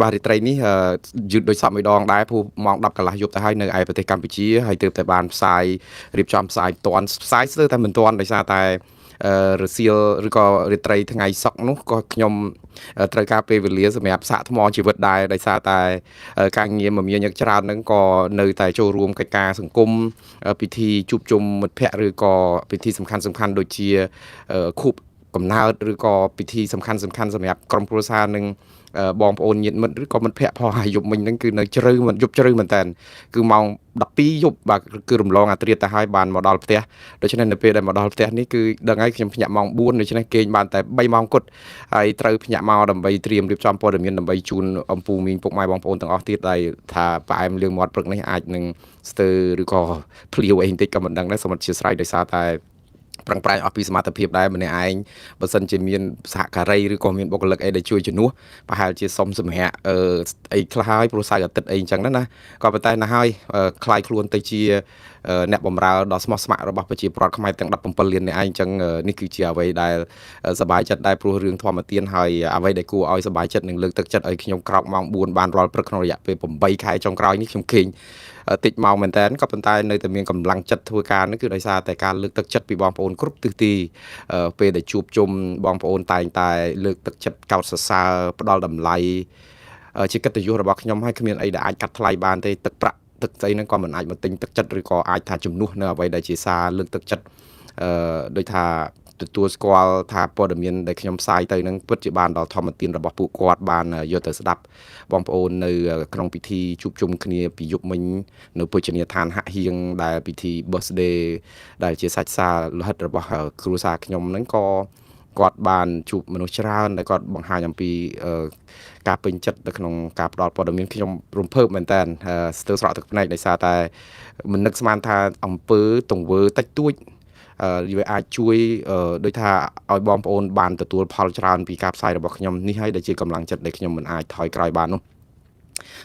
បាទរាត្រីនេះយឺតដោយសពមួយដងដែរព្រោះម៉ោង10កន្លះយប់ទៅហើយនៅឯប្រទេសកម្ពុជាហើយទើបតែបានផ្សាយរៀបចំផ្សាយតាន់ផ្សាយស្ទើរតែមិនតាន់ដោយសារតែរសៀលឬក៏រាត្រីថ្ងៃសុក្រនោះក៏ខ្ញុំត្រូវការពេលវេលាសម្រាប់សាកថ្មជីវិតដែរដោយសារតែការងារមមាញឹកច្រើនហ្នឹងក៏នៅតែចូលរួមកិច្ចការសង្គមពិធីជួបជុំមិត្តភ័ក្តិឬក៏ពិធីសំខាន់ៗដូចជាខួបកំណើតឬក៏ពិធីសំខាន់ៗសម្រាប់ក្រុមគ្រួសារនិងបងប្អូនញាតិមិត្តឬក៏មិត្តភ័ក្តិផងហើយយប់មិញហ្នឹងគឺនៅជ្រៅមិនយប់ជ្រៅមែនតើគឺម៉ោង12យប់បាទគឺរំលងអាត្រៀតទៅហើយបានមកដល់ផ្ទះដូច្នេះនៅពេលដែលមកដល់ផ្ទះនេះគឺដឹងហើយខ្ញុំភ្ញាក់ម៉ោង4ដូច្នេះគេងបានតែ3ម៉ោងគត់ហើយត្រូវភ្ញាក់មកដើម្បីត្រៀមរៀបចំព័ត៌មានដើម្បីជូនអំពូមីងពុកម៉ែបងប្អូនទាំងអស់ទៀតដែលថាផ្អែមលឿងមាត់ព្រឹកនេះអាចនឹងស្ទើរឬក៏ភ្លាវអីបន្តិចក៏មិនដឹងដែរសូមអធិស្ឋានដោយសារតែប្រឹងប្រែងអស់ពីសមត្ថភាពដែរម្នាក់ឯងបើសិនជាមានសហការីឬក៏មានបុគ្គលិកអីដែលជួយជំនួសប្រហែលជាសុំសម្រាប់អីខ្លះហើយព្រោះសៅរ៍អាទិត្យអីអញ្ចឹងណាក៏ប៉ុន្តែណាស់ហើយคล้ายខ្លួនទៅជាអ្នកបម្រើដ៏ស្មោះស្ម័គ្ររបស់ប្រជាពលរដ្ឋខ្មែរទាំង17លាននាក់ឯងអញ្ចឹងនេះគឺជាអ្វីដែលសប្បាយចិត្តដែរព្រោះរឿងធម្មទានហើយអ្វីដែលគួរឲ្យសប្បាយចិត្តនិងលើកទឹកចិត្តឲ្យខ្ញុំក្រោកម៉ោង4បានរាល់ព្រឹកក្នុងរយៈពេល8ខែចុងក្រោយនេះខ្ញុំឃើញតិចម៉ោងមែនតើក៏ប៉ុន្តែនៅតែមានកម្លាំងចិត្តធ្វើការនេះគឺដោយសារតែការលើកទឹកចិត្តពីបងប្អូនគ្រប់ទិសទីពេលដែលជួបជុំបងប្អូនតែងតែលើកទឹកចិត្តកោតសរសើរផ្ដល់តម្លៃជាកិត្តិយសរបស់ខ្ញុំហើយគ្មានអីដែលអាចកាត់ថ្លៃបានទេទឹកប្រាក់ទឹកស្អីហ្នឹងក៏មិនអាចមកទិញទឹកចិត្តឬក៏អាចថាជំនួសនៅអ្វីដែលជាសារលើកទឹកចិត្តដូចថាទទួលស្គាល់ថាព័ត៌មានដែលខ្ញុំផ្សាយទៅនឹងពិតជាបានដល់ធម្មទានរបស់ពួកគាត់បានយកទៅស្ដាប់បងប្អូននៅក្នុងពិធីជួបជុំគ្នាពីយប់មិញនៅពុជនីយដ្ឋានហាក់ហៀងដែលពិធី birthday ដែលជាសាច់សារលោហិតរបស់គ្រួសារខ្ញុំហ្នឹងក៏គាត់បានជួបមនុស្សច្រើនដែលគាត់បង្ហាញអំពីការពេញចិត្តនៅក្នុងការផ្ដល់ព័ត៌មានខ្ញុំរំភើបមែនតើស្ទើរស្រក់ទឹកភ្នែកដោយសារតែមិននឹកស្មានថាអង្គើទង្វើតិចតួចវាអាចជួយដូចថាឲ្យបងប្អូនបានទទួលផលច្រើនពីការផ្សាយរបស់ខ្ញុំនេះហើយដែលជាកម្លាំងចិត្តដែលខ្ញុំមិនអាចថយក្រោយបាននោះ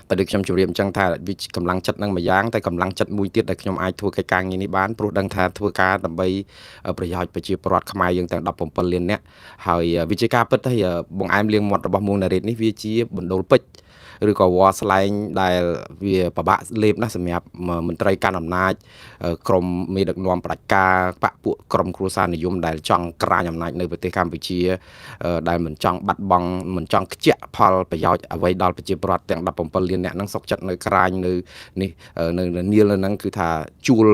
តែដូចខ្ញុំជម្រាបអញ្ចឹងថាវាកម្លាំងចិត្តនឹងមួយយ៉ាងតែកម្លាំងចិត្តមួយទៀតដែលខ្ញុំអាចធ្វើកិច្ចការងារនេះបានព្រោះដឹងថាធ្វើការដើម្បីប្រយោជន៍ប្រជាពលរដ្ឋខ្មែរយើងទាំង17លាននាក់ហើយវាជាការពិតទៅបង្អែមលៀងមាត់របស់មួងណារ៉េតនេះវាជាបណ្ដូលពេជ្រឬក៏វ៉ាស្លែងដែលវាពិបាកលេបណាស់សម្រាប់មន្ត្រីកាន់អំណាចក្រមមេដឹកនាំផ្ដាច់ការបកពួកក្រមគ្រួសារនិយមដែលចង់ក្រាញអំណាចនៅប្រទេសកម្ពុជាដែលមិនចង់បាត់បង់មិនចង់ខ្ជាក់ផលប្រយោជន៍អ្វីដល់ប្រជាពលរដ្ឋទាំង17លានអ្នកហ្នឹងសុកចិត្តនៅក្រាញនៅនេះនៅនាលហ្នឹងគឺថាជួល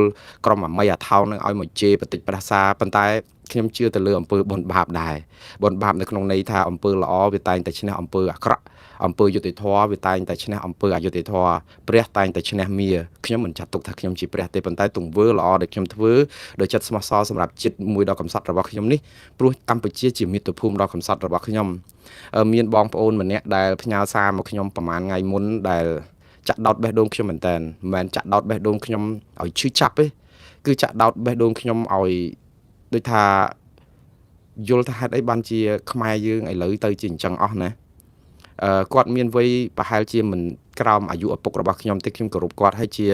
ក្រមអាមីអាថោងហ្នឹងឲ្យមកជេរបន្តិចផ្ដាសាប៉ុន្តែខ្ញុំជឿទៅលើអំពើបុណ្យបាបដែរបុណ្យបាបនៅក្នុងន័យថាអំពើល្អវាតែងតែឈ្នះអំពើអាក្រក់អំពើយុត្តិធម៌វាតែងតែឈ្នះអំពើអយុត្តិធម៌ព្រះតែងតែឈ្នះមារខ្ញុំមិនចាត់ទុកថាខ្ញុំជាព្រះទេប៉ុន្តែទង្វើល្អដែលខ្ញុំធ្វើដោយចិត្តស្មោះសរសម្រាប់ជាតិមួយដ៏កំសត់របស់ខ្ញុំនេះព្រោះកម្ពុជាជាមាតុភូមិដ៏កំសត់របស់ខ្ញុំមានបងប្អូនម្នាក់ដែលផ្ញើសារមកខ្ញុំប្រហែលថ្ងៃមុនដែលចាក់ដោតបេះដូងខ្ញុំមែនតើមិនមែនចាក់ដោតបេះដូងខ្ញុំឲ្យឈឺចាប់ទេគឺចាក់ដោតបេះដូងខ្ញុំឲ្យដូចថាយល់ថាហេតុអីបានជាខ្មែរយើងឥឡូវទៅជាអញ្ចឹងអស់ណាគាត់មានវ័យប្រហែលជាមិនក្រោមអាយុឪពុករបស់ខ្ញុំទេខ្ញុំគោរពគាត់ហើយជា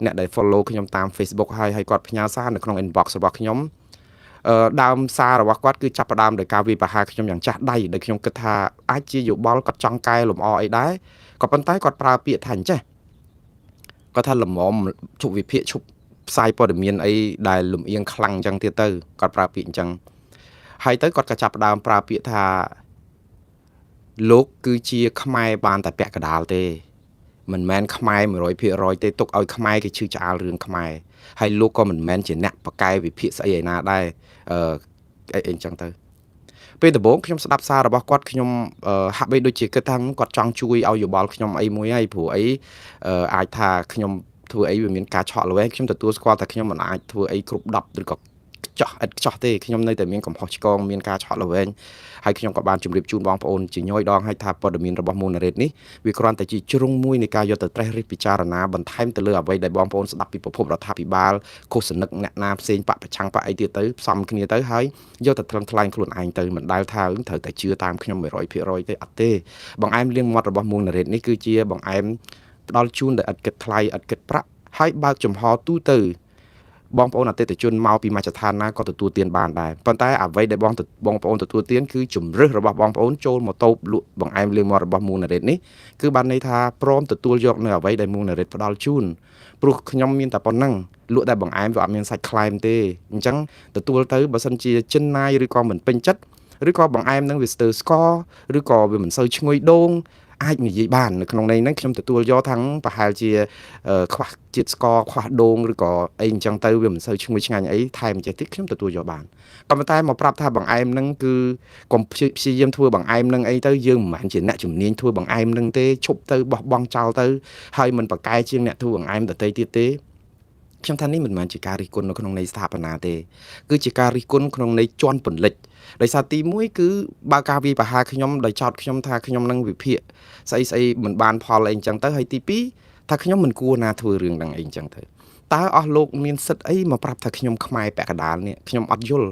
អ្នកដែល follow ខ្ញុំតាម Facebook ហើយគាត់ផ្ញើសារនៅក្នុង inbox របស់ខ្ញុំដើមសាររបស់គាត់គឺចាប់ផ្ដើមដោយការវាយប្រហារខ្ញុំយ៉ាងចាស់ដៃដែលខ្ញុំគិតថាអាចជាយោបល់គាត់ចង់កែលម្អអីដែរក៏ប៉ុន្តែគាត់ប្រើពាក្យថាអញ្ចេះគាត់ថាលំមជប់វិភាគជប់ផ្សាយព័ត៌មានអីដែលលំអៀងខ្លាំងអញ្ចឹងទៀតទៅគាត់ប្រើពាក្យអញ្ចឹងហើយទៅគាត់ក៏ចាប់ផ្ដើមប្រើពាក្យថាលោកគឺជាខ្មែរបានតែពាក់កដាលទេមិនមែនខ្មែរ 100% ទេទុកឲ្យខ្មែរគេឈឺឆ្អាលរឿងខ្មែរហើយលោកក៏មិនមែនជាអ្នកបកកែវិភាគស្អីឯណាដែរអីអញ្ចឹងទៅពេលដំបូងខ្ញុំស្ដាប់សាររបស់គាត់ខ្ញុំហាក់បីដូចជាគិតថាគាត់ចង់ជួយឲ្យយោបល់ខ្ញុំអីមួយហើយព្រោះអីអាចថាខ្ញុំធ្វើអីវាមានការឆក់ល្វែងខ្ញុំទទួលស្គាល់តែខ្ញុំមិនអាចធ្វើអីគ្រប់10ឬក៏ចោះឥតខ្ចោះទេខ្ញុំនៅតែមានកំហុសឆ្គងមានការឆក់ល្វែងហើយខ្ញុំក៏បានជម្រាបជូនបងប្អូនជាញយដងឲ្យថាព័ត៌មានរបស់មួនណារ៉េតនេះវាគ្រាន់តែជាជ្រុងមួយនៃការយកទៅត្រេះរិះពិចារណាបន្ថែមទៅលើអ្វីដែលបងប្អូនស្ដាប់ពីប្រភពរដ្ឋាភិបាលឃោសនិកអ្នកណាផ្សេងបកប្រឆាំងបកអីទៀតទៅផ្សំគ្នាទៅហើយយកទៅថ្លឹងថ្លែងខ្លួនឯងទៅមិនដែលថាត្រូវតែជឿតាមខ្ញុំ 100% ទេអត់ទេបង្អែមលៀងមាត់របស់មួនណារ៉េតនេះគឺជាបង្អែមផ្ដល់ជូនដោយឥតគិតថ្លៃឥតគិតប្រាក់ហើយបើកចំហទូទៅ បងប្អូនអតិថិជនមកពីមជ្ឈដ្ឋានណាក៏ទទួលទានបានដែរប៉ុន្តែអ្វីដែលបងប្អូនទទួលទានគឺជំរឹះរបស់បងប្អូនចូលមកតូបលក់បង្អែមលាងមាត់របស់ Moon Red នេះគឺបានន័យថាព្រមទទួលយកនៅអ្វីដែល Moon Red ផ្ដល់ជូនព្រោះខ្ញុំមានតែប៉ុណ្ណឹងលក់តែបង្អែមវាអត់មានសាច់ខ្លែមទេអញ្ចឹងទទួលទៅបើសិនជាចិនណាយឬក៏មិនពេញចិត្តឬក៏បង្អែមនឹងវាស្ទើរស្ករឬក៏វាមិនសូវឈ្ងុយដូងអាចនិយាយបាននៅក្នុងន័យហ្នឹងខ្ញុំទទួលយកថាំងប្រហែលជាខ្វះជាតិស្ករខ្វះដូងឬក៏អីអញ្ចឹងទៅវាមិនសូវឈ្ងុយឆ្ងាញ់អីថែមចេះតិចខ្ញុំទទួលយកបានក៏ប៉ុន្តែមកប្រាប់ថាបង្អែមហ្នឹងគឺកុំព្យាយាមធ្វើបង្អែមហ្នឹងអីទៅយើងមិនមែនជាអ្នកជំនាញធ្វើបង្អែមហ្នឹងទេឈប់ទៅបោះបង់ចោលទៅហើយមិនប្រកែកជាងអ្នកធ្វើបង្អែមដទៃទៀតទេខ្ញុំថានេះមិនមែនជាការរិះគន់នៅក្នុងន័យស្ថាបនាទេគឺជាការរិះគន់ក្នុងន័យជន់ពន្លិចដោយសារទី1គឺបើការវាយប្រហារខ្ញុំដោយចោទខ្ញុំថាខ្ញុំនឹងវិភាគស្អីមិនបានផលអីអញ្ចឹងទៅហើយទី2ថាខ្ញុំមិនគួរណាធ្វើរឿងហ្នឹងអីអញ្ចឹងទៅតើអស់លោកមានសិទ្ធអីមកប្រាប់ថាខ្ញុំខ្មែរពាក់កណ្ដាលនេះខ្ញុំអត់យល់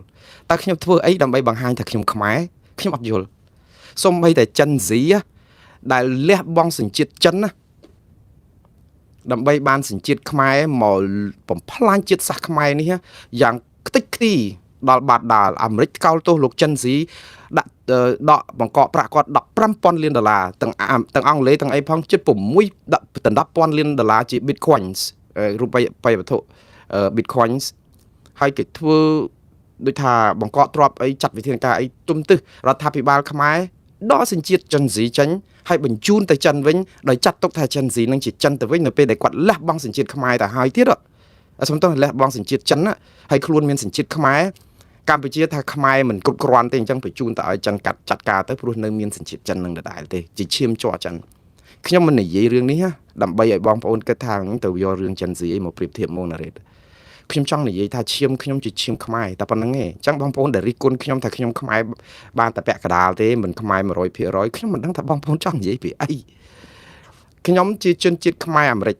តើខ្ញុំធ្វើអីដើម្បីបង្ហាញថាខ្ញុំខ្មែរខ្ញុំអត់យល់សូម្បីតែចិនស៊ីដែលលះបង់សញ្ជាតិចិនណាដើម្បីបានសញ្ជាតិខ្មែរមកបំផ្លាញជាតិសាសន៍ខ្មែរនេះយ៉ាងខ្ទេចខ្ទីដល់បាត់ដាល់អាមេរិកកោលទោសលោកចិនស៊ីដាក់ដកបង្កក់ប្រាក់គាត់$15,000 លានទាំងអង់គ្លេសទាំងអីផងជិត$10,000 លានជា Bitcoins រូបិយវត្ថុ Bitcoins ហើយគេធ្វើដូចថាបង្កក់ទ្រព្យអីចាត់វិធានការអីទុំទឹះរដ្ឋាភិបាលខ្មែរដកសញ្ជាតិចិនស៊ីចេញហើយបញ្ជូនទៅចិនវិញដោយចាត់ទុកថាចិនស៊ីនឹងជាចិនទៅវិញនៅពេលដែលគាត់លះបង់សញ្ជាតិខ្មែរទៅហើយទៀតសំទោសលះបង់សញ្ជាតិចិនហើយខ្លួនមានសញ្ជាតិខ្មែរកម្ពុជាថាខ្មែរមិនគ្រប់គ្រាន់ទេអញ្ចឹងបញ្ជូនទៅឲ្យចិនកាត់ចាត់ការទៅព្រោះនៅមានសញ្ជាតិចិននឹងដដែលទេជាឈាមជ័រចិនខ្ញុំមិននិយាយរឿងនេះដើម្បីឲ្យបងប្អូនគិតថាទៅយករឿងចិនស៊ីអីមកប្រៀបធៀបMoon Redខ្ញុំចង់និយាយថាឈាមខ្ញុំជាឈាមខ្មែរតែប៉ុណ្្នឹងឯងអញ្ចឹងបងប្អូនដែលរិះគន់ខ្ញុំថាខ្ញុំខ្មែរបានតែពាក់កណ្ដាលទេមិនខ្មែរ100%ខ្ញុំមិនដឹងថាបងប្អូនចង់និយាយពីអីខ្ញុំជាជនជាតិខ្មែរអាមេរិក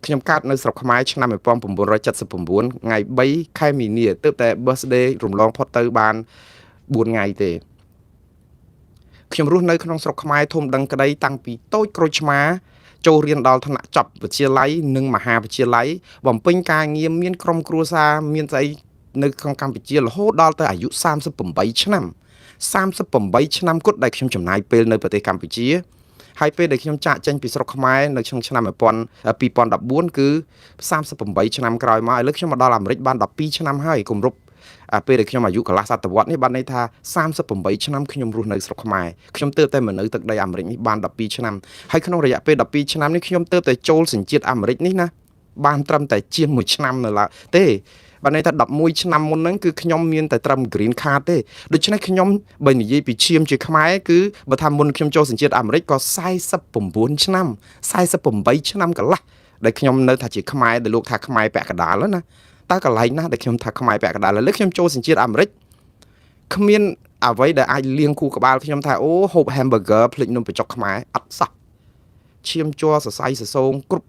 ខ្ញុំកើតនៅស្រុកខ្មែរឆ្នាំ1979ថ្ងៃ3ខែមីនាទើបតែ birthday រំលងផុតទៅបាន4ថ្ងៃទេខ្ញុំរស់នៅក្នុងស្រុកខ្មែរធំដឹងក្តីតាំងពីតូចក្រូចឆ្មាចូលរៀនដល់ថ្នាក់ចប់វិទ្យាល័យនិងមហាវិទ្យាល័យបំពេញការងារមានក្រុមគ្រួសារមានស្អីនៅក្នុងកម្ពុជារហូតដល់ទៅអាយុ38ឆ្នាំគត់ដែលខ្ញុំចំណាយពេលនៅប្រទេសកម្ពុជាហើយពេលដែលខ្ញុំចាកចេញពីស្រុកខ្មែរនៅឆ្នាំ2014គឺ38ឆ្នាំក្រោយមកឥឡូវខ្ញុំមកដល់អាមេរិកបាន12ឆ្នាំហើយគម្រប់ពេលដែលខ្ញុំអាយុកន្លះសតវត្សនេះបានន័យថា38ឆ្នាំខ្ញុំរស់នៅស្រុកខ្មែរខ្ញុំទើបតែមកនៅទឹកដីអាមេរិកនេះបាន12ឆ្នាំហើយក្នុងរយៈពេល12ឆ្នាំនេះខ្ញុំទើបតែចូលសញ្ជាតិអាមេរិកនេះណាបានត្រឹមតែជាង1ឆ្នាំនៅឡើយទេបានន័យថា11ឆ្នាំមុនហ្នឹងគឺខ្ញុំមានតែត្រឹម green card ទេដូច្នេះខ្ញុំបើនិយាយពីឈាមជាខ្មែរគឺបើថាមុនខ្ញុំចូលសញ្ជាតិអាមេរិកក៏49ឆ្នាំ48ឆ្នាំកន្លះដែលខ្ញុំនៅថាជាខ្មែរដែលលោកថាខ្មែរពាក់កណ្ដាលណាតើកន្លែងណាដែលខ្ញុំថាខ្មែរពាក់កណ្ដាលឥឡូវខ្ញុំចូលសញ្ជាតិអាមេរិកគ្មានអ្វីដែលអាចលៀងគូក្បាលខ្ញុំថាអូហូប hamburger ភ្លេចនំបញ្ចុកខ្មែរអត់សោះឈាមជ័រសរសៃសសូងគ្រប់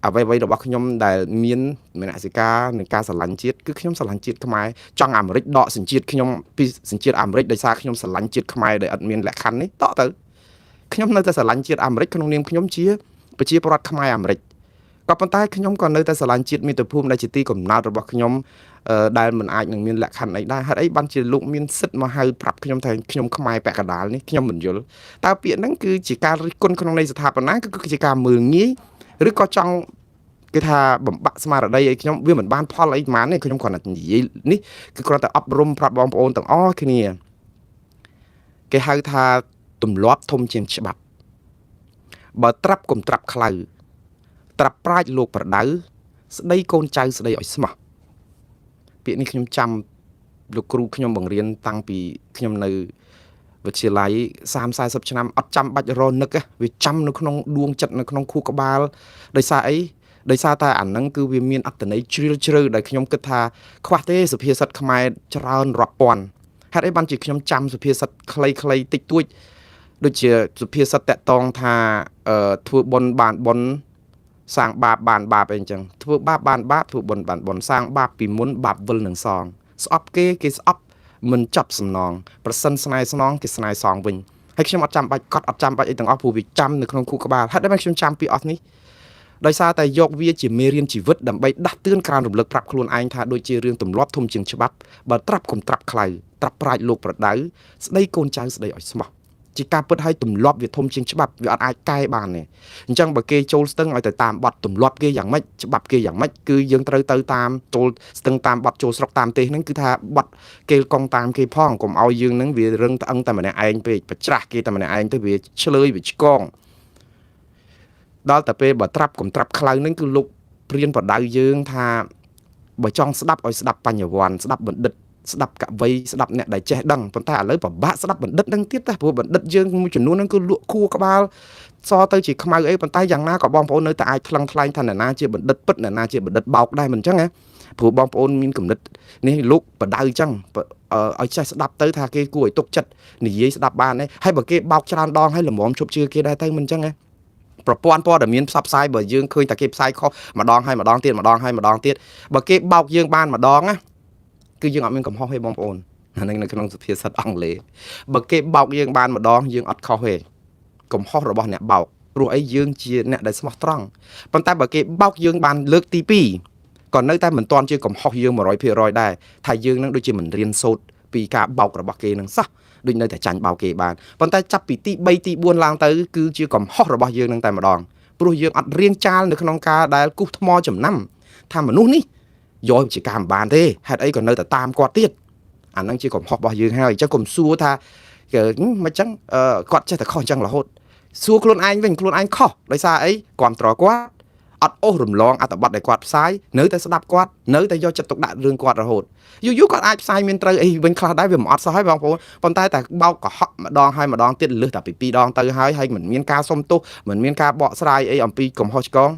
អ្វីរបស់ខ្ញុំដែលមានមនសិការនៃការស្រឡាញ់ជាតិគឺខ្ញុំស្រឡាញ់ជាតិខ្មែរចង់អាមេរិកដកសញ្ជាតិខ្ញុំពីសញ្ជាតិអាមេរិកដោយសារខ្ញុំស្រឡាញ់ជាតិខ្មែរដែលអត់មានលក្ខខណ្ឌនេះតទៅខ្ញុំនៅតែស្រឡាញ់ជាតិអាមេរិកក្នុងនាមខ្ញុំជាប្រជាពលរដ្ឋខ្មែរអាមេរិកក៏ប៉ុន្តែខ្ញុំក៏នៅតែស្រឡាញ់ជាតិមាតុភូមិដែលជាទីកំណើតរបស់ខ្ញុំដែលមិនអាចនឹងមានលក្ខខណ្ឌអីដែរហេតុអីបានជាលោកមានសិទ្ធមកហៅប្រាប់ខ្ញុំថាខ្ញុំខ្មែរពាក់កណ្ដាលនេះខ្ញុំមិនយល់តើពាក្យហ្នឹងគឺជាការរិះគន់ក្នុងន័យស្ថាបនាគឺជាការមើលងាយឬក៏ចង់គេថាបំបាក់ស្មារតីឲ្យខ្ញុំវាមិនបានផលអីប៉ុន្មានទេខ្ញុំគ្រាន់តែនិយាយនេះគឺគ្រាន់តែអប់រំប្រាប់បងប្អូនទាំងអស់គ្នាគេហៅថាទម្លាប់ធំជាងច្បាប់បើត្រាប់កុំត្រាប់ខ្លៅត្រាប់ប្រាជ្ញលោកប្រដៅស្ដីកូនចៅស្ដីឲ្យស្មោះពាក្យនេះខ្ញុំចាំលោកគ្រូខ្ញុំបង្រៀនតាំងពីខ្ញុំនៅវិទ្យាល័យ30-40ឆ្នាំអត់ចាំបាច់រនឹកវាចាំនៅក្នុងដួងចិត្តនៅក្នុងខួរក្បាលដោយសារអីដោយសារតែអាហ្នឹងគឺវាមានអត្ថន័យជ្រាលជ្រៅដែលខ្ញុំគិតថាខ្វះទេសុភាសិតខ្មែរច្រើនរាប់ពាន់ហេតុអីបានជាខ្ញុំចាំសុភាសិតខ្លីៗតិចតួចដូចជាសុភាសិតតាក់តងថាធ្វើបុណ្យបានបុណ្យសាងបាបបានបាបអីអញ្ចឹងធ្វើបាបបានបាបធ្វើបុណ្យបានបុណ្យសាងបាបពីមុនបាបវិលនឹងសងស្អប់គេស្អប់មិនចាប់សំណងប្រសិនស្នេហ៍ស្នងគេស្នេហ៍សងវិញហើយខ្ញុំអត់ចាំបាច់កត់អត់ចាំបាច់អីទាំងអស់ព្រោះវាចាំនៅក្នុងខួរក្បាលហេតុអីបានខ្ញុំចាំពីអស់នេះ ដោយសារតែយកវាជាមេរៀនជីវិតដើម្បីដាស់តឿនការរំលឹកប្រាប់ខ្លួនឯងថាដូចជារឿងទម្លាប់ធំជាងច្បាប់បើត្រាប់កុំត្រាប់ខ្លៅត្រាប់ប្រាជ្ញលោកប្រដៅស្ដីកូនចៅស្ដីឲ្យស្មោះជាការពិតឲ្យទម្លាប់វាធំជាងច្បាប់វាអត់អាចកែបានទេអញ្ចឹងបើគេចូលស្ទឹងឲ្យទៅតាមបទទម្លាប់គេយ៉ាងម៉េចច្បាប់គេយ៉ាងម៉េចគឺយើងត្រូវទៅតាមចូលស្ទឹងតាមបទចូលស្រុកតាមទេសហ្នឹងគឺថាបទគេកងតាមគេផងកុំឲ្យយើងហ្នឹងវារឹងត្អឹងតែម្នាក់ឯងពេកប្រច្រាស់គេតែម្នាក់ឯងទៅវាឆ្លើយវាឆ្កងដល់តែពេលបើត្រាប់កុំត្រាប់ខ្លៅហ្នឹងគឺលោកព្រានបដៅយើងថាបើចង់ស្ដាប់ឲ្យស្ដាប់បញ្ញវន្តស្ដាប់បណ្ឌិតស្ដាប់កវីស្ដាប់អ្នកដែលចេះដឹងប៉ុន្តែឥឡូវពិបាកស្ដាប់បណ្ឌិតហ្នឹងទៀតតែព្រោះបណ្ឌិតយើងមួយចំនួនហ្នឹងគឺលក់ខួរក្បាលសទៅជាខ្មៅអីប៉ុន្តែយ៉ាងណាក៏បងប្អូននៅតែអាចថ្លឹងថ្លែងថាអ្នកណាជាបណ្ឌិតពិតអ្នកណាជាបណ្ឌិតបោកដែរមិនអញ្ចឹងណាព្រោះបងប្អូនមានគំនិតនេះលោកបដៅអញ្ចឹងឲ្យចេះស្ដាប់ទៅថាគេគួរឲ្យទុកចិត្តនិយាយស្ដាប់បានទេហើយបើគេបោកច្រើនដងហើយល្មមជប់ជឿគេដែរទៅមិនអញ្ចឹងណាប្រព័ន្ធព័ត៌មានផ្សព្វផ្សាយបើយើងឃើញតែគេផ្សាយខុសម្ដងហើយម្ដងទៀតម្ដងហើយម្ដងទៀតបើគេបោកយើងបានម្ដងណាគឺយើងអត់មានកំហុសទេបងប្អូនអានេះនៅក្នុងសុភាសិតអង់គ្លេសបើគេបោកយើងបានម្ដងយើងអត់ខុសទេកំហុសរបស់អ្នកបោកព្រោះអីយើងជាអ្នកដែលស្មោះត្រង់ប៉ុន្តែបើគេបោកយើងបានលើកទី2ក៏នៅតែមិនទាន់ជាកំហុសយើង 100% ដែរថាយើងនឹងដូចជាមិនរៀនសូត្រពីការបោករបស់គេនឹងសោះដូចនៅតែចាញ់បោកគេបានប៉ុន្តែចាប់ពីទី3ទី4ឡើងទៅគឺជាកំហុសរបស់យើងនឹងតែម្ដងព្រោះយើងអត់រៀនចាលនៅក្នុងការដែលគូសថ្មចំណាំថាមនុស្សនេះយកជាការមិនបានទេហេតុអីក៏នៅតែតាមគាត់ទៀតអាហ្នឹងជាកំហុសរបស់យើងហើយអញ្ចឹងកុំសួរថាមិនអញ្ចឹងគាត់ចេះតែខុសអញ្ចឹងរហូតសួរខ្លួនឯងវិញខ្លួនឯងខុសដោយសារអីគ្រប់ត្រគាត់អត់អូសរំលងអត្ថបទដែលគាត់ផ្សាយនៅតែស្ដាប់គាត់នៅតែយកចិត្តទុកដាក់រឿងគាត់រហូតយូរគាត់អាចផ្សាយមានត្រូវអីវិញខ្លះដែរវាមិនអត់សោះហើយបងប្អូនប៉ុន្តែតែបោកកុហកម្ដងហើយម្ដងទៀតលើសតែពី2ដងទៅហើយមិនមានការសុំទោសមិនមានការបកស្រាយអីអំពីកំហុសឆ្គង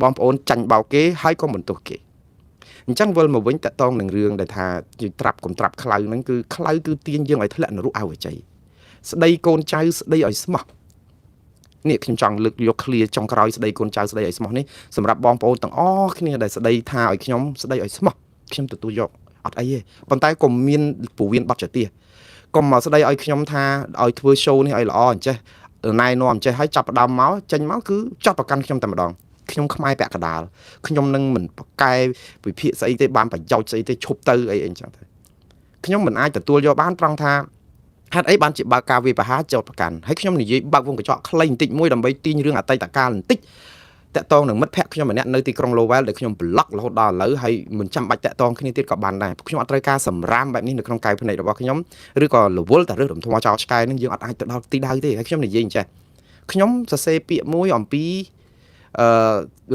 បងប្អូនចាញ់បោកគេហើយក៏មិនទោសគេអញ្ចឹងវិលមកវិញតកតងនឹងរឿងដែលថាយើងត្រាប់កុំត្រាប់ខ្លៅហ្នឹងគឺខ្លៅគឺទាញយើងឲ្យធ្លាក់នរកអវជ័យស្ដីកូនចៅស្ដីឲ្យស្មោះនេះខ្ញុំចង់លើកយកឃ្លាចុងក្រោយស្ដីកូនចៅស្ដីឲ្យស្មោះនេះសម្រាប់បងប្អូនទាំងអស់គ្នាដែលស្ដីថាឲ្យខ្ញុំស្ដីឲ្យស្មោះខ្ញុំទទួលយកអត់អីទេប៉ុន្តែកុំមានពវៀនបတ်ចទាកុំមកស្ដីឲ្យខ្ញុំថាឲ្យធ្វើ show នេះឲ្យល្អអញ្ចេះណែនាំអញ្ចេះឲ្យចាប់ផ្ដើមមកចេញមកគឺចាប់ប្រកាន់ខ្ញុំតែម្ដងខ្ញុំខ្មែរពាក់កដាលខ្ញុំនឹងមិនប្រកែវិភាគស្អីទេបានប្រយោជន៍ស្អីទេឈប់ទៅអីអញ្ចឹងទៅខ្ញុំមិនអាចទទួលយកបានត្រង់ថាហេតុអីបានជាបើកការវាបហាចោតប្រកាន់ហើយខ្ញុំនិយាយបើកវងកញ្ចក់ខ្លីបន្តិចមួយដើម្បីទាញរឿងអតីតកាលបន្តិចតាក់ទងនឹងមិត្តភ័ក្ដិខ្ញុំម្នាក់នៅទីក្រុង Lowell ដែលខ្ញុំប្លុករហូតដល់ឥឡូវហើយមិនចាំបាច់តាក់ទងគ្នាទៀតក៏បានដែរខ្ញុំអត់ត្រូវការសម្រាមបែបនេះនៅក្នុងកាយភ្នែករបស់ខ្ញុំឬក៏រវល់តែរឿងរំធំចោលឆ្កែនឹងយើងអត់អាចទៅដល់ទីដៅទេហើយខ្ញុំនិយាយអញ្ចេះខ្ញុំសរសេរពាក្យមួយអំពី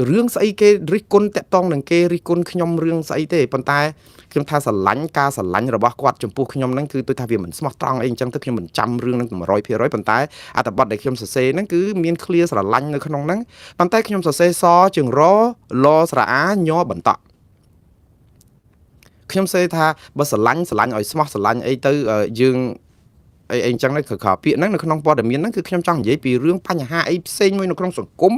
រឿងស្អីគេរិះគន់តាក់ទងនឹងគេរិះគន់ខ្ញុំរឿងស្អីទេប៉ុន្តែខ្ញុំថាស្រឡាញ់ការស្រឡាញ់របស់គាត់ចំពោះខ្ញុំហ្នឹងគឺដូចថាវាមិនស្មោះត្រង់អីអញ្ចឹងទៅខ្ញុំមិនចាំរឿងហ្នឹង 100% ប៉ុន្តែអត្ថបទដែលខ្ញុំសរសេរហ្នឹងគឺមានឃ្លាស្រឡាញ់នៅក្នុងហ្នឹងប៉ុន្តែខ្ញុំសរសេរសជើងរលស្រអាញបន្តក់ខ្ញុំសេថាបើស្រឡាញ់ឲ្យស្មោះស្រឡាញ់អីទៅយើងអីអញ្ចឹងហ្នឹងគឺពាក្យហ្នឹងនៅក្នុងព័ត៌មានហ្នឹងគឺខ្ញុំចង់និយាយពីរឿងបញ្ហាអីផ្សេងមួយនៅក្នុងសង្គម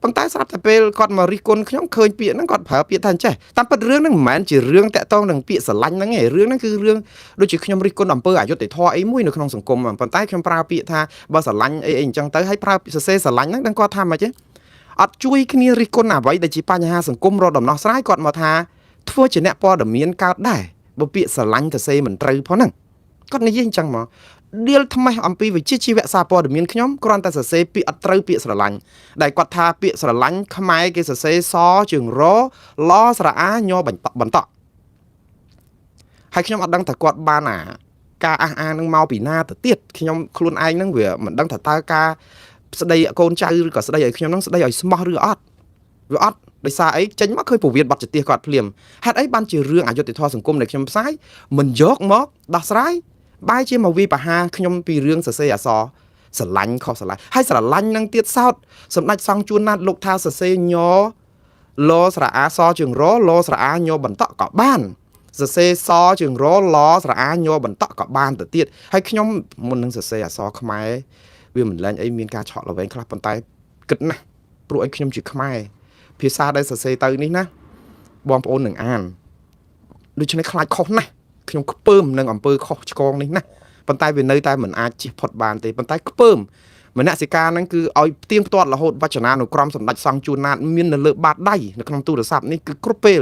ប៉ុន្តែស្រាប់តែពេលគាត់មករិះគន់ខ្ញុំឃើញពាក្យហ្នឹងគាត់ប្រើពាក្យថាអញ្ចេះតាមពិតរឿងហ្នឹងមិនមែនជារឿងតាក់ទងនឹងពាក្យស្រឡាញ់ហ្នឹងទេរឿងហ្នឹងគឺរឿងដូចជាខ្ញុំរិះគន់អំពើអយុត្តិធម៌អីមួយនៅក្នុងសង្គមប៉ុន្តែខ្ញុំប្រើពាក្យថាបើស្រឡាញ់អីអញ្ចឹងទៅហើយប្រើសរសេរស្រឡាញ់ហ្នឹងគាត់ថាម៉េចទេអត់ជួយគ្នារិះគន់អ្វីដែលជាបញ្ហាសង្គមរកដំណោះស្រាយគាត់មកថាធ្វើជាអ្នកព័ត៌មានកើតដែរបើពាក្យស្រឡាញ់សរសេរមិនត្រូវផងហ្នឹងគាត់និយាយអញ្ចឹងមកដៀលថ្មេះអំពីវិជ្ជាជីវៈសារព័ត៌មានខ្ញុំគ្រាន់តែសរសេរពាក្យអត់ត្រូវពាក្យស្រឡាញ់ដែលគាត់ថាពាក្យស្រឡាញ់ខ្មែរគេសរសេរសជើងរលស្រអាញបន្តក់ហើយខ្ញុំអត់ដឹងថាគាត់បានការអះអាងនឹងមកពីណាទៅទៀតខ្ញុំខ្លួនឯងនឹងវាមិនដឹងថាតើការស្ដីកូនចៅឬក៏ស្ដីឲ្យខ្ញុំនឹងស្ដីឲ្យស្មោះឬអត់វាអត់ដោយសារអីចេញមកឃើញពវៀនបတ်ចទាគាត់ភ្លាមហេតុអីបានជារឿងអយុត្តិធម៌សង្គមដែលខ្ញុំផ្សាយមិនយកមកដោះស្រាយបែរជាមកវិបហាខ្ញុំពីរឿងសរសេរអក្សរស្រឡាញ់ខុសស្រឡាញ់ហើយស្រឡាញ់នឹងទៀតសោតសម្ដេចសង្ឃជួនណាត់លោកថាសរសេរញលស្រអាសជើងរលស្រអាញបន្តក់ក៏បានសរសេរសជើងរលស្រអាញបន្តក់ក៏បានទៅទៀតហើយខ្ញុំមុននឹងសរសេរអក្សរខ្មែរវាមិនលែងអីមានការឆក់ល្វែងខ្លះប៉ុន្តែគិតណាស់ព្រោះឲ្យខ្ញុំជាខ្មែរភាសាដែលសរសេរទៅនេះណាបងប្អូននឹងអានដូច្នេះខ្លាចខុសណាស់ខ្ញុំខ្ពើមនឹងអំពើខុសឆ្គងនេះណាប៉ុន្តែវានៅតែមិនអាចជិះផុតបានទេប៉ុន្តែខ្ពើម មនសិការហ្នឹងគឺឲ្យផ្ទៀងផ្ទាត់រហូតវចនានុក្រមសម្ដេចសង្ឃជួនណាតមាននៅលើបាតដៃនៅក្នុងទូរស័ព្ទនេះគឺគ្រប់ពេល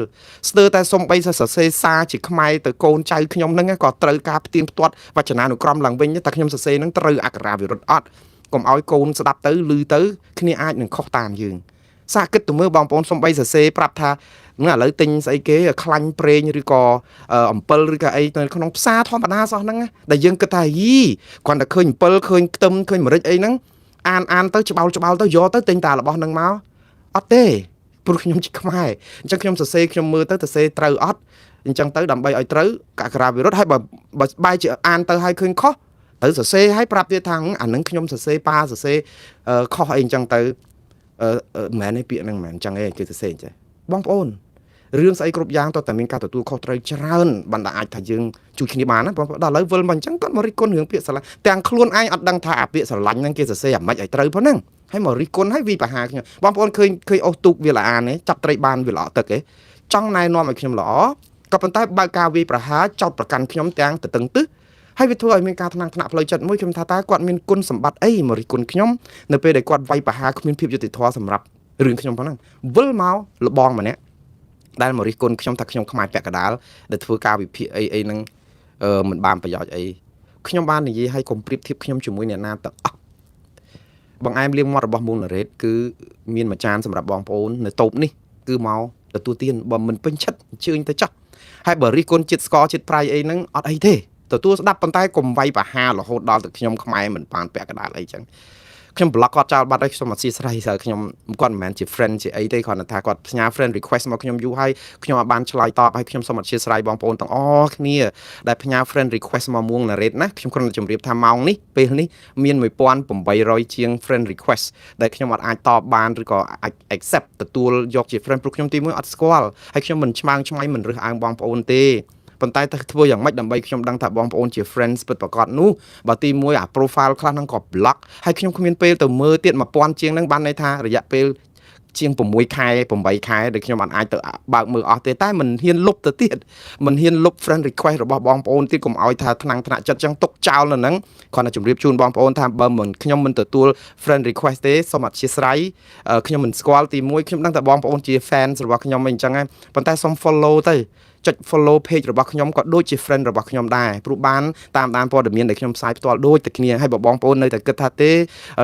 ស្ទើរតែសំបីសរសេរសារជាខ្មែរទៅកូនចៅខ្ញុំហ្នឹងក៏ត្រូវការផ្ទៀងផ្ទាត់វចនានុក្រមឡើងវិញតែខ្ញុំសរសេរហ្នឹងត្រូវអក្ខរាវិរុទ្ធអត់កុំឲ្យកូនស្ដាប់ទៅឮទៅគ្នាអាចនឹងខុសតាមយើងសាកគិតទៅមើលបងប្អូនសំបីសរសេរប្រាប់ថាឥឡូវទិញស្អីគេខ្លាញ់ប្រេងឬក៏អំពិលឬក៏អីនៅក្នុងផ្សារធម្មតាសោះហ្នឹងដែលយើងគិតថាយីគ្រាន់តែឃើញអំពិលឃើញខ្ទឹមឃើញម្រេចអីហ្នឹងអានទៅច្បាល់ទៅយកទៅទិញតារបស់ហ្នឹងមកអត់ទេព្រោះខ្ញុំជាខ្មែរអញ្ចឹងខ្ញុំសរសេរខ្ញុំមើលទៅសរសេរត្រូវអត់អញ្ចឹងទៅដើម្បីឲ្យត្រូវអក្ខរាវិរុទ្ធហើយបើបែរជាអានទៅឲ្យឃើញខុសទៅសរសេរឲ្យប្រាប់ទៀតថាអាហ្នឹងខ្ញុំសរសេរប៉ាសរសេរខុសអីអញ្ចឹងទៅមិនមែនទេពាក្យហ្នឹងមិនមែនអញ្ចឹងទេគេសរសេរអញ្ចឹងបងប្អូនរឿងស្អីគ្រប់យ៉ាងតើតែមានការទទួលខុសត្រូវច្រើនបានតែអាចថាយើងជួយគ្នាបានណាបងប្អូនដល់ឥឡូវវិលមកអញ្ចឹងគាត់មករិះគន់រឿងពាក្យស្រឡាញ់ទាំងខ្លួនឯងអត់ដឹងថាអាពាក្យស្រឡាញ់ហ្នឹងគេសរសេរអាម៉េចឲ្យត្រូវប៉ុណ្ណឹងហើយមករិះគន់ឲ្យវាបហាខ្ញុំបងប្អូនឃើញអូសទូកវាល្អទេចាប់ត្រីបានវាល្អទឹកទេចង់ណែនាំឲ្យខ្ញុំល្អក៏ប៉ុន្តែបើការវាប្រហាចោតប្រកាន់ខ្ញុំទាំងទៅតឹងទឹះហើយវាធ្វើឲ្យមានការថ្នាក់ផ្លូវចិត្តមួយខ្ញុំថាតើគាត់មានគុណសម្បត្តិអីមករិះគន់ខ្ញុំនៅពេលដែលគាត់វាយប្រហាគ្មានភាពយុត្តិធម៌សម្រាប់រឿងខ្ញុំប៉ុណ្ណឹងវិលមកលបងម្នាក់ដែលមករិះគន់ខ្ញុំថាខ្ញុំខ្មែរពាក់កដាលដែលធ្វើការវិភាគអីហ្នឹងមិនបានប្រយោជន៍អីខ្ញុំបាននិយាយឲ្យកុំប្រៀបធៀបខ្ញុំជាមួយអ្នកណាទាំងអស់បងអែមលៀងមាត់របស់មូលណារ៉េតគឺមានមួយចានសម្រាប់បងប្អូននៅតូបនេះគឺមកទទួលទានបើមិនពេញចិត្តអញ្ជើញទៅចោះហើយបើរិះគន់ចិត្តស្ករចិត្តប្រៃអីហ្នឹងអត់អីទេទទួលស្ដាប់ប៉ុន្តែកុំវាយប្រហាររហូតដល់ទៅខ្ញុំខ្មែរមិនបានពាក់កដាលអីចឹងខ្ញុំ block គាត់ចោលបាត់ហើយខ្ញុំអត់ស៊ីស្រីសើខ្ញុំគាត់មិនមែនជា friend ជាអីទេគាត់ថាគាត់ផ្ញើ friend request មកខ្ញុំយូរហើយខ្ញុំអត់បានឆ្លើយតបហើយខ្ញុំសូមអធិស្ឋានបងប្អូនទាំងអស់គ្នាដែលផ្ញើ friend request មកមួងណារ៉េតណាខ្ញុំគ្រាន់តែជម្រាបថាម៉ោងនេះពេលនេះមាន1800ជាង friend request ដែលខ្ញុំអត់អាចតបបានឬក៏អាច accept ទទួលយកជា friend ព្រោះខ្ញុំទីមួយអត់ស្គាល់ហើយខ្ញុំមិនឆ្មាំងឆ្មៃមិនរើសអើងបងប្អូនទេប៉ុន្តែទៅធ្វើយ៉ាងម៉េចដើម្បីខ្ញុំដឹងថាបងប្អូនជា friends ពិតប្រាកដនោះបើទីមួយអា profile ខ្លះហ្នឹងក៏ block ហើយខ្ញុំគ្មានពេលទៅមើលទៀត1000ជាងហ្នឹងបានន័យថារយៈពេលជាង6ខែ8ខែដែលខ្ញុំអាចទៅបើកមើលអស់ទេតែមិនហ៊ានលុបទៅទៀតមិនហ៊ានលុប friend request របស់បងប្អូនទៀតកុំឲ្យថាថ្នាក់ចិត្តចឹងទុកចោលនៅហ្នឹងគ្រាន់តែជម្រាបជូនបងប្អូនថាបើមិនខ្ញុំមិនទទួល friend request ទេសូមអធិស្ឋានខ្ញុំមិនស្គាល់ទីមួយខ្ញុំដឹងតែបងប្អូនជា fans របស់ខ្ញុំអីចឹងហ្នឹងប៉ុន្តែសូម follow ទៅចុច follow page របស់ខ្ញុំក៏ដូចជា friend របស់ខ្ញុំដែរព្រោះបានតាមដានព័ត៌មានដែលខ្ញុំផ្សាយផ្ទាល់ដូចតែគ្នាហើយបើបងប្អូននៅតែគិតថាទេ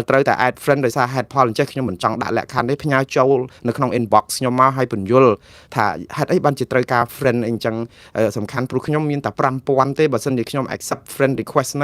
ត្រូវតែ add friend ដោយសារ head poll អញ្ចឹងខ្ញុំមិនចង់ដាក់លក្ខខណ្ឌទេផ្ញើចូលនៅក្នុង inbox ខ្ញុំមកឲ្យពន្យល់ថាហេតុអីបានជាត្រូវការ friend អីចឹងសំខាន់ព្រោះខ្ញុំមានតែ5000ទេបើសិនជាខ្ញុំ accept friend request ហ្នឹ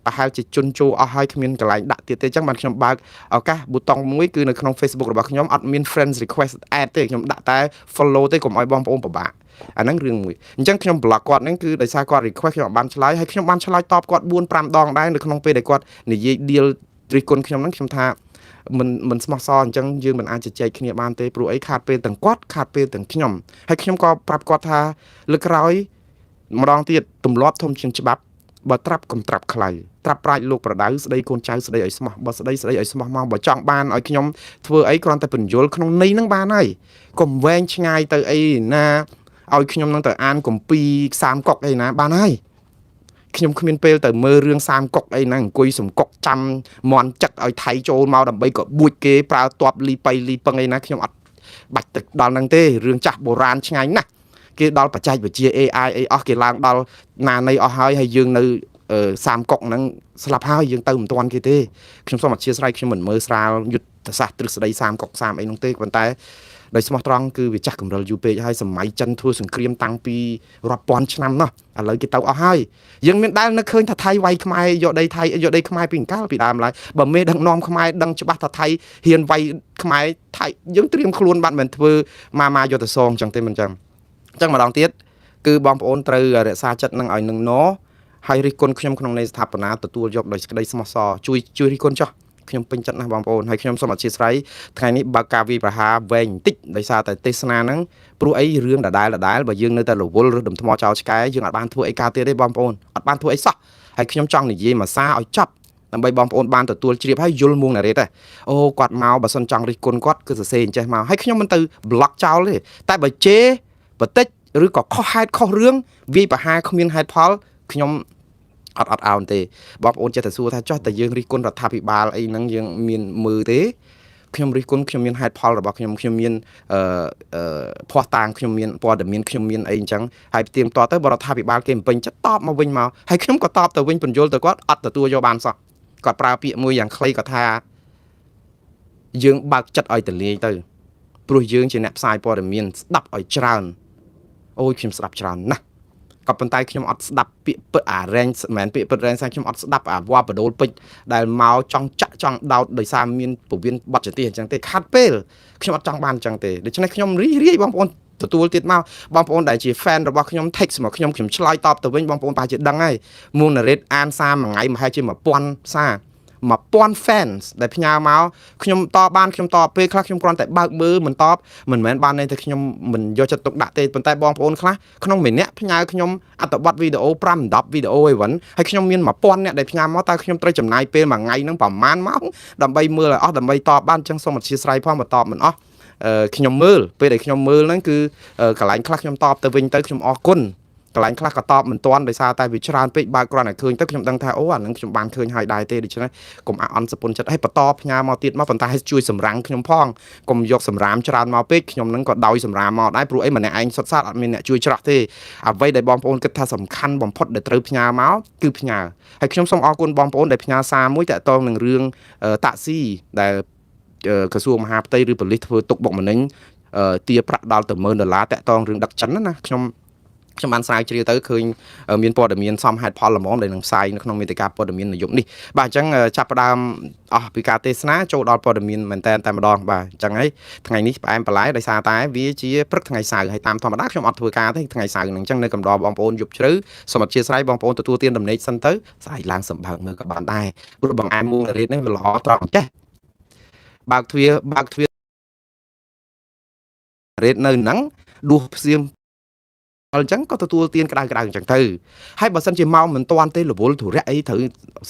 ងប្រហែលជាជន់ជោអស់ហើយគ្មានកន្លែងដាក់ទៀតទេអញ្ចឹងបានខ្ញុំបើកឱកាសប៊ូតុងមួយគឺនៅក្នុង Facebook របស់ខ្ញុំអត់មាន friends request add ទេខ្ញុំដាក់តែ follow ទេកុំឲ្យបងប្អូនពិបាកអាហ្នឹងរឿងមួយអញ្ចឹងខ្ញុំ block គាត់ហ្នឹងគឺដោយសារគាត់ request ខ្ញុំអត់បានឆ្លើយហើយខ្ញុំបានឆ្លើយតបគាត់4 5ដងដែរនៅក្នុងពេលដែលគាត់និយាយ deal រិះគន់ខ្ញុំហ្នឹងខ្ញុំថាមិនស្មោះសរអញ្ចឹងយើងមិនអាចជជែកគ្នាបានទេព្រោះអីខាតពេលទាំងគាត់ខាតពេលទាំងខ្ញុំហើយខ្ញុំក៏ប្រាប់គាត់ថាលើក្រោយម្ដងទៀតទម្លាប់ធំជាងច្បាប់បើត្រាប់កុំត្រាប់ខ្លៅត្រាប់ប្រាជ្ញលោកប្រដៅស្ដីកូនចៅស្ដីឲ្យស្មោះបើស្ដីឲ្យស្មោះមកបើចង់បានឲ្យខ្ញុំធ្វើអីគ្រាន់តែពន្យល់ក្នុងន័យហ្នឹងបានហើយកុំវែងឆ្ងាយទៅអីណាឲ្យខ្ញុំនឹងទៅអានគម្ពីរសាមកុកអីណាបានហើយខ្ញុំគ្មានពេលទៅមើលរឿងសាមកុកអីណាអង្គុយសំកុកចាំមន់ចឹកឲ្យថៃចូលមកដើម្បីក៏បួចគេប្រើតបលីប៉ៃលីពឹងអីណាខ្ញុំអត់បាច់ទៅដល់ហ្នឹងទេរឿងចាស់បុរាណឆ្ងាយណាស់គេដល់បច្ចេកវិទ្យា AI អីអស់គេឡើងដល់ណានៃអស់ហើយយើងនៅសាមកុកហ្នឹងស្លាប់ហើយយើងទៅមិនទាន់គេទេខ្ញុំសូមអធិស្ឋានខ្ញុំមិនមើលស្រាលយុទ្ធសាស្ត្រទ្រឹស្ដីសាមកុកសាមអីនោះទេប៉ុន្តែដោយស្មោះត្រង់គឺវាចាស់កម្រិលយូរពេកហើយសម័យចិនធ្វើសង្គ្រាមតាំងពីរាប់ពាន់ឆ្នាំនោះឥឡូវគេទៅអស់ហើយយើងមានដែលនឹកឃើញថាថៃវាយខ្មែរយកដីថៃយកដីខ្មែរពីអង្កលពីដើមឡើយបើមេដឹកនាំខ្មែរដឹងច្បាស់ថាថៃហ៊ានវាយខ្មែរថៃយើងត្រៀមខ្លួនបាត់មិនធ្វើមកយកទៅសងអញ្ចឹងទេមិនអញ្ចឹងម្ដងទៀតគឺបងប្អូនត្រូវរក្សាចិត្តនឹងឲ្យនឹងណហើយរិះគន់ខ្ញុំក្នុងនៃស្ថាបនាទទួលយកដោយសេចក្តីស្មោះសរជួយរិះគន់ចុះខ្ញុំពេញចិត្តណាស់បងប្អូនហើយខ្ញុំសូមអធិស្ឋានថ្ងៃនេះបើកការវិប្រហាវែងបន្តិចដោយសារតែទេសនាហ្នឹងព្រោះអីរឿងដដែលបើយើងនៅតែរវល់ឬដុំថ្មចោលឆ្កែយើងអត់បានធ្វើអីកើតទៀតទេបងប្អូនអត់បានធ្វើអីសោះហើយខ្ញុំចង់និយាយមួយសារឲ្យចប់ដើម្បីបងប្អូនបានទទួលជ្រាបហើយយល់មួងណារ៉េតដែរអូគាត់មកបើសិនចង់រិះគន់គាត់គឺសរសេរអញ្ចេះមកហើយខ្ញុំមិនទៅ block ចោលទេតែបើជេរបន្តិចឬក៏ខុសហេតុខុសរឿងវាយប្រហាគ្មានហេតុផលខ្ញុំ អត់អោនទេបងប្អូនចេះតែសួរថាចោះតែយើងរិះគន់រដ្ឋាភិបាលអីហ្នឹងយើងមានមើលទេខ្ញុំរិះគន់ខ្ញុំមានហេតុផលរបស់ខ្ញុំមានអឺភ័ស្តុតាងខ្ញុំមានព័ត៌មានខ្ញុំមានអីអញ្ចឹងហើយផ្ទៀងផ្ទាត់ទៅបរដ្ឋាភិបាលគេបំពេញចិត្តតបមកវិញមកហើយខ្ញុំក៏តបទៅវិញបញ្យល់ទៅគាត់អត់ទទួលយកបានសោះគាត់ប្រើពាក្យមួយយ៉ាងខ្លីគាត់ថាយើងបើកចិត្តឲ្យទលាយទៅព្រោះយើងជាអ្នកផ្សាយព័ត៌មានស្ដាប់ឲ្យច្រើនអូយខ្ញុំស្ដាប់ច្រើនណាស់ក៏ប៉ុន្តែខ្ញុំអត់ស្ដាប់ពាក្យពិតអារ៉េងមិនមែនពាក្យពិតរ៉េងសាខ្ញុំអត់ស្ដាប់អាវ៉ាបដូលពេជ្រដែលមកចង់ចាក់ចង់ដោតដោយសារមានពវៀនបတ်ចន្ទះអញ្ចឹងទេខាត់ពេលខ្ញុំអត់ចង់បានអញ្ចឹងទេដូច្នេះខ្ញុំរីបងប្អូនទទួលទៀតមកបងប្អូនដែលជា fan របស់ខ្ញុំ text មកខ្ញុំឆ្លើយតបទៅវិញបងប្អូនប្រហែលជាដឹងហើយមុនណារ៉េតអានសារមួយថ្ងៃប្រហែលជា1000សារ1000 fans ដែលផ្ញើមកខ្ញុំតបបានខ្ញុំតបពេលខ្លះខ្ញុំគ្រាន់តែបើកមើលមិនតបមិនមែនបានន័យថាខ្ញុំមិនយកចិត្តទុកដាក់ទេប៉ុន្តែបងប្អូនខ្លះក្នុងម្នាក់ផ្ញើខ្ញុំអត្ថបទវីដេអូ5 10វីដេអូអីវិញហើយខ្ញុំមាន1000អ្នកដែលផ្ញើមកតើខ្ញុំត្រូវចំណាយពេលមួយថ្ងៃហ្នឹងប្រហែលម៉ោងដើម្បីមើលឲ្យអស់ដើម្បីតបបានអញ្ចឹងសូមអធិស្ឋានផងបន្តមិនអស់ខ្ញុំមើលពេលដែលខ្ញុំមើលហ្នឹងគឺកន្លែងខ្លះខ្ញុំតបទៅវិញទៅខ្ញុំអរគុណកន្លែងខ្លះក៏តបមិនទាន់ដោយសារតែវាច្រើនពេកបើគ្រាន់តែឃើញទៅខ្ញុំដឹងថាអូអានឹងខ្ញុំបានឃើញហើយដែរទេដូច្នេះកុំអន់សពុនចិត្តឲ្យបន្តផ្ញើមកទៀតមកប៉ុន្តែឲ្យជួយសម្រាំងខ្ញុំផងកុំយកសម្រាមច្រើនមកពេកខ្ញុំនឹងក៏ដោយសម្រាមមកដែរព្រោះអីម្នាក់ឯងសុទ្ធសាធអត់មានអ្នកជួយច្រោះទេអ្វីដែលបងប្អូនគិតថាសំខាន់បំផុតដែលត្រូវផ្ញើមកគឺផ្ញើហើយខ្ញុំសូមអរគុណបងប្អូនដែលផ្ញើសារមួយតាក់ទងនឹងរឿងតាក់ស៊ីដែលក្រសួងមហាផ្ទៃឬប៉ូលីសធ្វើទុកបុកម្នេញទារប្រាក់ដល់ទៅ$1,000តាក់ទងរឿងដឹកចិនណាខ្ញុំបានស្រាវជ្រាវទៅឃើញមានព័ត៌មានសមហេតុផលល្មមដែលនឹងផ្សាយនៅក្នុងមេតិការព័ត៌មាននយោបាយនេះបាទអញ្ចឹងចាប់ផ្ដើមអស់ពីការទេសនាចូលដល់ព័ត៌មានមែនតែម្ដងបាទអញ្ចឹងហើយថ្ងៃនេះផ្អែមបន្លែដោយសារតែវាជាព្រឹកថ្ងៃសៅរ៍ហើយតាមធម្មតាខ្ញុំអត់ធ្វើការទេថ្ងៃសៅរ៍ហ្នឹងអញ្ចឹងនៅកំដរបងប្អូនយប់ជ្រៅសូមអធិស្ឋានបងប្អូនទទួលទានដំណេកសិនទៅស្អែកឡើងសម្បើកមើលក៏បានដែរព្រោះបង្អែមមួងរ៉េតនេះវាល្អត្រង់ចេះបើកទ្វាររ៉េតនៅហ្នឹងដួសផ្សៀងអញ្ចឹងក៏ទទួលទានក្តៅអញ្ចឹងទៅហើយបើសិនជាមកមិនទាន់ទេរវល់ធុរៈអីត្រូវ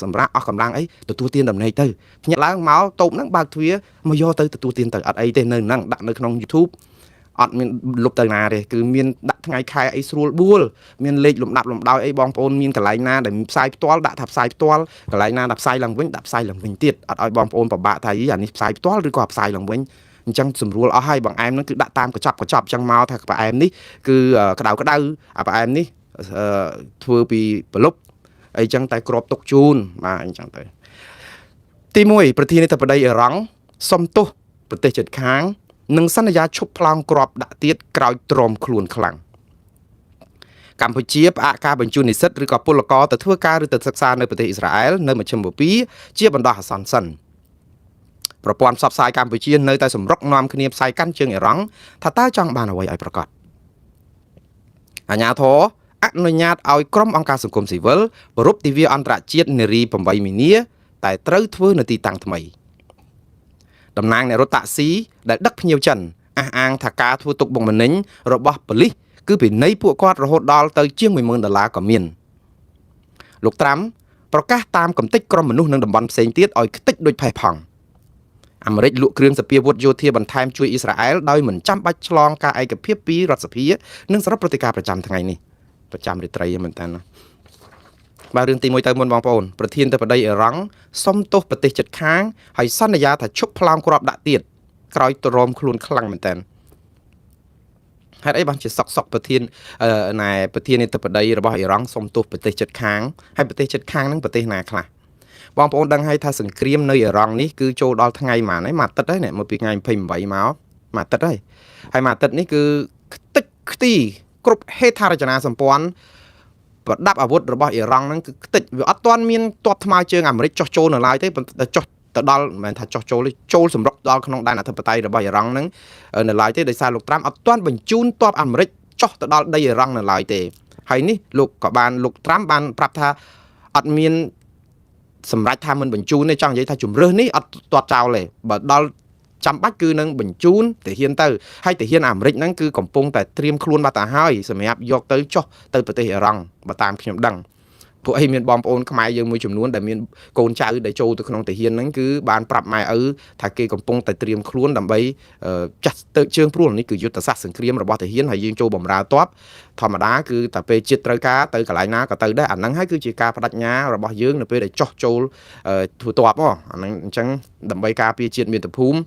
សម្រាប់អស់កម្លាំងអីទទួលទានដំណេកទៅភ្ញាក់ឡើងមកតូបហ្នឹងបើកទ្វារមកយកទៅទទួលទានទៅអត់អីទេនៅហ្នឹងដាក់នៅក្នុង YouTube អត់មានលុបទៅណាទេគឺមានដាក់ថ្ងៃខែអីស្រួលបួលមានលេខលំដាប់លំដោយអីបងប្អូនមានកន្លែងណាដែលផ្សាយផ្ទាល់ដាក់ថាផ្សាយផ្ទាល់កន្លែងណាដែលផ្សាយឡើងវិញដាក់ផ្សាយឡើងវិញទៀតអត់ឲ្យបងប្អូនពិបាកថាអានេះផ្សាយផ្ទាល់ឬក៏ផ្សាយឡើងវិញអញ្ចឹងស្រួលអស់ហើយបង្អែមហ្នឹងគឺដាក់តាមកញ្ចប់អញ្ចឹងមកថាបង្អែមនេះគឺក្តៅអាបង្អែមនេះធ្វើពីប្រឡប់អីចឹងតែក្របទុកជូនបាទអញ្ចឹងទៅទី1ប្រធានាធិបតីអ៊ីរ៉ង់សុំទោសប្រទេសជិតខាងនិងសន្យាឈប់ប្លង់គ្រាប់ដាក់ទៀតក្រោយទ្រាំខ្លួនខ្លាំងកម្ពុជាផ្អាកការបញ្ជូននិស្សិតឬក៏ពលករទៅធ្វើការឬទៅសិក្សានៅប្រទេសអ៊ីស្រាអែលនៅមជ្ឈមបូព៌ាជាបណ្ដោះអាសន្នសិនប្រព័ន្ធផ្សព្វផ្សាយកម្ពុជានៅតែសម្រុកនាំគ្នាផ្សាយកាន់ជើងអ៊ីរ៉ង់ថាតើចង់បានអ្វីឲ្យប្រកបអាជ្ញាធរអនុញ្ញាតឲ្យក្រុមអង្គការសង្គមស៊ីវិលប្រពៃទិវាអន្តរជាតិនារី8មីនាតែត្រូវធ្វើនៅទីតាំងថ្មីតំណាងអ្នករត់តាក់ស៊ីដែលដឹកភ្ញៀវចិនអះអាងថាការធ្វើទុកបុកម្នេញរបស់ប៉ូលីសគឺពិន័យពួកគាត់រហូតដល់ទៅជាង$10,000ក៏មានលោកត្រាំប្រកាសតាមកំទេចក្រុមមនុស្សនៅតំបន់ផ្សេងទៀតឲ្យខ្ទេចដូចផេះផង់អាមេរិកលក់គ្រឿងសព្វាវុធយោធាបន្ថែមជួយអ៊ីស្រាអែលដោយមិនចាំបាច់ឆ្លងការឯកភាពពីរដ្ឋសភានិងសរុបព្រឹត្តិការណ៍ប្រចាំថ្ងៃនេះប្រចាំរាត្រីមែនតើបាទរឿងទី1ទៅមុនបងប្អូនប្រធានធិបតីអ៊ីរ៉ង់សុំទោសប្រទេសជិតខាងហើយសន្យាថាឈប់ប្លង់គ្រាប់ដាក់ទៀតក្រោយទ្រាំខ្លួនខ្លាំងមែនតើហេតុអីបានជាសក់ប្រធានប្រធានាធិបតីរបស់អ៊ីរ៉ង់សុំទោសប្រទេសជិតខាងហើយប្រទេសជិតខាងហ្នឹងប្រទេសណាខ្លះបងប្អូនដឹងហើយថាសង្គ្រាមនៅអ៊ីរ៉ង់នេះគឺចូលដល់ថ្ងៃម៉ានហើយមួយអាទិត្យហើយនេះមកពីថ្ងៃ28មកមួយអាទិត្យហើយមួយអាទិត្យនេះគឺខ្ទេចខ្ទីគ្រប់ហេដ្ឋារចនាសម្ព័ន្ធប្រដាប់អាវុធរបស់អ៊ីរ៉ង់ហ្នឹងគឺខ្ទេចវាអត់ទាន់មានទ័ពថ្មើរជើងអាមេរិកចោះចូលនៅឡើយទេតែចោះទៅដល់មិនមែនថាចោះចូលសម្រុកដល់ក្នុងដែនអធិបតេយ្យរបស់អ៊ីរ៉ង់ហ្នឹងនៅឡើយទេដោយសារលោកត្រាំអត់ទាន់បញ្ជូនទ័ពអាមេរិកចោះទៅដល់ដីអ៊ីរ៉ង់នៅឡើយទេហើយនេះលោកត្រាំបានប្រាប់ថាអត់មានសម្រាប់ថាមិនបញ្ជូនទេចង់និយាយថាជំរឿសនេះអត់ទាត់ចោលទេបើដល់ចាំបាច់គឺនឹងបញ្ជូនទាហានទៅហើយទាហានអាមេរិកហ្នឹងគឺកំពុងតែត្រៀមខ្លួនបាត់ទៅហើយសម្រាប់យកទៅចុះទៅប្រទេសអ៊ីរ៉ង់បើតាមខ្ញុំដឹង ពួកអីមានបងប្អូនខ្មែរយើងមួយចំនួនដែលមានកូនចៅដែលចូលទៅក្នុងទាហានហ្នឹងគឺបានប្រាប់ម៉ែឪថាគេកំពុងតែត្រៀមខ្លួនដើម្បីចាស់ទៅជើងព្រួលនេះគឺយុទ្ធសាស្ត្រសង្គ្រាមរបស់ទាហានហើយយើងចូលបម្រើតបធម្មតាគឺតែពេលជាតិត្រូវការទៅកន្លែងណាក៏ទៅដែរអាហ្នឹងហើយគឺជាការបដិញ្ញារបស់យើងនៅពេលដែលចោះចូលធ្វើតបអាហ្នឹងអញ្ចឹងដើម្បីការពារជាតិមាតុភូមិ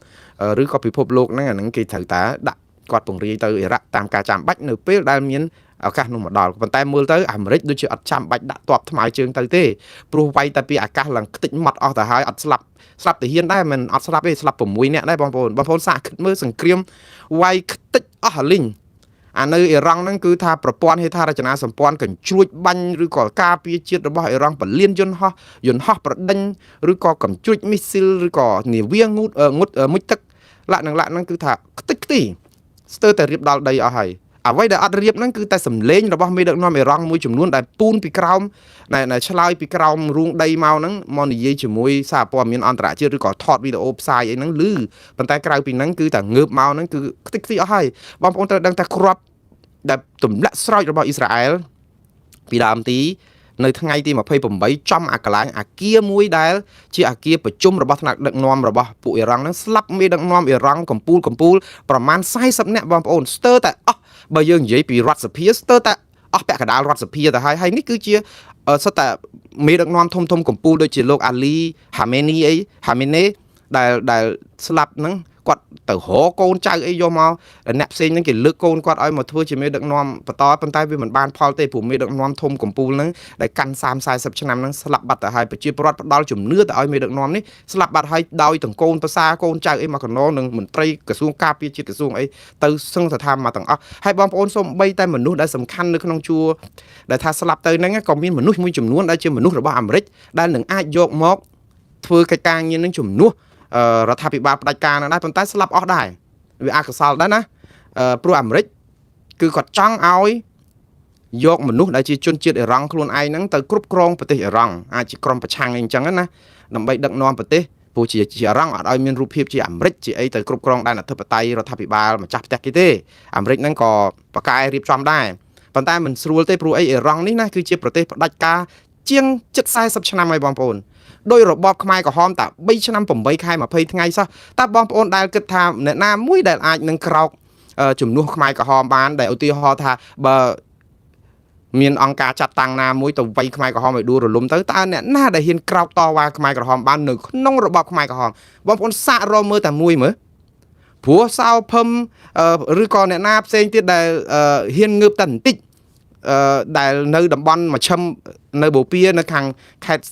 ឬក៏ពិភពលោកហ្នឹងអាហ្នឹងគេត្រូវតែដាក់គាត់ពង្រាយទៅអ៊ីរ៉ាក់តាមការចាំបាច់នៅពេលដែលមានឱកាសនោះមកដល់ប៉ុន្តែមើលទៅអាមេរិកដូចជាអត់ចាំបាច់ដាក់ទ័ពថ្មើរជើងទៅទេព្រោះវាយតែពីអាកាសឡើងខ្ទេចម៉ត់អស់ទៅហើយអត់ស្លាប់ទាហានដែរមិនអត់ស្លាប់ទេស្លាប់6នាក់ដែរបងប្អូនសាកគិតមើលសង្គ្រាមវាយខ្ទេចអស់អាលីងអានៅអ៊ីរ៉ង់ហ្នឹងគឺថាប្រព័ន្ធហេដ្ឋារចនាសម្ព័ន្ធកញ្ជ្រួចបាញ់ឬក៏ការពារជាតិរបស់អ៊ីរ៉ង់ពលានយន្តហោះប្រដេញឬក៏កញ្ជ្រួចមីស៊ីលឬក៏នាវាងូតមុជទឹកលាក់ហ្នឹងគឺថាខ្ទេចខ្ទីស្ទើរតែរៀបដល់ដីអស់ហើយអ្វីដែលអត់រៀបហ្នឹងគឺតែសម្លេងរបស់មេដឹកនាំអ៊ីរ៉ង់មួយចំនួនដែលពូនពីក្រោមដែលឆ្លើយពីក្រោមរូងដីមកហ្នឹងមកនិយាយជាមួយសារព័ត៌មានអន្តរជាតិឬក៏ថតវីដេអូផ្សាយអីហ្នឹងឮប៉ុន្តែក្រៅពីហ្នឹងគឺតែងើបមកហ្នឹងគឺខ្ទេចខ្ទីអស់ហើយបងប្អូនត្រូវដឹងថាគ្រាប់ដែលទម្លាក់ស្រោចរបស់អ៊ីស្រាអែលពីដើមទីនៅថ្ងៃទី28ចំអាកន្លែងអាគារមួយដែលជាអាគារប្រជុំរបស់ថ្នាក់ដឹកនាំរបស់ពួកអ៊ីរ៉ង់ហ្នឹងស្លាប់មេដឹកនាំអ៊ីរ៉ង់កំពូលប្រមាណ40នាក់បងប្អូនស្ទើរតែអស់បើយើងនិយាយពីរដ្ឋសភាស្ទើរតែអស់ពាក់កណ្ដាលរដ្ឋសភាទៅហើយនេះគឺជាសុទ្ធតែមេដឹកនាំធំកំពូលដូចជាលោកអាលីហាមេនេដែលស្លាប់ហ្នឹងគាត់ទៅរកកូនចៅអីយកមកអ្នកផ្សេងហ្នឹងគេលើកកូនគាត់ឲ្យមកធ្វើជាមេដឹកនាំបន្តប៉ុន្តែវាមិនបានផលទេព្រោះមេដឹកនាំធំកំពូលហ្នឹងដែលកាន់30-40ឆ្នាំហ្នឹងស្លាប់បាត់ទៅហើយប្រជាពលរដ្ឋផ្ដាល់ជំនឿទៅឲ្យមេដឹកនាំនេះស្លាប់បាត់ហើយដោយទាំងកូនប្រសាកូនចៅអីមកកណោនឹងមន្ត្រីក្រសួងការពារជាតិក្រសួងអីទៅសឹងស្ថានមកទាំងអស់ហើយបងប្អូនសូម្បីតែមនុស្សដែលសំខាន់នៅក្នុងជួរដែលថាស្លាប់ទៅហ្នឹងក៏មានមនុស្សមួយចំនួនដែលជាមនុស្សរបស់អាមេរិកដែលនឹងអាចយកមកធ្វើកិច្ចការងារនឹងជំនួសរដ្ឋាភិបាលផ្ដាច់ការនឹងដែរប៉ុន្តែស្លាប់អស់ដែរវាអកុសលដែរណាព្រោះអាមេរិកគឺគាត់ចង់ឲ្យយកមនុស្សដែលជាជនជាតិអ៊ីរ៉ង់ខ្លួនឯងហ្នឹងទៅគ្រប់គ្រងប្រទេសអ៊ីរ៉ង់អាចជាក្រុមប្រឆាំងអីអញ្ចឹងណាដើម្បីដឹកនាំប្រទេសព្រោះជាអ៊ីរ៉ង់អត់ឲ្យមានរូបភាពជាអាមេរិកជាអីទៅគ្រប់គ្រងដែនអធិបតេយ្យរដ្ឋាភិបាលម្ចាស់ផ្ទះគេទេអាមេរិកហ្នឹងក៏ប្រកែរៀបចំដែរប៉ុន្តែមិនស្រួលទេព្រោះអីអ៊ីរ៉ង់នេះណាគឺជាប្រទេសផ្ដាច់ការជាង70-40ឆ្នាំហើយបងប្អូនដោយរបបខ្មែរក្រហមតា3ឆ្នាំ8ខែ20ថ្ងៃសោះតើបងប្អូនដែលគិតថាអ្នកណាមួយដែលអាចនឹងក្រោកជំនួសខ្មែរក្រហមបានដែលឧទាហរណ៍ថាបើមានអង្គការចាត់តាំងណាមួយទៅវាយខ្មែរក្រហមឲ្យដួលរលំទៅតើអ្នកណាដែលហ៊ានក្រោកតវ៉ាខ្មែរក្រហមបាននៅក្នុងរបបខ្មែរក្រហមបងប្អូនសាករមើលតែមួយមើលព្រោះសៅភឹមឬក៏អ្នកណាផ្សេងទៀតដែលហ៊ានងើបតែបន្តិចដែលនៅតំបន់មជ្ឈិមនៅបូព៌ានៅខាងខេត្ត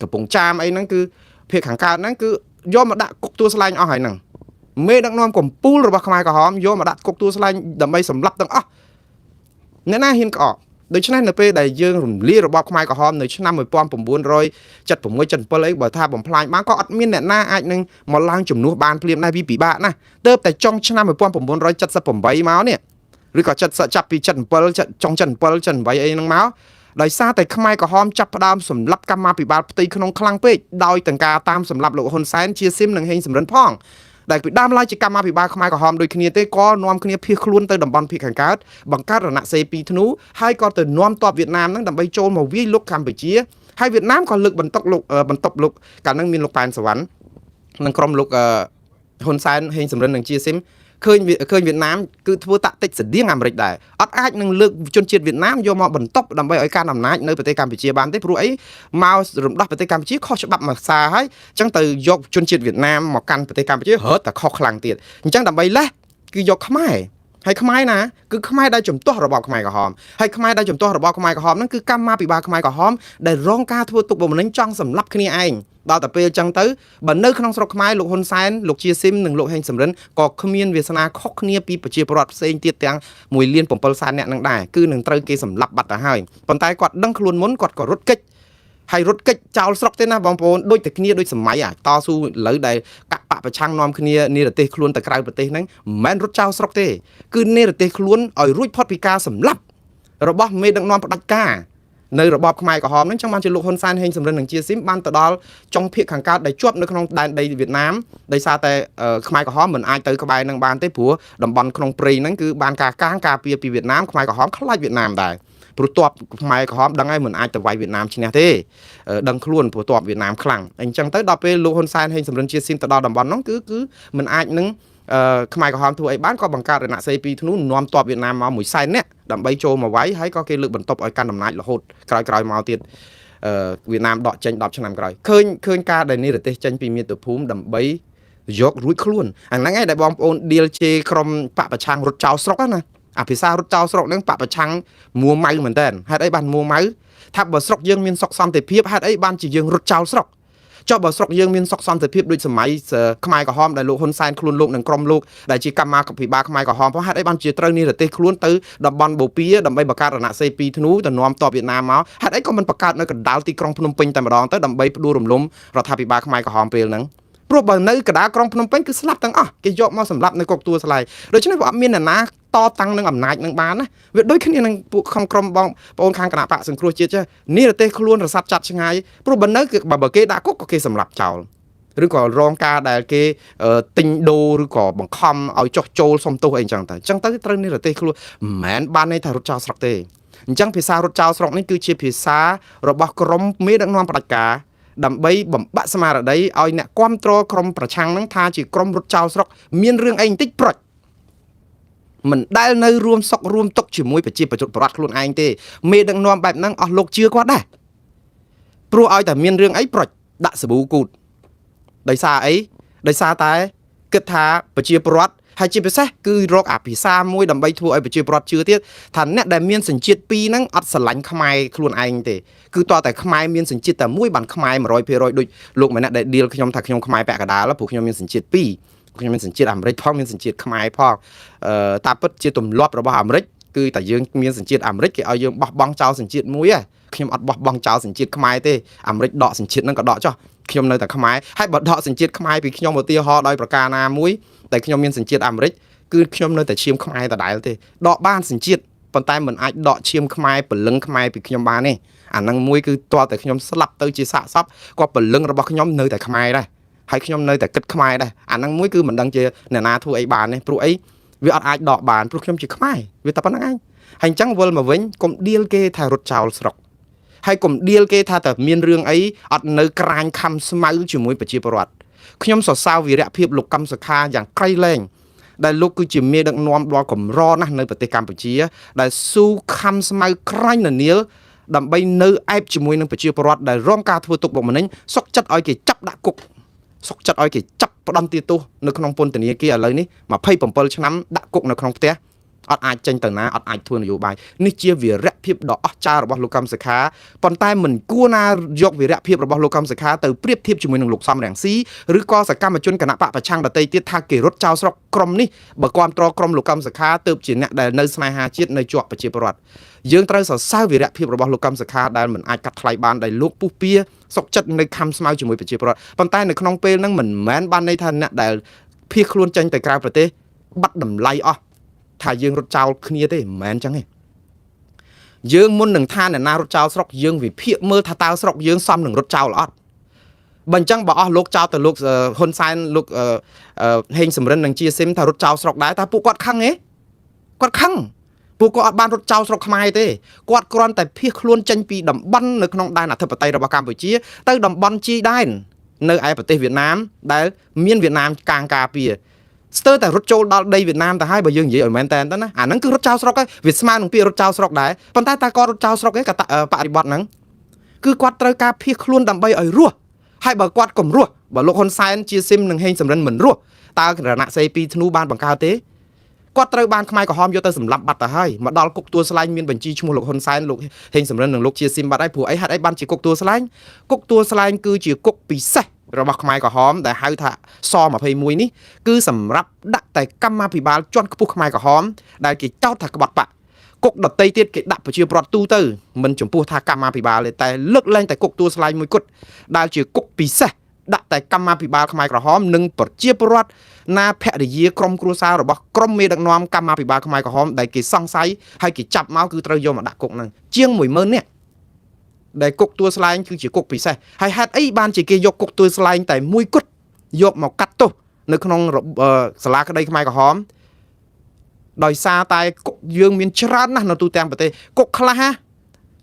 កំពង់ចាមអីហ្នឹងគឺភាគខាងកើតហ្នឹងគឺយកមកដាក់គុកទួលស្លែងអស់ហើយហ្នឹងមេដឹកនាំកំពូលរបស់ខ្មែរក្រហមយកមកដាក់គុកទួលស្លែងដើម្បីសម្លាប់ទាំងអស់អ្នកណាហ៊ានក្អកដូច្នេះនៅពេលដែលយើងរំលាយរបបខ្មែរក្រហមនៅឆ្នាំ1976 77អីបើថាបំផ្លាញបានក៏អត់មានអ្នកណាអាចនឹងមកឡើងជំនួសបានភ្លាមដែរវាពិបាកណាស់ទើបតែចុងឆ្នាំ1978មកនេះឬក៏ចាប់ពី77ចុង77 78អីហ្នឹងមកដោយសារតែខ្មែរក្រហមចាប់ផ្ដើមសម្លាប់កម្មាភិបាលផ្ទៃក្នុងខ្លាំងពេកដោយទាំងការតាមសម្លាប់លោកហ៊ុនសែនជាស៊ីមនិងហេងសំរិនផងដែលពីដើមឡើយជាកម្មាភិបាលខ្មែរក្រហមដូចគ្នាទេក៏នាំគ្នាភៀសខ្លួនទៅតំបន់ភាគខាងកើតបង្កើតរណសេរី2ធ្នូហើយក៏ទៅនាំទ័ពវៀតណាមហ្នឹងដើម្បីចូលមកវាយលុកកម្ពុជាហើយវៀតណាមក៏លើកបន្ទុកលោកកាលហ្នឹងមានលោកប៉ែនសវណ្ណនិងក្រុមលោកហ៊ុនសែនហេងសំរិននិងជាស៊ីមឃើញវៀតណាមគឺធ្វើតាក់ទិចស្តៀងអាមេរិកដែរអត់អាចនឹងលើកជនជាតិវៀតណាមយកមកបន្ទប់ដើម្បីឲ្យកាន់អំណាចនៅប្រទេសកម្ពុជាបានទេព្រោះអីមករំដោះប្រទេសកម្ពុជាខុសច្បាប់មួយសារហើយអញ្ចឹងទៅយកជនជាតិវៀតណាមមកកាន់ប្រទេសកម្ពុជារត់តែខុសខ្លាំងទៀតអញ្ចឹងដើម្បីលេះគឺយកខ្មែរហើយខ្មែរណាគឺខ្មែរដែលជំទាស់របបខ្មែរក្រហមហើយខ្មែរដែលជំទាស់របបខ្មែរក្រហមហ្នឹងគឺកម្មាភិបាលខ្មែរក្រហមដែលរងការធ្វើទុកបុកម្នេញចង់សម្លាប់គ្នាឯងដល់តែពេលអញ្ចឹងទៅបើនៅក្នុងស្រុកខ្មែរលោកហ៊ុនសែនលោកជាស៊ីមនិងលោកហេងសំរិនក៏គ្មានវាសនាខុសគ្នាពីប្រជាពលរដ្ឋផ្សេងទៀតទាំង1.7 លាននាក់នឹងដែរគឺនឹងត្រូវគេសម្លាប់បាត់ទៅហើយប៉ុន្តែគាត់ដឹងខ្លួនមុនគាត់ក៏រត់គេចហើយរត់គេចចោលស្រុកទេណាបងប្អូនដូចតែគ្នាដូចសម័យតស៊ូឥឡូវដែលកាក់បាក់ប្រឆាំងនាំគ្នានិរទេសខ្លួនទៅក្រៅប្រទេសហ្នឹងមិនមែនរត់ចោលស្រុកទេគឺនិរទេសខ្លួនឲ្យរួចផុតពីការសម្លាប់របស់មេដឹកនាំផ្ដាច់ការនៅរបបខ្មែរក្រហមហ្នឹងចឹងបានជាលោកហ៊ុនសែនហេងសំរិននិងជាស៊ីមបានទៅដល់ចុងភាគខាងកើតដែលជាប់នៅក្នុងដែនដីវៀតណាមដោយសារតែខ្មែរក្រហមមិនអាចទៅក្បែរនឹងបានទេព្រោះតំបន់ក្នុងព្រៃហ្នឹងគឺបានការពារពីវៀតណាមខ្មែរក្រហមខ្លាចវៀតណាមដែរ ព្រោះតបខ្មែរក្រហមដឹងហើយមិនអាចទៅវាយវៀតណាមឈ្នះទេដឹងខ្លួនព្រោះតបវៀតណាមខ្លាំងអញ្ចឹងទៅដល់ពេលលោកហ៊ុនសែនហេងសំរិនជាស៊ីមទៅដល់តំបន់នោះគឺមិនអាចនឹងខ្មែរក្រហមធ្វើអីបានក៏បង្កើតរណសិរ្ស2ធ្នូនាំតបវៀតណាមមក1សែននាក់ដើម្បីចូលមកវាយហើយក៏គេលើកបន្ទប់ឲ្យកាន់អំណាចរហូតក្រោយមកទៀតវៀតណាមដកចេញ10ឆ្នាំក្រោយឃើញការដែលនិរទេសចេញពីមាតុភូមិដើម្បីយករួចខ្លួនអាហ្នឹងឯងដែលបងប្អូនឌីលជេក្រុមបពប្រឆាំងរត់ចោលស្រុកណាអាភាសារត់ចោលស្រុកហ្នឹងបពប្រឆាំងមួម៉ៅមែនតើហេតុអីបានមួម៉ៅថាបើស្រុកយើងមានសុខសន្តិភាពហេតុអីបានជាយើងរត់ចោលស្រុកចុះបើស្រុកយើងមានសុខសន្តិភាពដូចសម័យខ្មែរក្រហមដែលលោកហ៊ុនសែនខ្លួនលោកនិងក្រុមលោកដែលជាកម្មាភិបាលខ្មែរក្រហមផងហេតុអីបានជាត្រូវនិរទេសខ្លួនទៅតំបន់បូព៌ាដើម្បីបង្កើតរណសិរ្ស2ធ្នូទៅនាំតបវៀតណាមមកហេតុអីក៏មិនបង្កើតនៅកណ្ដាលទីក្រុងភ្នំពេញតែម្ដងទៅដើម្បីផ្ដួលរំលំរដ្ឋាភិបាលខ្មែរក្រហមពេលហ្នឹងព្រោះបើនៅកណ្ដាលក្រុងភ្នំពេញគឺស្លាប់ទាំងអស់គេយកមកសម្លាប់នៅគុកទួលស្លែងដូច្នេះវាអត់មានអ្នកណាតតាំងនឹងអំណាចនឹងបានណាវាដូចគ្នានឹងពួកក្រុមបងប្អូនខាងគណៈបកសង្គ្រោះជាតិចេះនិរទេសខ្លួនរសាត់ចាត់ឆ្ងាយព្រោះបើនៅគឺបើគេដាក់គុកក៏គេសម្លាប់ចោលឬក៏រងការដែលគេទិញដូរឬក៏បង្ខំឲ្យចុះចូលសុំទោសអីចឹងទៅត្រូវនិរទេសខ្លួនមិនមែនបានន័យថារត់ចោលស្រុកទេអញ្ចឹងភាសារត់ចោលស្រុកនេះគឺជាភាសារបស់ក្រុមមេដឹកនាំផ្ដាច់ការដើម្បីបំបាក់ស្មារតីឲ្យអ្នកគាំទ្រក្រុមប្រឆាំងហ្នឹងថាជាក្រុមរត់ចោលស្រុកមានរឿងអីបន្តិចប្រុចមិនដែលនៅរួមសុខរួមទុកជាមួយប្រជាពលរដ្ឋខ្លួនឯងទេមេដឹកនាំបែបហ្នឹងអស់លោកជឿគាត់ដែរព្រោះឲ្យតែមានរឿងអីប្រុចដាក់សាប៊ូគូតដោយសារអីដោយសារតែគិតថាប្រជាពលរដ្ឋហើយជាពិសេសគឺរកអាភាសាមួយដើម្បីធ្វើឲ្យប្រជាពលរដ្ឋជឿទៀតថាអ្នកដែលមានសញ្ជាតិ2ហ្នឹងអត់ស្រឡាញ់ខ្មែរខ្លួនឯងទេគឺតើតែខ្មែរមានសញ្ជាតិតែមួយបានខ្មែរ 100% ដូចលោកម្នាក់ដែលឌីលខ្ញុំថាខ្ញុំខ្មែរពាក់កណ្ដាលព្រោះខ្ញុំមានសញ្ជាតិ2ខ្ញុំមានសញ្ជាតិអាមេរិកផងមានសញ្ជាតិខ្មែរផងតាពិតជាទម្លាប់របស់អាមេរិកគឺតែយើងមានសញ្ជាតិអាមេរិកគេឲ្យយើងបោះបង់ចោលសញ្ជាតិមួយខ្ញុំអត់បោះបង់ចោលសញ្ជាតិខ្មែរទេអាមេរិកដកសញ្ជាតិហ្នឹងក៏ដកចោះខ្ញុំនៅតែខ្មែរហើយបើដកសញ្ជាតិខ្មែរពីខ្ញុំឧទាហរណ៍ដោយប្រការណាមួយតែខ្ញុំមានសញ្ជាតិអាមេរិកគឺខ្ញុំនៅតែឈាមខ្មែរដដែលទេដកបានសញ្ជាតិប៉ុន្តែមិនអាចដកឈាមខ្មែរពលឹងខ្មែរពីខ្ញុំបានទេអាហ្នឹងមួយគឺតើតែខ្ញុំស្លាប់ទៅជាសាកសពក៏ពលឹងរបស់ខ្ញុំនៅតែខ្មែរដែរហើយខ្ញុំនៅតែគិតខ្មែរដែរអាហ្នឹងមួយគឺមិនដឹងជាអ្នកណាធ្វើអីបានទេព្រោះអីវាអត់អាចដកបានព្រោះខ្ញុំជាខ្មែរវាតែប៉ុណ្្នឹងឯងហើយអញ្ចឹងវិលមកវិញកុំឌៀលគេថារត់ចោលស្រុកហើយកុំឌៀលគេថាតែមានរឿងអីអត់នៅក្រាញខំស្មៅជាមួយប្រជាពលរដ្ឋខ្ញុំសរសើរវីរៈភាពលោកកឹមសុខាយ៉ាងក្រៃលែងដែលលោកគឺជាមេដឹកនាំដ៏កម្រណាស់នៅប្រទេសកម្ពុជាដែលស៊ូខំស្មៅក្រាញ់នានាដើម្បីនៅអែបជាមួយនឹងប្រជាពលរដ្ឋដែលរងការធ្វើទុកបុកម្នេញសុកចិត្តឲ្យគេចាប់ដាក់គុកសុកចិត្តឲ្យគេចាប់ផ្ដន្ទាទោសនៅក្នុងពន្ធនាគារឥឡូវនេះ27ឆ្នាំដាក់គុកនៅក្នុងផ្ទះអត់អាចចេញទៅណាអត់អាចធ្វើនយោបាយនេះជាវីរៈភាពដ៏អស្ចារ្យរបស់លោកកឹមសុខាប៉ុន្តែមិនគួរណាយកវីរៈភាពរបស់លោកកឹមសុខាទៅប្រៀបធៀបជាមួយនឹងលោកសំរងស៊ីឬក៏សកម្មជនគណៈបកប្រឆាំងដទៃទៀតថាគេរត់ចោលស្រុកក្រុមនេះបើគាំទ្រក្រុមលោកកឹមសុខាទើបជាអ្នកដែលនៅស្នេហាជាតិនៅជាប់ប្រជាពលរដ្ឋយើងត្រូវសរសើរវីរៈភាពរបស់លោកកឹមសុខាដែលមិនអាចកាត់ថ្លៃបានដោយលោកពុះពៀសុកចិត្តនៅខំស្មៅជាមួយប្រជាពលរដ្ឋប៉ុន្តែនៅក្នុងពេលហ្នឹងមិនមែនបានន័យថាអ្នកដែលភៀសខ្លួនចេញទៅក្រៅប្រទេសបាត់តម្លៃអស់ថាយើងរត់ចោលគ្នាទេមិនមែនចឹងទេយើងមុននឹងថាអ្នកណារត់ចោលស្រុកយើងវិភាគមើលថាតើស្រុកយើងសមនឹងរត់ចោលអត់បើអញ្ចឹងបើអស់លោកចោលទៅលោកហ៊ុនសែនលោកហេងសំរិននិងជាស៊ីមថារត់ចោលស្រុកដែរតើពួកគាត់ខឹងទេគាត់ខឹងពួកគាត់អត់បានរត់ចោលស្រុកខ្មែរទេគាត់គ្រាន់តែភៀសខ្លួនចេញពីតំបន់នៅក្នុងដែនអធិបតេយ្យរបស់កម្ពុជាទៅតំបន់ជីដែននៅឯប្រទេសវៀតណាមដែលមានវៀតណាមកាងការពារស្ទើរតែរត់ចូលដល់ដីវៀតណាមទៅហើយបើយើងនិយាយឲ្យមែនតើណាអាហ្នឹងគឺរត់ចោលស្រុកហើយវាស្មើនឹងពាក្យរត់ចោលស្រុកដែរប៉ុន្តែតើគាត់រត់ចោលស្រុកទេកតបរិបត្តិហ្នឹងគឺគាត់ត្រូវការភៀសខ្លួនដើម្បីឲ្យរស់ហើយបើគាត់កុំរស់បើលោកហ៊ុនសែនជាស៊ីមនិងហេងសំរិនមិនរស់តើរណសិរ្ស2ធ្នូបានបង្កើតទេគាត់ត្រូវបានខ្មែរក្រហមយកទៅសម្លាប់បាត់ទៅហើយមកដល់គុកទួលស្លែងមានបញ្ជីឈ្មោះលោកហ៊ុនសែនលោកហេងសំរិននិងលោកជាស៊ីមបាត់ហើយព្រោះអីហេតុអីបានជាគុកទួលស្លែងគុកទួលស្លែងគឺជាគុកពិសេសរបស់ខ្មែរក្រហមដែលហៅថាស21នេះគឺសម្រាប់ដាក់តែកម្មាភិបាលជាន់ខ្ពស់ខ្មែរក្រហមដែលគេចោទថាក្បត់បកគុកដតីទៀតគេដាក់ប្រជាប្រដ្ឋទូទៅមិនចំពោះថាកម្មាភិបាលទេតែលើកលែងតែគុកទួលស្លែងមួយគត់ដែលជាគុកពិសេសដាក់តែកម្មាភិបាលខ្មែរក្រហមនិងប្រជាពលរដ្ឋណាភរិយាក្រុមគ្រួសាររបស់ក្រុមមេដឹកនាំកម្មាភិបាលខ្មែរក្រហមដែលគេសង្ស័យហើយគេចាប់មកគឺត្រូវយកមកដាក់គុកហ្នឹងជាង 10000 នាក់ដែលគុកទួលស្លែងគឺជាគុកពិសេសហើយហេតុអីបានជាគេយកគុកទួលស្លែងតែមួយគត់យកមកកាត់ទោសនៅក្នុងសាលាក្តីខ្មែរក្រហមដោយសារតែគុកយើងមានច្រើនណាស់នៅទូទាំងប្រទេសគុកខ្លះ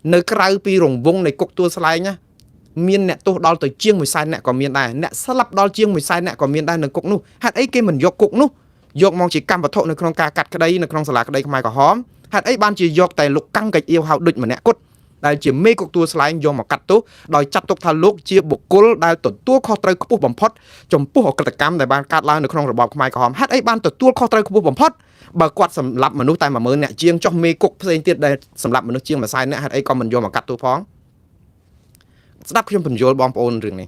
នៅក្រៅពីរង្វង់នៃគុកទួលស្លែងណាមានអ្នកទោសដល់ទៅជាង100,000អ្នកក៏មានដែរអ្នកស្លាប់ដល់ជាង100,000អ្នកក៏មានដែរនៅគុកនោះហេតុអីគេមិនយកគុកនោះយកមកជាកម្មវត្ថុនៅក្នុងការកាត់ក្តីនៅក្នុងសាលាក្តីខ្មែរក្រហមហេតុអីបានជាយកតែលោកកាំងកាច់អៀវហៅដូចម្នាក់គត់ដែលជាមេគុកទួលស្លែងយកមកកាត់ទោសដោយចាត់ទុកថាលោកជាបុគ្គលដែលទទួលខុសត្រូវខ្ពស់បំផុតចំពោះអក្រិតកម្មដែលបានកើតឡើងនៅក្នុងរបបខ្មែរក្រហមហេតុអីបានទទួលខុសត្រូវខ្ពស់បំផុតបើគាត់សម្លាប់មនុស្សតែ10000អ្នកជាងចុះមេគុកផ្សេងទៀតដែលសម្លាប់មនុស្សជាង100,000អ្នកហេតុអីក៏មិនយកមកកាត់ទោសផងស្ដាប់ខ្ញុំបញ្យល់បងប្អូនរឿងនេះ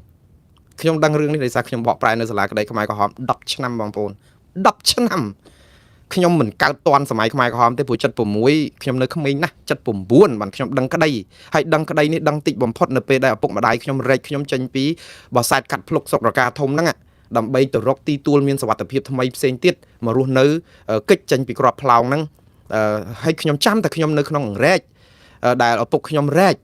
ខ្ញុំដឹងរឿងនេះដោយសារខ្ញុំបកប្រែនៅសាលាក្តីខ្មែរក្រហម10ឆ្នាំបងប្អូន10ឆ្នាំខ្ញុំមិនកើតតន់សម័យខ្មែរក្រហមទេព្រោះ76ខ្ញុំនៅក្មេងណាស់79បានខ្ញុំដឹងក្តីហើយដឹងក្តីនេះដឹងតិចបំផុតនៅពេលដែលឪពុកម្ដាយខ្ញុំរែកខ្ញុំចេញពីបសាទកាត់ភ្លុកសុករកាធំហ្នឹងដើម្បីទៅរកទីទួលមានសុវត្ថិភាពថ្មីផ្សេងទៀតមករស់នៅកិច្ចចេញពីក្របផ្លោងហ្នឹងហើយខ្ញុំចាំតែខ្ញុំនៅក្នុងរែកដែលឪពុកខ្ញុំរែក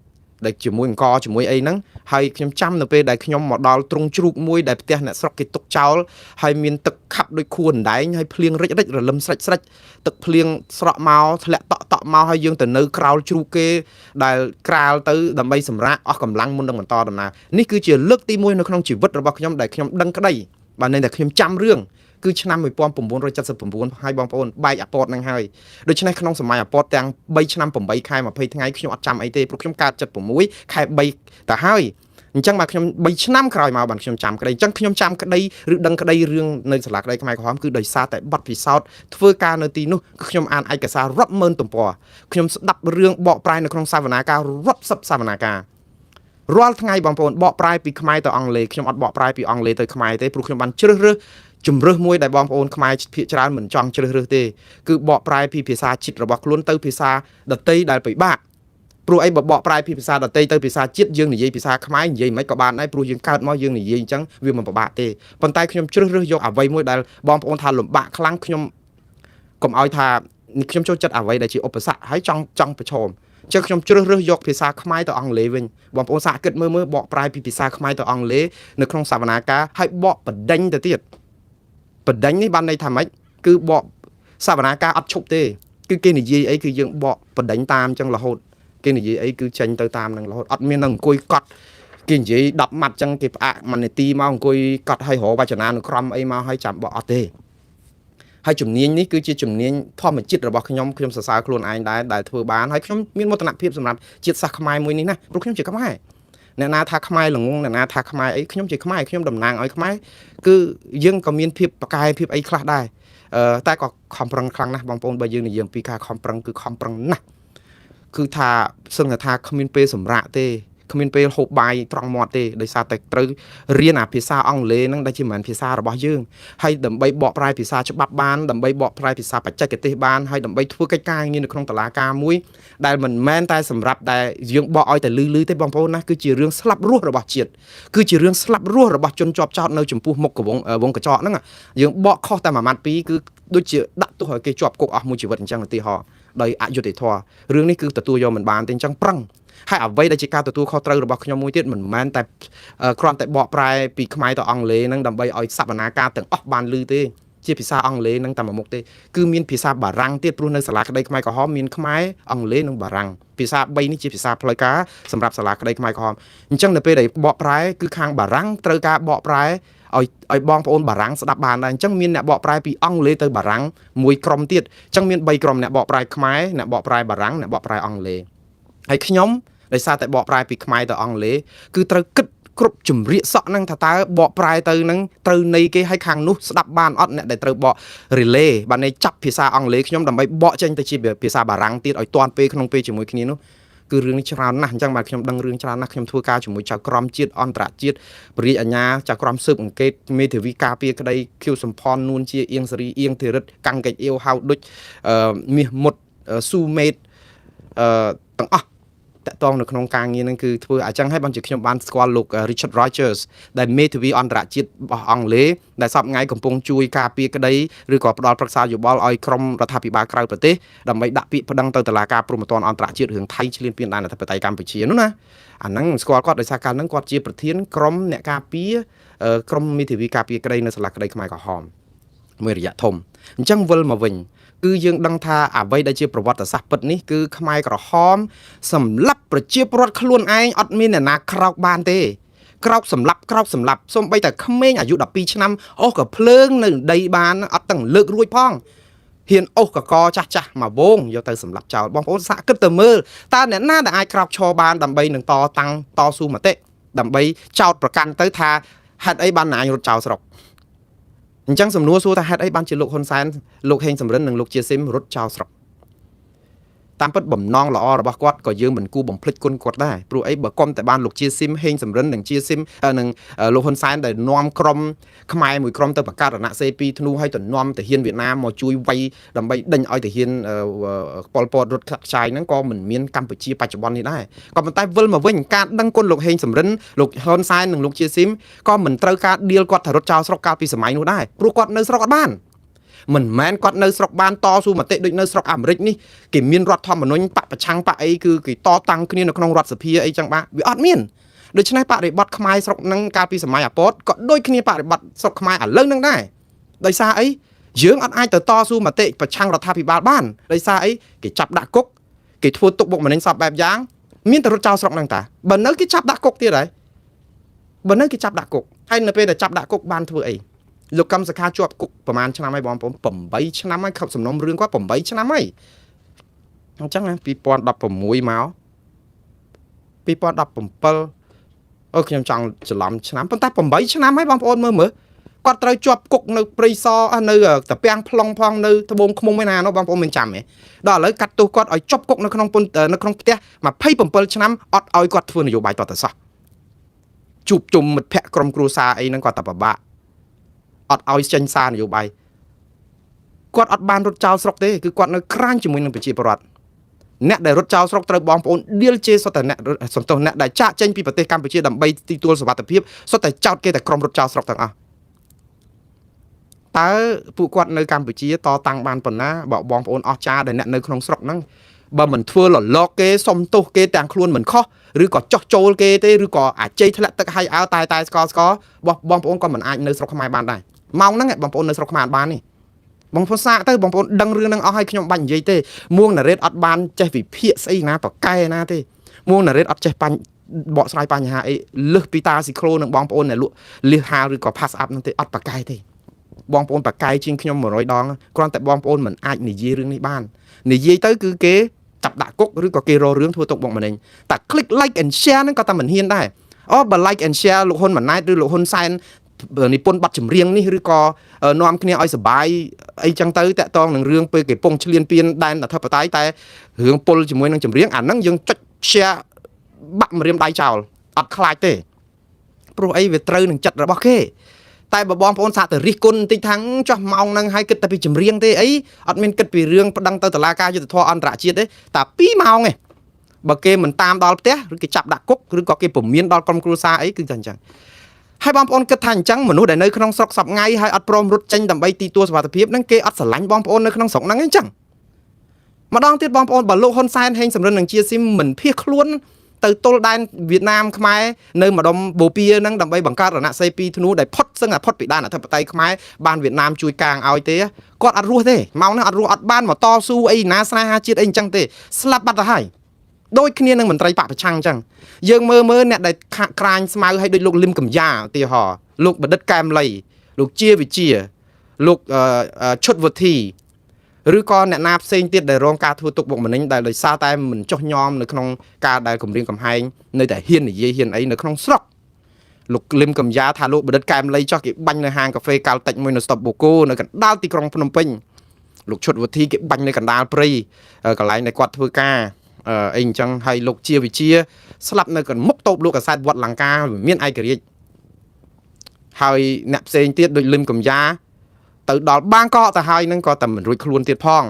ដែលជាមួយអង្គជាមួយអីហ្នឹងហើយខ្ញុំចាំនៅពេលដែលខ្ញុំមកដល់ទ្រង់ជ្រូកមួយដែលផ្ទះអ្នកស្រុកគេទុកចោលហើយមានទឹកខាប់ដូចខួនដែងហើយភ្លៀងរិចរលឹមស្រិចទឹកភ្លៀងស្រក់មកធ្លាក់តក់មកហើយយើងទៅនៅក្រោលជ្រូកគេដែលក្រាលទៅដើម្បីសម្រាកអស់កម្លាំងមុននឹងបន្តដំណើរនេះគឺជាលើកទី1នៅក្នុងជីវិតរបស់ខ្ញុំដែលខ្ញុំដឹងក្តីបាទនៅតែខ្ញុំចាំរឿងគឺឆ្នាំ1979ហើយបងប្អូនបែកអាពតនឹងហើយដូច្នេះក្នុងសម័យអាពតទាំង3ឆ្នាំ8ខែ20ថ្ងៃខ្ញុំអត់ចាំអីទេព្រោះខ្ញុំកើត76ខែ3ទៅហើយអញ្ចឹងមកខ្ញុំ3ឆ្នាំក្រោយមកបានខ្ញុំចាំក្តីអញ្ចឹងខ្ញុំចាំក្តីឬដឹងក្តីរឿងនៅសាលាក្តីខ្មែរក្រហមគឺដោយសារតែបទពិសោធន៍ធ្វើការនៅទីនោះខ្ញុំអានឯកសាររាប់ម៉ឺនទំព័រខ្ញុំស្ដាប់រឿងបកប្រែនៅក្នុងសវនាការរាប់សិបសវនាការរាល់ថ្ងៃបងប្អូនបកប្រែពីខ្មែរទៅអង់គ្លេសខ្ញុំអត់បកប្រែពីអង់គ្លេសទៅខ្មែរទេព្រោះខ្ញុំបានជ្រើសរើសជំរើសមួយដែលបងប្អូនខ្មែរភាគច្រើនមិនចង់ជ្រើសរើសទេគឺបកប្រែពីភាសាជាតិរបស់ខ្លួនទៅភាសាដទៃដែលពិបាកព្រោះអីបើបកប្រែពីភាសាដទៃទៅភាសាជាតិយើងនិយាយភាសាខ្មែរនិយាយមិនក៏បានដែរព្រោះយើងកើតមកយើងនិយាយអញ្ចឹងវាមិនពិបាកទេប៉ុន្តែខ្ញុំជ្រើសរើសយកអ្វីមួយដែលបងប្អូនថាលំបាកខ្លាំងខ្ញុំកុំឲ្យថាខ្ញុំចូលចិត្តអ្វីដែលជាឧបសគ្គហើយចង់ប្រឈមចឹងខ្ញុំជ្រើសរើសយកភាសាខ្មែរទៅអង់គ្លេសវិញបងប្អូនសាកគិតមើលបកប្រែពីភាសាខ្មែរទៅអង់គ្លេសនៅក្នុងសវនាការហើយបកបណ្ដេញទៅទៀតបណ្ដេញនេះបានន័យថាម៉េចគឺបកសវនាការអត់ឈប់ទេគឺគេនិយាយអីគឺយើងបកបណ្ដេញតាមចឹងរហូតគេនិយាយអីគឺចេញទៅតាមនឹងរហូតអត់មាននឹងអង្គុយកត់គេនិយាយ10ម៉ាត់ចឹងគេផ្អាក1នាទីមកអង្គុយកត់ឲ្យរកវចនានុក្រមអីមកឲ្យចាំបកអត់ទេហើយជំនាញនេះគឺជាជំនាញធម្មជាតិរបស់ខ្ញុំសរសើរខ្លួនឯងដែរដែលធ្វើបានហើយខ្ញុំមានមោទនភាពសម្រាប់ជាតិសាសន៍ខ្មែរមួយនេះណាព្រោះខ្ញុំជាខ្មែរអ្នកណាថាខ្មែរល្ងងអ្នកណាថាខ្មែរអីខ្ញុំជាខ្មែរខ្ញុំតំណាងឲ្យខ្មែរគឺយើងក៏មានភាពប្រកែភាពអីខ្លះដែរតែក៏ខំប្រឹងខ្លាំងណាស់បងប្អូនបើយើងនិយាយអំពីការខំប្រឹងគឺខំប្រឹងណាស់គឺថាសឹងថាគ្មានពេលសម្រាកទេគ្មានពេលហូបបាយត្រង់មាត់ទេដោយសារតែត្រូវរៀនអាភាសាអង់គ្លេសហ្នឹងដែលជាមិនភាសារបស់យើងហើយដើម្បីបកប្រែភាសាច្បាប់បានដើម្បីបកប្រែភាសាបច្ចេកទេសបានហើយដើម្បីធ្វើកិច្ចការងារនៅក្នុងតុលាការមួយដែលមិនមែនតែសម្រាប់តែយើងបកឲ្យតែលឺទេបងប្អូនណាគឺជារឿងស្លាប់រស់របស់ជាតិគឺជារឿងស្លាប់រស់របស់ជនជាប់ចោតនៅចំពោះមុខវងកញ្ចក់ហ្នឹងយើងបកខុសតែមួយម៉ាត់ពីរគឺដូចជាដាក់ទោសឲ្យគេជាប់គុកអស់មួយជីវិតអញ្ចឹងឧទាហរណ៍ដោយអយុត្តិធម៌រឿងនេះគឺទទួលយកមិនបានទេអញ្ចឹងប្រឹងហើយអ្វីដែលជាការទទួលខុសត្រូវរបស់ខ្ញុំមួយទៀតមិនមែនតែគ្រាន់តែបកប្រែពីខ្មែរទៅអង់គ្លេសហ្នឹងដើម្បីឲ្យសវនាការទាំងអស់បានឮទេជាភាសាអង់គ្លេសហ្នឹងតែមួយមុខទេគឺមានភាសាបារាំងទៀតព្រោះនៅសាលាក្តីខ្មែរក្រហមមានខ្មែរអង់គ្លេសនិងបារាំងភាសា3នេះជាភាសាផ្លូវការសម្រាប់សាលាក្តីខ្មែរក្រហមអញ្ចឹងនៅពេលដែលបកប្រែគឺខាងបារាំងត្រូវការបកប្រែឲ្យបងប្អូនបារាំងស្ដាប់បានដែរអញ្ចឹងមានអ្នកបកប្រែពីអង់គ្លេសទៅបារាំងមួយក្រុមទៀតអញ្ចឹងមាន3ក្រុមអ្នកបកប្រែខ្មែរអ្នកបកប្រែបារាំងអ្នកបកប្រែអង់គ្លេសហើយខ្ញុំដោយសារតែបកប្រែពីខ្មែរទៅអង់គ្លេសគឺត្រូវគិតគ្រប់ជំរាកសក់ហ្នឹងថាតើបកប្រែទៅហ្នឹងត្រូវន័យគេឲ្យខាងនោះស្ដាប់បានអត់អ្នកដែលត្រូវបក relay បានន័យចាប់ភាសាអង់គ្លេសខ្ញុំដើម្បីបកចេញទៅជាភាសាបារាំងទៀតឲ្យទាន់ពេលក្នុងពេលជាមួយគ្នានោះគឺរឿងនេះច្រើនណាស់អញ្ចឹងបាទខ្ញុំដឹងរឿងច្រើនណាស់ខ្ញុំធ្វើការជាមួយចៅក្រមជាតិអន្តរជាតិបរិយាអាញាចៅក្រមស៊ើបអង្កេតមេធាវីការពារក្តីខៀវសំផននួនជាអៀងសេរីអៀងធីរិតកាំងកិច្ចអៀវហៅដូចមាសមុតស៊ូមេតទាំងអស់តកតងនៅក្នុងការងារហ្នឹងគឺធ្វើអញ្ចឹងហើយបានជាខ្ញុំបានស្គាល់លោក Richard Rogers ដែលមេធាវីអន្តរជាតិរបស់អង់គ្លេសដែលសពថ្ងៃកំពុងជួយការពារក្តីឬក៏ផ្ដល់ប្រឹក្សាយោបល់ឲ្យក្រុមរដ្ឋាភិបាលក្រៅប្រទេសដើម្បីដាក់ពាក្យប្តឹងទៅតុលាការព្រហ្មទណ្ឌអន្តរជាតិរឿងថៃឈ្លានពានដែនអធិបតេយ្យកម្ពុជានោះណាអាហ្នឹងស្គាល់គាត់ដោយសារកាលហ្នឹងគាត់ជាប្រធានក្រុមអ្នកការពារក្រុមមេធាវីការពារក្តីនៅសាលាក្តីខ្មែរក្រហម មួយរយៈធំអញ្ចឹងវិលមកវិញគឺយើងដឹងថាអ្វីដែលជាប្រវត្តិសាស្ត្រពិតនេះគឺខ្មែរក្រហមសម្លាប់ប្រជាពលរដ្ឋខ្លួនឯងអត់មានអ្នកណាក្រោកបានទេក្រោកសម្លាប់សូម្បីតែក្មេងអាយុ12ឆ្នាំអូសក៏ភ្លើងនៅដីបានអត់ទាំងលើករួចផងហ៊ានអូសកកចាស់មកវងយកទៅសម្លាប់ចោលបងប្អូនសាកគិតទៅមើលតើអ្នកណាដែលអាចក្រោកឈរបានដើម្បីនឹងតស៊ូមតិដើម្បីចោទប្រកាន់ទៅថាហេតុអីបានណាញរត់ចោលស្រុកអញ្ចឹងសំណួរសួរថាហេតុអីបានជាលោកហ៊ុនសែនលោកហេងសំរិននិងលោកជាស៊ីមរត់ចោលស្រុកតាមពិតបំណងល្អរបស់គាត់ក៏យើងមិនគួរបំភ្លេចគុណគាត់ដែរព្រោះអីបើគុំតែបានលោកជាស៊ីមហេងសំរិននិងជាស៊ីមនិងលោកហ៊ុនសែនដែលនាំក្រុមខ្មែរមួយក្រុមទៅបង្កើតរណសេរី2ធ្នូឲ្យទៅនាំទាហានវៀតណាមមកជួយវាយដើម្បីដេញឲ្យទាហានប៉ុលពតរត់ខ្ចាយហ្នឹងក៏មិនមានកម្ពុជាបច្ចុប្បន្ននេះដែរក៏ប៉ុន្តែវិលមកវិញការដឹងគុណលោកហេងសំរិនលោកហ៊ុនសែននិងលោកជាស៊ីមក៏មិនត្រូវការឌីលគាត់ថារត់ចោលស្រុកកាលពីសម័យនោះដែរព្រោះគាត់នៅស្រុកអត់បានមិនមែនគាត់នៅស្រុកបានតស៊ូមតិដូចនៅស្រុកអាមេរិកនេះគេមានរដ្ឋធម្មនុញ្ញបកប្រឆាំងបកអីគឺគេតតាំងគ្នានៅក្នុងរដ្ឋសភាអីចឹងបាទវាអត់មានដូច្នេះបរិបត្តិខ្មែរស្រុកហ្នឹងកាលពីសម័យអាពតក៏ដូចគ្នាបរិបត្តិស្រុកខ្មែរឥឡូវហ្នឹងដែរដោយសារអីយើងអត់អាចទៅតស៊ូមតិប្រឆាំងរដ្ឋាភិបាលបានដោយសារអីគេចាប់ដាក់គុកគេធ្វើទុកបុកម្នេញសពបែបយ៉ាងមានតែរត់ចោលស្រុកហ្នឹងតាបើនៅគេចាប់ដាក់គុកទៀតហើយបើនៅគេចាប់ដាក់គុកហើយនៅពេលដែលចាប់ដាក់គុកបានធ្វើអីលោកកម្មសខាជាប់គុកប្រហែលឆ្នាំហើយបងប្អូន8ឆ្នាំហើយខប់សំណុំរឿងគាត់8ឆ្នាំហើយអញ្ចឹងណា2016មក2017អូខ្ញុំចង់ច្រឡំឆ្នាំប៉ុន្តែ8ឆ្នាំហើយបងប្អូនមើលគាត់ត្រូវជាប់គុកនៅព្រៃសរនៅតាពាំងប្លង់ផងនៅត្បូងឃ្មុំឯណានោះបងប្អូនមិនចាំទេដល់ឥឡូវកាត់ទោសគាត់ឲ្យជាប់គុកនៅក្នុងផ្ទះ27ឆ្នាំអត់ឲ្យគាត់ធ្វើនយោបាយតទៅសោះជួបជុំមិត្តភ័ក្តិក្រុមគ្រួសារអីហ្នឹងគាត់តែពិបាកអត់ឲ្យចេញសារនយោបាយគាត់អត់បានរត់ចោលស្រុកទេគឺគាត់នៅក្រាញជាមួយនឹងប្រជាពលរដ្ឋអ្នកដែលរត់ចោលស្រុកត្រូវបងប្អូនឌៀលជេរសុទ្ធតែអ្នកសន្តោសអ្នកដែលចាក់ចេញពីប្រទេសកម្ពុជាដើម្បីទីទួលសុវត្ថិភាពសុទ្ធតែចោតគេតែក្រុមរត់ចោលស្រុកទាំងអស់តើពួកគាត់នៅកម្ពុជាតតាំងបានប៉ុណ្ណាបើបងប្អូនអស់ចាដែលអ្នកនៅក្នុងស្រុកហ្នឹងបើមិនធ្វើលលកគេសុំទោសគេទាំងខ្លួនមិនខុសឬក៏ចោះចូលគេទេឬក៏អាច័យធ្លាក់ទឹកហើយអើតែស្កបងប្អូនក៏មិនអាចនៅស្រុកខ្មែរបានដែរម៉ោងហ្នឹងបងប្អូននៅស្រុកខ្មែរបាននេះបងប្អូនសាកទៅបងប្អូនដឹងរឿងហ្នឹងអស់ហើយខ្ញុំបាច់និយាយទេមួងណារ៉េតអត់បានចេះវិភាគស្អីណាប្រកែណាទេមួងណារ៉េតអត់ចេះបកស្រាយបញ្ហាអីលឹះពីតាស៊ីក្លូនឹងបងប្អូនដែលលក់លៀសហាលឬក៏ pass up ហ្នឹងទេអត់ប្រកែទេបងប្អូនប្រកែជាងខ្ញុំ100ដងគ្រាន់តែបងប្អូនមិនអាចនិយាយរឿងនេះបាននិយាយទៅគឺគេចាប់ដាក់គុកឬក៏គេរករឿងធ្វើទុកបុកម្នេញតែ click like and share ហ្នឹងក៏តែមិនហ៊ានដែរអូបើ like and share លោកហ៊ុនម៉ាណែតឬលោកហ៊ុនសែននិពន្ធបទចម្រៀងនេះឬក៏នាំគ្នាឲ្យសបាយអីចឹងទៅតាក់ទងនឹងរឿងពេលគេពងឈ្លានពានដែនអធិបតេយ្យតែរឿងពុលជាមួយនឹងចម្រៀងអាហ្នឹងយើងចុច share បាក់ម្រាមដៃចោលអត់ខ្លាចទេព្រោះអីវាត្រូវនឹងចិត្តរបស់គេតែបើបងប្អូនសាកទៅរិះគន់បន្តិចថាចោះម៉ោងហ្នឹងឲ្យគិតតែពីចម្រៀងទេអីអត់មានគិតពីរឿងប្តឹងទៅតុលាការយុត្តិធម៌អន្តរជាតិទេតែ2ម៉ោងឯងបើគេមិនតាមដល់ផ្ទះឬគេចាប់ដាក់គុកឬក៏គេពមៀនដល់ក្រុមគ្រួសារអីគឺតែអញ្ចឹងហើយបងប្អូនគិតថាអញ្ចឹងមនុស្សដែលនៅក្នុងស្រុកសពថ្ងៃហើយអត់ព្រមរត់ចេញដើម្បីទីទួលសុវត្ថិភាពហ្នឹងគេអត់ស្រឡាញ់បងប្អូននៅក្នុងស្រុកហ្នឹងអញ្ចឹងម្ដងទៀតបងប្អូនបើលោកហ៊ុនសែនហេងសំរិននិងជាស៊ីមមិនភៀសខ្លួនទៅទល់ដែនវៀតណាមខ្មែរនៅម្ដុំបូព៌ាហ្នឹងដើម្បីបង្កើតរណសេរី2ធ្នូដែលផុតសឹងផុតពីដែនអធិបតេយ្យខ្មែរបានវៀតណាមជួយកាងឲ្យទេគាត់អត់រស់ទេម៉ោងហ្នឹងអត់រស់អត់បានមកតស៊ូអីណាស្នេហាជាតិអីអញ្ចឹងទេស្លាប់បាត់ទៅហើយដូចគ្នានឹងមន្ត្រីបកប្រឆាំងអញ្ចឹងយើងមើលអ្នកដែលក្រាញស្មៅឲ្យដូចលោកលឹមកំយ៉ាឧទាហរណ៍លោកបណ្ឌិតកែមលីលោកជាវិជាលោកឈុតវុធីឬក៏អ្នកណាផ្សេងទៀតដែលរងការធ្វើទុកបុកម្នេញដែលដោយសារតែមិនចុះញោមនៅក្នុងការដែលគម្រាមកំហែងនៅតែហ៊ាននិយាយហ៊ានអីនៅក្នុងស្រុកលោកលឹមកំយ៉ាថាលោកបណ្ឌិតកែមលីចុះគេបាញ់នៅហាងកាហ្វេកាល់តិចមួយនៅស្តុបបូកូនៅកណ្ដាលទីក្រុងភ្នំពេញលោកឈុតវុធីគេបាញ់នៅកណ្ដាលព្រៃកន្លែងដែលគាត់ធ្វើការអីអញ្ចឹងហើយលោកជាវិជាស្លាប់នៅកមុខតូបលោកកសែតវត្តលង្កាមានឯករាជ្យហើយអ្នកផ្សេងទៀតដូចលឹមកំយ៉ាទៅដល់បាងកកទៅហើយនឹងក៏តែមិនរួចខ្លួនទៀតផង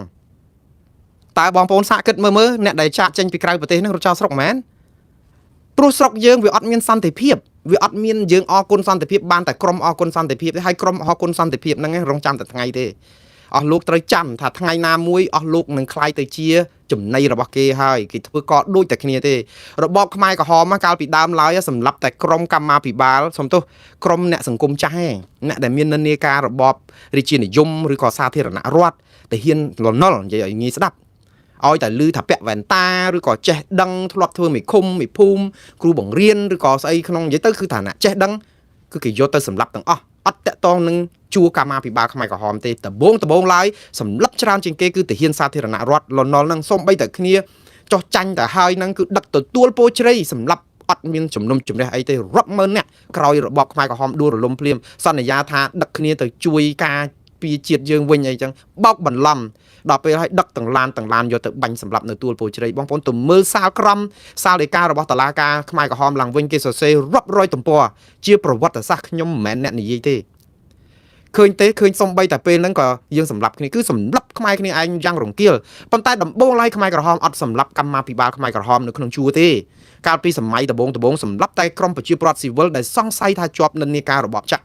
តើបងប្អូនសាកគិតមើលអ្នកដែលចាក់ចេញពីក្រៅប្រទេសនឹងរត់ចោលស្រុកមែនព្រោះស្រុកយើងវាអត់មានសន្តិភាពវាអត់មានយើងអរគុណសន្តិភាពបានតែក្រុមអរគុណសន្តិភាពទេហើយក្រុមអរគុណសន្តិភាពហ្នឹងរងចាំតែថ្ងៃទេអស់លោកត្រូវចាំថាថ្ងៃណាមួយអស់លោកនឹងคล้ายទៅជា ចំណៃរបស់គេហើយគេធ្វើក៏ដូចតែគ្នាទេរបបខ្មែរក្រហមកាលពីដើមឡើយសម្រាប់តែក្រមកម្មាភិបាលសំទោសក្រមអ្នកសង្គមចាស់ឯងអ្នកដែលមាននិន្នាការរបបរាជានិយមឬក៏សាធារណរដ្ឋតែហ៊ានលន់នល់និយាយឲ្យងាយស្ដាប់ឲ្យតែលឺថាពាក់វ៉ែនតាឬក៏ចេះដឹងធ្លាប់ធ្វើមេឃុំមេភូមិគ្រូបង្រៀនឬក៏ស្អីក្នុងនិយាយទៅគឺឋានៈចេះដឹងគឺគេយកទៅសម្លាប់ទាំងអស់អត់តាក់ទងនឹងជួរកម្មាភិបាលខ្មែរក្រហមទេដំបងឡើយសម្លាប់ច្រើនជាងគេគឺទាហានសាធារណរដ្ឋលន់នល់នឹងសូម្បីតែគ្នាចោះចាញ់ទៅហើយនឹងគឺដឹកទទួលពោជ្រៃសម្រាប់អត់មានជំនុំជម្រះអីទេរាប់ម៉ឺនអ្នកក្រោយរបបខ្មែរក្រហមដួលរលំភ្លាមសន្យាថាដឹកគ្នាទៅជួយការពីជាតិយើងវិញអីចឹងបោកបន្លំដល់ពេលឲ្យដឹកទាំងឡានយកទៅបាញ់សម្រាប់នៅទួលពោជ្រៃបងប្អូនទៅមើលសាលក្រមសាលដីការបស់តុលាការខ្មែរក្រហមឡើងវិញគេសរសេររាប់រយទំព័រជាប្រវត្តិសាស្ត្រខ្ញុំមិនមែនអ្នកនិយាយទេឃើញសំបីតែពេលហ្នឹងក៏យើងសម្លាប់គ្នាគឺសម្លាប់ខ្មែរគ្នាឯងយ៉ាងរង្គាលប៉ុន្តែដំបូងឡើយខ្មែរក្រហមអត់សម្លាប់កម្មាភិបាលខ្មែរក្រហមនៅក្នុងជួរទេកាលពីសម័យដំបូងសម្លាប់តែក្រុមប្រជាពលរដ្ឋស៊ីវិលដែលសង្ស័យថាជាប់និន្នាការរបបចាក់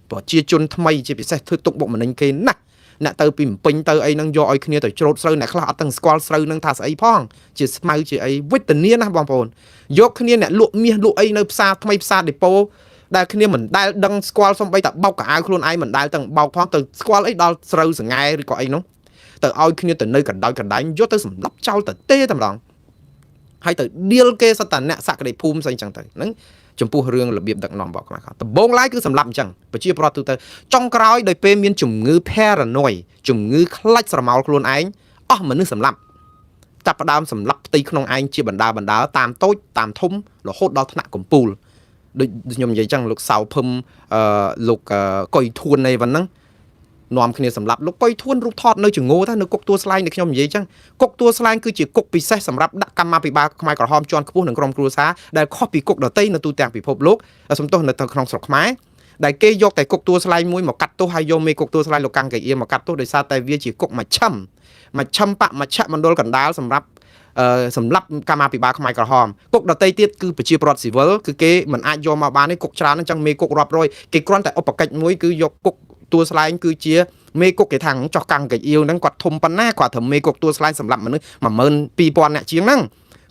ប្រជាជនថ្មីជាពិសេសធ្វើទុកបុកម្នេញគេណាស់អ្នកទៅពីពេញទៅអីហ្នឹងយកឲ្យគ្នាទៅច្រូតស្រូវអ្នកខ្លះអត់ទាំងស្គាល់ស្រូវហ្នឹងថាស្អីផងជាស្មៅជាអីវិទ្យាណាបងប្អូនយកគ្នាអ្នកលក់មាសលក់អីនៅផ្សារថ្មីផ្សារដេប៉ូដែលគ្នាមិនដែលដឹងស្គាល់សំបីតែបោកកៅអៅខ្លួនឯងមិនដែលទាំងបោកផងទៅស្គាល់អីដល់ស្រូវសង្ហែឬក៏អីនោះទៅឲ្យគ្នាទៅនៅកណ្ដោយកណ្ដែងយកទៅសម្លាប់ចោលទៅទេតែម្ដងហើយទៅឌីលគេសតតអ្នកសក្តិភូមិស្អីចឹងទៅហ្នឹងចំពោះរឿងរបៀបដឹកនាំរបស់ខ្មែរដំបូងឡើយគឺសម្លាប់អញ្ចឹងប្រជាពលរដ្ឋទូទៅចុងក្រោយដោយពេលមានជំងឺ paranoid ជំងឺខ្លាចស្រមោលខ្លួនឯងអស់មនុស្សសម្លាប់ចាប់ផ្ដើមសម្លាប់ផ្ទៃក្នុងឯងជាបណ្ដាតាមតូចតាមធំរហូតដល់ថ្នាក់កំពូលដូចខ្ញុំនិយាយចឹងលោកសៅភឹមលោកកុយធួននៃវ៉ាន់ហ្នឹងនាំគ្នាសម្រាប់លោកកុយធួនរូបថតនៅចងោថានៅគុកទួលស្លែងដែលខ្ញុំនិយាយចឹងគុកទួលស្លែងគឺជាគុកពិសេសសម្រាប់ដាក់កម្មាភិបាលខ្មែរក្រហមជាន់ខ្ពស់នឹងក្រុមគ្រួសារដែលខុសពីគុកដទៃនៅទូទាំងពិភពលោកសំទោសនៅក្នុងស្រុកខ្មែរដែលគេយកតែគុកទួលស្លែងមួយមកកាត់ទោសហើយយកមេគុកទួលស្លែងលោកកាំងកៃអៀមកកាត់ទោសដោយសារតែវាជាគុកមជ្ឈិមបមជ្ឈមណ្ឌលកណ្ដាលសម្រាប់សម្រាប់កម្មាភិបាលខ្មែរក្រហមគុកដតីទៀតគឺប្រជាពលរដ្ឋស៊ីវិលគឺគេមិនអាចយកមកបានទេគុកច្រើនអញ្ចឹងមេគុករាប់រយគេគ្រាន់តែឧបកិច្ចមួយគឺយកគុកទួលស្លែងគឺជាមេគុកគេថាចោះកាំងកៃអៀវហ្នឹងគាត់ធំប៉ុណ្ណាគាត់ធ្វើមេគុកទួលស្លែងសម្រាប់មនុស្ស 12000 អ្នកជាងហ្នឹង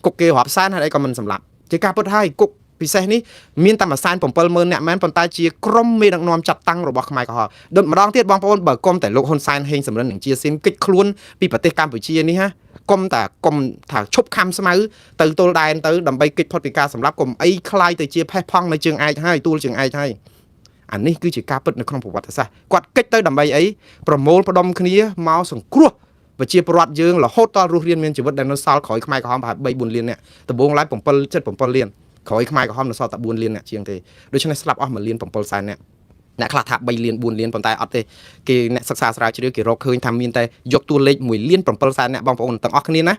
គុកគេរាប់សែនហើយអីក៏មិនសម្រាប់ជាការពិតហើយគុកពិសេសនេះមានតែ170,000 អ្នកមែនប៉ុន្តែជាក្រុមមេដឹកនាំចាត់តាំងរបស់ខ្មែរក្រហមដូចម្ដងទៀតបងប្អូនបើគុំតែលោកហ៊ុនសែនហេងសំរិននឹងជាស៊ីនគិតខ្លួនពីប្រទេសកម្ពុជានេះហាគុំថាឈប់ខំស្មៅទៅទល់ដែនទៅដើម្បីគិតផុតពីការសម្លាប់គុំអីคล้ายទៅជាផេះផង់នៅជើងឯកហើយទួលជើងឯកហើយអានេះគឺជាការពិតនៅក្នុងប្រវត្តិសាស្ត្រគាត់គិតទៅដើម្បីអីប្រមូលផ្ដុំគ្នាមកសង្គ្រោះប្រជាពលរដ្ឋយើងរហូតដល់រស់រានមានជីវិតដែលនៅសល់ក្រោយខ្មែរក្រហមប្រហែល 3-4 លានអ្នកដំបូងឡើយ7 លានក្រោយខ្មែរក្រហមនៅសល់តែ4 លានអ្នកជាងទេដូច្នេះស្លាប់អស់1 លាន 7 សែនអ្នកខ្លះថា3 លាន 4 លានប៉ុន្តែអត់ទេគេអ្នកសិក្សាស្រាវជ្រាវគេរកឃើញថាមានតែយកតួលេខ1 លាន 7 សែនអ្នកបងប្អូនទាំងអស់គ្នាណា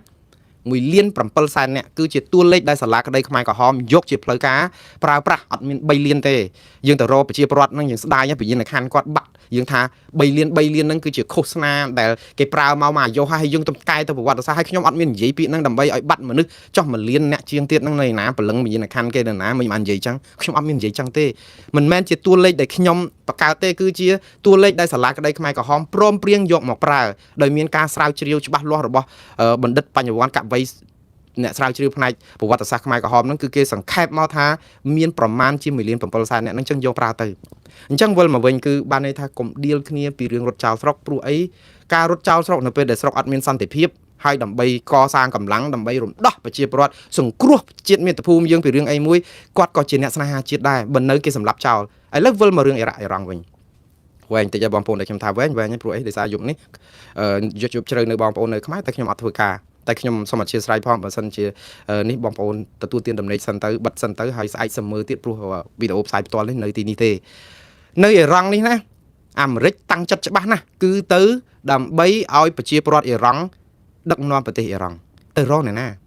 1 លាន 7 សែនអ្នកគឺជាតួលេខដែលសាលាក្តីខ្មែរក្រហមយកជាផ្លូវការប្រើប្រាស់អត់មាន3 លានទេយើងទៅរកប្រជាពលរដ្ឋហ្នឹងយើងស្ដាយពញ្ញាណខណ្ឌគាត់បាក់យើងថា3 លានហ្នឹងគឺជាឃោសនាដែលគេប្រើមកអាយុហើយយើងទៅកែទៅប្រវត្តិសាស្ត្រហើយខ្ញុំអត់មាននិយាយពាក្យហ្នឹងដើម្បីឲ្យបាត់មនុស្សចុះ1 លានអ្នកជាងទៀតហ្នឹងនៅណាព្រលឹងពញ្ញាណខណ្ឌគេនៅណាមិនបាននិយាយចឹងខ្ញុំអត់មាននិយាយចឹងទេមិនមែនជាតួលេខដែលខ្ញុំបង្កើតទេគឺជាតួលេខដែលសាលាក្តីខ្មែរក្រហមព្រមព្រៀងយកមកប្រើដោយមានការស្រាវជ្រាវច្បាស់លាស់របស់បណ្ឌិតបញ្ញវន្តកវីអ្នកស្រាវជ្រាវផ្នែកប្រវត្តិសាស្ត្រខ្មែរក្រហមហ្នឹងគឺគេសង្ខេបមកថាមានប្រមាណជា1 លាន 7 សែនអ្នកហ្នឹងចឹងយកប្រើទៅអញ្ចឹងវិលមកវិញគឺបានន័យថាកុំឌីលគ្នាពីរឿងរត់ចោលស្រុកព្រោះអីការរត់ចោលស្រុកនៅពេលដែលស្រុកអត់មានសន្តិភាពហើយដើម្បីកសាងកម្លាំងដើម្បីរំដោះប្រជាពលរដ្ឋសង្គ្រោះជាតិមាតុភូមិយើងពីរឿងអីមួយគាត់ក៏ជាអ្នកស្នេហាជាតិដែរបើនៅគេសម្លាប់ចោលឥឡូវវិលមករឿងអ៊ីរ៉ាក់អ៊ីរ៉ង់វិញវែងតិចបងប្អូនដែលខ្ញុំថាវែងព្រោះអីដោយសារយុគនេះយុគជ្រៅនៅបងប្អូននៅខ្មែរតែខ្ញុំអត់ធ្វើការតែខ្ញុំសូមអធិស្ឋានផងបើសិនជានេះបងប្អូនទទួលទានដំណេកសិនទៅបិទសិនទៅហើយស្អែកសមើទៀតព្រោះវីដេអូផ្សាយផ្ទាល់នេះនៅទីនេះទេនៅអ៊ីរ៉ង់នេះណាអាមេរិកតាំងចិត្តច្បាស់ណាស់គឺទៅដើម្បីឲ្យប្រជាពលរដ្ឋអ៊ីរ៉ង់ដឹកនាំប្រទេសអ៊ីរ៉ង់ទៅរកអ្នកណា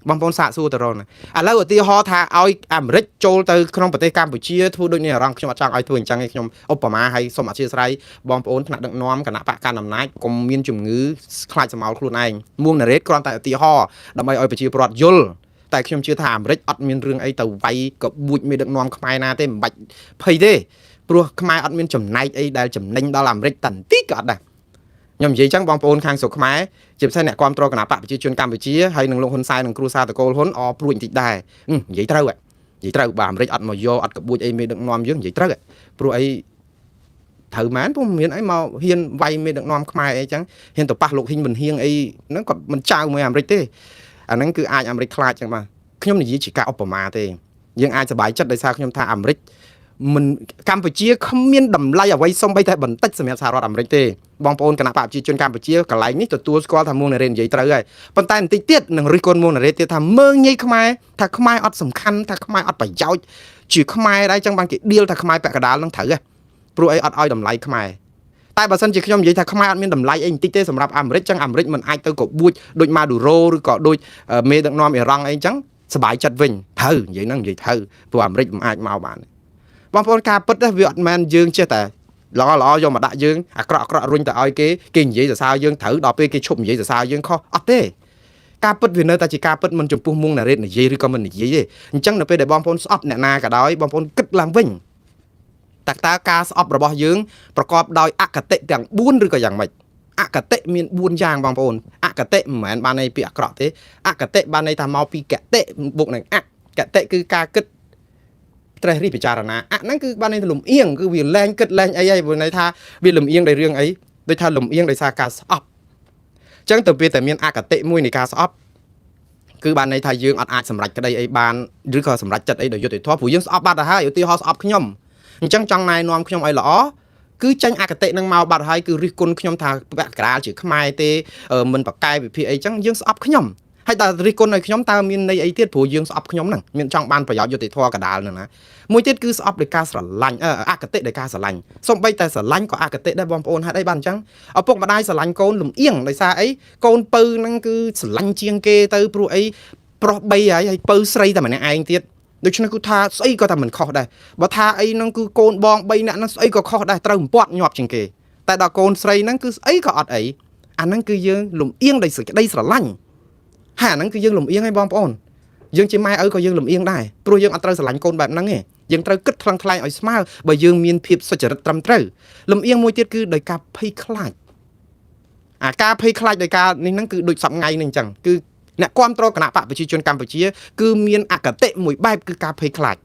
បងប្អូនសាកសួរទៅរកណាឥឡូវឧទាហរណ៍ថាឲ្យអាមេរិកចូលទៅក្នុងប្រទេសកម្ពុជាធ្វើដូចនេះអ៊ីរ៉ង់ខ្ញុំអត់ចង់ឲ្យធ្វើអញ្ចឹងទេខ្ញុំឧបមាឲ្យសូមអធិស្ឋានបងប្អូនថ្នាក់ដឹកនាំគណៈបកកណ្ដាលអំណាចកុំមានជំងឺខ្លាចសម្ោលខ្លួនឯងមួងណារ៉េតគ្រាន់តែឧទាហរណ៍ដើម្បីឲ្យប្រជាពលរដ្ឋយល់តែខ្ញុំជឿថាអាមេរិកអត់មានរឿងអីទៅវាយកបួចមេដឹកនាំខ្មែរណាទេមិនបាច់ភ័យទេព្រោះខ្មែរអត់មានចំណែកអីដែលចំណេញដល់អាមេរិកតាន់តិចក៏អត់ដែរ ខ្ញុំនិយាយចឹងបងប្អូនខាងស្រុកខ្មែរជាពិសេសអ្នកគ្រប់គ្រងគណៈបកប្រជាជនកម្ពុជាហើយនឹងលោកហ៊ុនសែននិងគ្រូសាតកូលហ៊ុនព្រួយបន្តិចដែរនិយាយត្រូវបាទអាមេរិកអត់មកយកអត់ក្បួចអីមេដឹកនាំយើងនិយាយត្រូវព្រោះអីត្រូវមែនពុំមានអីមកហ៊ានវាយមេដឹកនាំខ្មែរអីចឹងហ៊ានទៅប៉ះលោកហ៊ីងមិនហៀងអីហ្នឹងគាត់មិនចៅមួយអាមេរិកទេអាហ្នឹងគឺអាចអាមេរិកខ្លាចចឹងបាទខ្ញុំនិយាយជាការឧបមាទេយើងអាចសប្បាយចិត្តដោយសារខ្ញុំថាអាមេរិកមិនកម្ពុជាគ្មានតម្លៃអ្វីសូម្បីតែបន្តិចសម្រាប់សហរដ្ឋអាមេរិកទេបងប្អូនគណៈបកប្រជាជនកម្ពុជាកន្លែងនេះទទួលស្គាល់ថាមួងណារ៉េនិយាយត្រូវហើយប៉ុន្តែបន្តិចទៀតនឹងរិះគន់មួងណារ៉េទៀតថាមើងងាយខ្មែរថាខ្មែរអត់សំខាន់ថាខ្មែរអត់ប្រយោជន៍ជាខ្មែរដែរចឹងបានគេឌីលថាខ្មែរពាក់កណ្ដាលនឹងត្រូវហ៎ព្រោះអីអត់ឲ្យតម្លៃខ្មែរតែបើសិនជាខ្ញុំនិយាយថាខ្មែរអត់មានតម្លៃអីបន្តិចទេសម្រាប់អាមេរិកចឹងអាមេរិកមិនអាចទៅកបួចដូចម៉ាឌូរ៉ូឬក៏ដូចមេដឹកនាំអ៊ីរ៉ង់អីចឹងសบายចិត្តវិញត្រូវនិយាយហ្នឹងនិយាយត្រូវព្រោះអាមេរិកមិនអាចមកបានបងប្អូនការពិតវាអត់មែនយើងចេះតែល្អយកមកដាក់យើងអាក្រក់រុញទៅឲ្យគេនិយាយសរសើរយើងត្រូវដល់ពេលគេឈប់និយាយសរសើរយើងខុសអត់ទេការពិតវានៅតែជាការពិតមិនចំពោះមុងណារ៉េតនិយាយឬក៏មិននិយាយទេអញ្ចឹងនៅពេលដែលបងប្អូនស្អប់អ្នកណាក៏ដោយបងប្អូនគិតឡើងវិញតើការស្អប់របស់យើងប្រកបដោយអកតេទាំង4ឬក៏យ៉ាងម៉េចអកតេមាន4យ៉ាងបងប្អូនអកតេមិនមែនបានន័យពីអាក្រក់ទេអកតេបានន័យថាមកពីកតេបុកនឹងអកតេគឺការគិតត្រេះរិះពិចារណាហ្នឹងគឺបានន័យថាលំអៀងគឺវាលែងគិតលែងអីហើយព្រោះន័យថាវាលំអៀងដោយរឿងអីដូចថាលំអៀងដោយសារការស្អប់អញ្ចឹងទៅពេលតែមានអកតេមួយនៃការស្អប់គឺបានន័យថាយើងអត់អាចសម្រេចក្តីអីបានឬក៏សម្រេចចិត្តអីដោយយុត្តិធម៌ព្រោះយើងស្អប់បាត់ទៅហើយឧទាហរណ៍ស្អប់ខ្ញុំអញ្ចឹងចង់ណែនាំខ្ញុំឲ្យល្អគឺចាញ់អកតេនឹងមកបាត់ហើយគឺរិះគន់ខ្ញុំថាពាក់កណ្ដាលជាខ្មែរទេមិនប្រកែវិភាគអីចឹងយើងស្អប់ខ្ញុំហើយតើរិះគន់ឲ្យខ្ញុំតើមានន័យអីទៀតព្រោះយើងស្អប់ខ្ញុំហ្នឹងមានចង់បានប្រយោជន៍យុត្តិធម៌កណ្ដាលហ្នឹងណាមួយទៀតគឺស្អប់ដោយការស្រឡាញ់អកតេដោយការស្រឡាញ់សូម្បីតែស្រឡាញ់ក៏អកតេដែរបងប្អូនហេតុអីបានអញ្ចឹងឪពុកម្ដាយស្រឡាញ់កូនលំអៀងដោយសារអីកូនពៅហ្នឹងគឺស្រឡាញ់ជាងគេទៅព្រោះអីប្រុស3ហើយពៅស្រីតែម្នាក់ឯងទៀតដូច្នេះគឺថាស្អីក៏តែមិនខុសដែរបើថាអីហ្នឹងគឺកូនបង3នាក់ហ្នឹងស្អីក៏ខុសដែរត្រូវបំពាត់ញាប់ជាងគេតែដល់កូនស្រីហ្នឹងគឺស្អីក៏អត់អីអាហ្នឹងគឺយើងលំអៀងដោយសេចក្តីស្រឡាញ់ហើយអាហ្នឹងគឺយើងលំអៀងហើយបងប្អូនយើងជាម៉ែឪក៏យើងលំអៀងដែរព្រោះយើងអត់ត្រូវស្រឡាញ់កូនបែបហ្នឹងទេយើងត្រូវគិតថ្លឹងថ្លែងឲ្យស្មើបើយើងមានភាពសុចរិតត្រឹមត្រូវលំអៀងមួយទៀតគឺដោយការភ័យខ្លាចអាការភ័យខ្លាចដោយការនេះហ្នឹងគឺដូចសប្ងៃនេះអញ្ចឹងគឺអ្នកគ្រប់គ្រងគណៈបកប្រជាជនកម្ពុជាគឺមានអកតេមួយបែបគឺការភ័យខ្លាចអ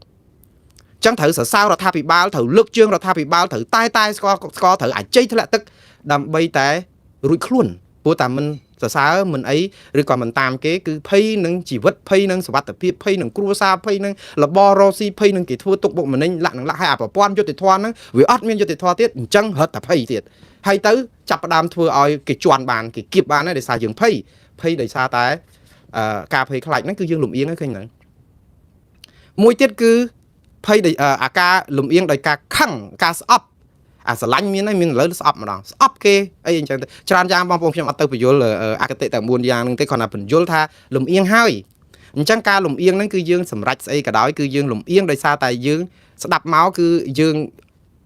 ញ្ចឹងត្រូវសរសើររដ្ឋាភិបាលត្រូវលើកជើងរដ្ឋាភិបាលត្រូវតែស្គាល់ត្រូវអាជ័យធ្លាក់ទឹកដើម្បីតែរួចខ្លួនព្រោះតែមិនសរសើរមិនអីឬក៏មិនតាមគេគឺភ័យនឹងជីវិតភ័យនឹងសុវត្ថិភាពភ័យនឹងគ្រួសារភ័យនឹងលបរស៊ីភ័យនឹងគេធ្វើទុកបុកម្នេញលាក់នឹងលាក់ឲ្យអាប្រព័ន្ធយុតិធធម៌ហ្នឹងវាអត់មានយុតិធធម៌ទៀតអញ្ចឹងរត់តែភ័យទៀតហើយទៅចាប់ផ្ដើមធ្វើឲ្យគេជន់បានគេគៀបបានហើយដោយសារយើងភ័យដោយសារតែការភ័យខ្លាចហ្នឹងគឺយើងលំអៀងហ្នឹងឃើញហ្នឹងមួយទៀតគឺភ័យដោយអាការលំអៀងដោយការខឹងការស្អប់អាស្រឡាញ់មានហើយមានឥឡូវស្អប់ម្ដងស្អប់គេអីអញ្ចឹងច្រើនយ៉ាងបងប្អូនខ្ញុំអត់ទៅបញ្យល់អកតេតែ9យ៉ាងហ្នឹងទេគ្រាន់តែបញ្យល់ថាលំអៀងហើយអញ្ចឹងការលំអៀងហ្នឹងគឺយើងសម្រេចស្អីក៏ដោយគឺយើងលំអៀងដោយសារតែយើងស្ដាប់មកគឺយើង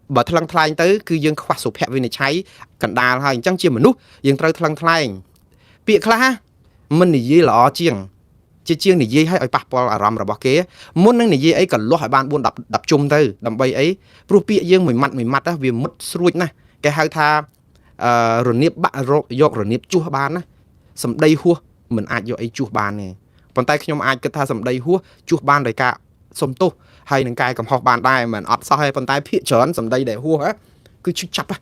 បើថ្លឹងថ្លែងទៅគឺយើងខ្វះសុភវិនិច្ឆ័យកណ្ដាលហើយអញ្ចឹងជាមនុស្សយើងត្រូវថ្លឹងថ្លែងពាក្យខ្លះមិននិយាយល្អជាងនិយាយឲ្យប៉ះពាល់អារម្មណ៍របស់គេមុននឹងនិយាយអីក៏លាស់ឲ្យបាន4 10ជុំទៅដើម្បីអីព្រោះពាក្យយើងមួយម៉ាត់វាមុតស្រួចណាស់គេហៅថារនៀបបាក់យករនៀបជួសបានណាសម្ដីហួសមិនអាចយកអីជួសបានទេប៉ុន្តែខ្ញុំអាចគិតថាសម្ដីហួសជួសបានដោយការសុំទោសហើយនឹងកែកំហុសបានដែរមិនអត់សោះទេប៉ុន្តែភាកច្រើនសម្ដីដែលហួសគឺឈឺចាប់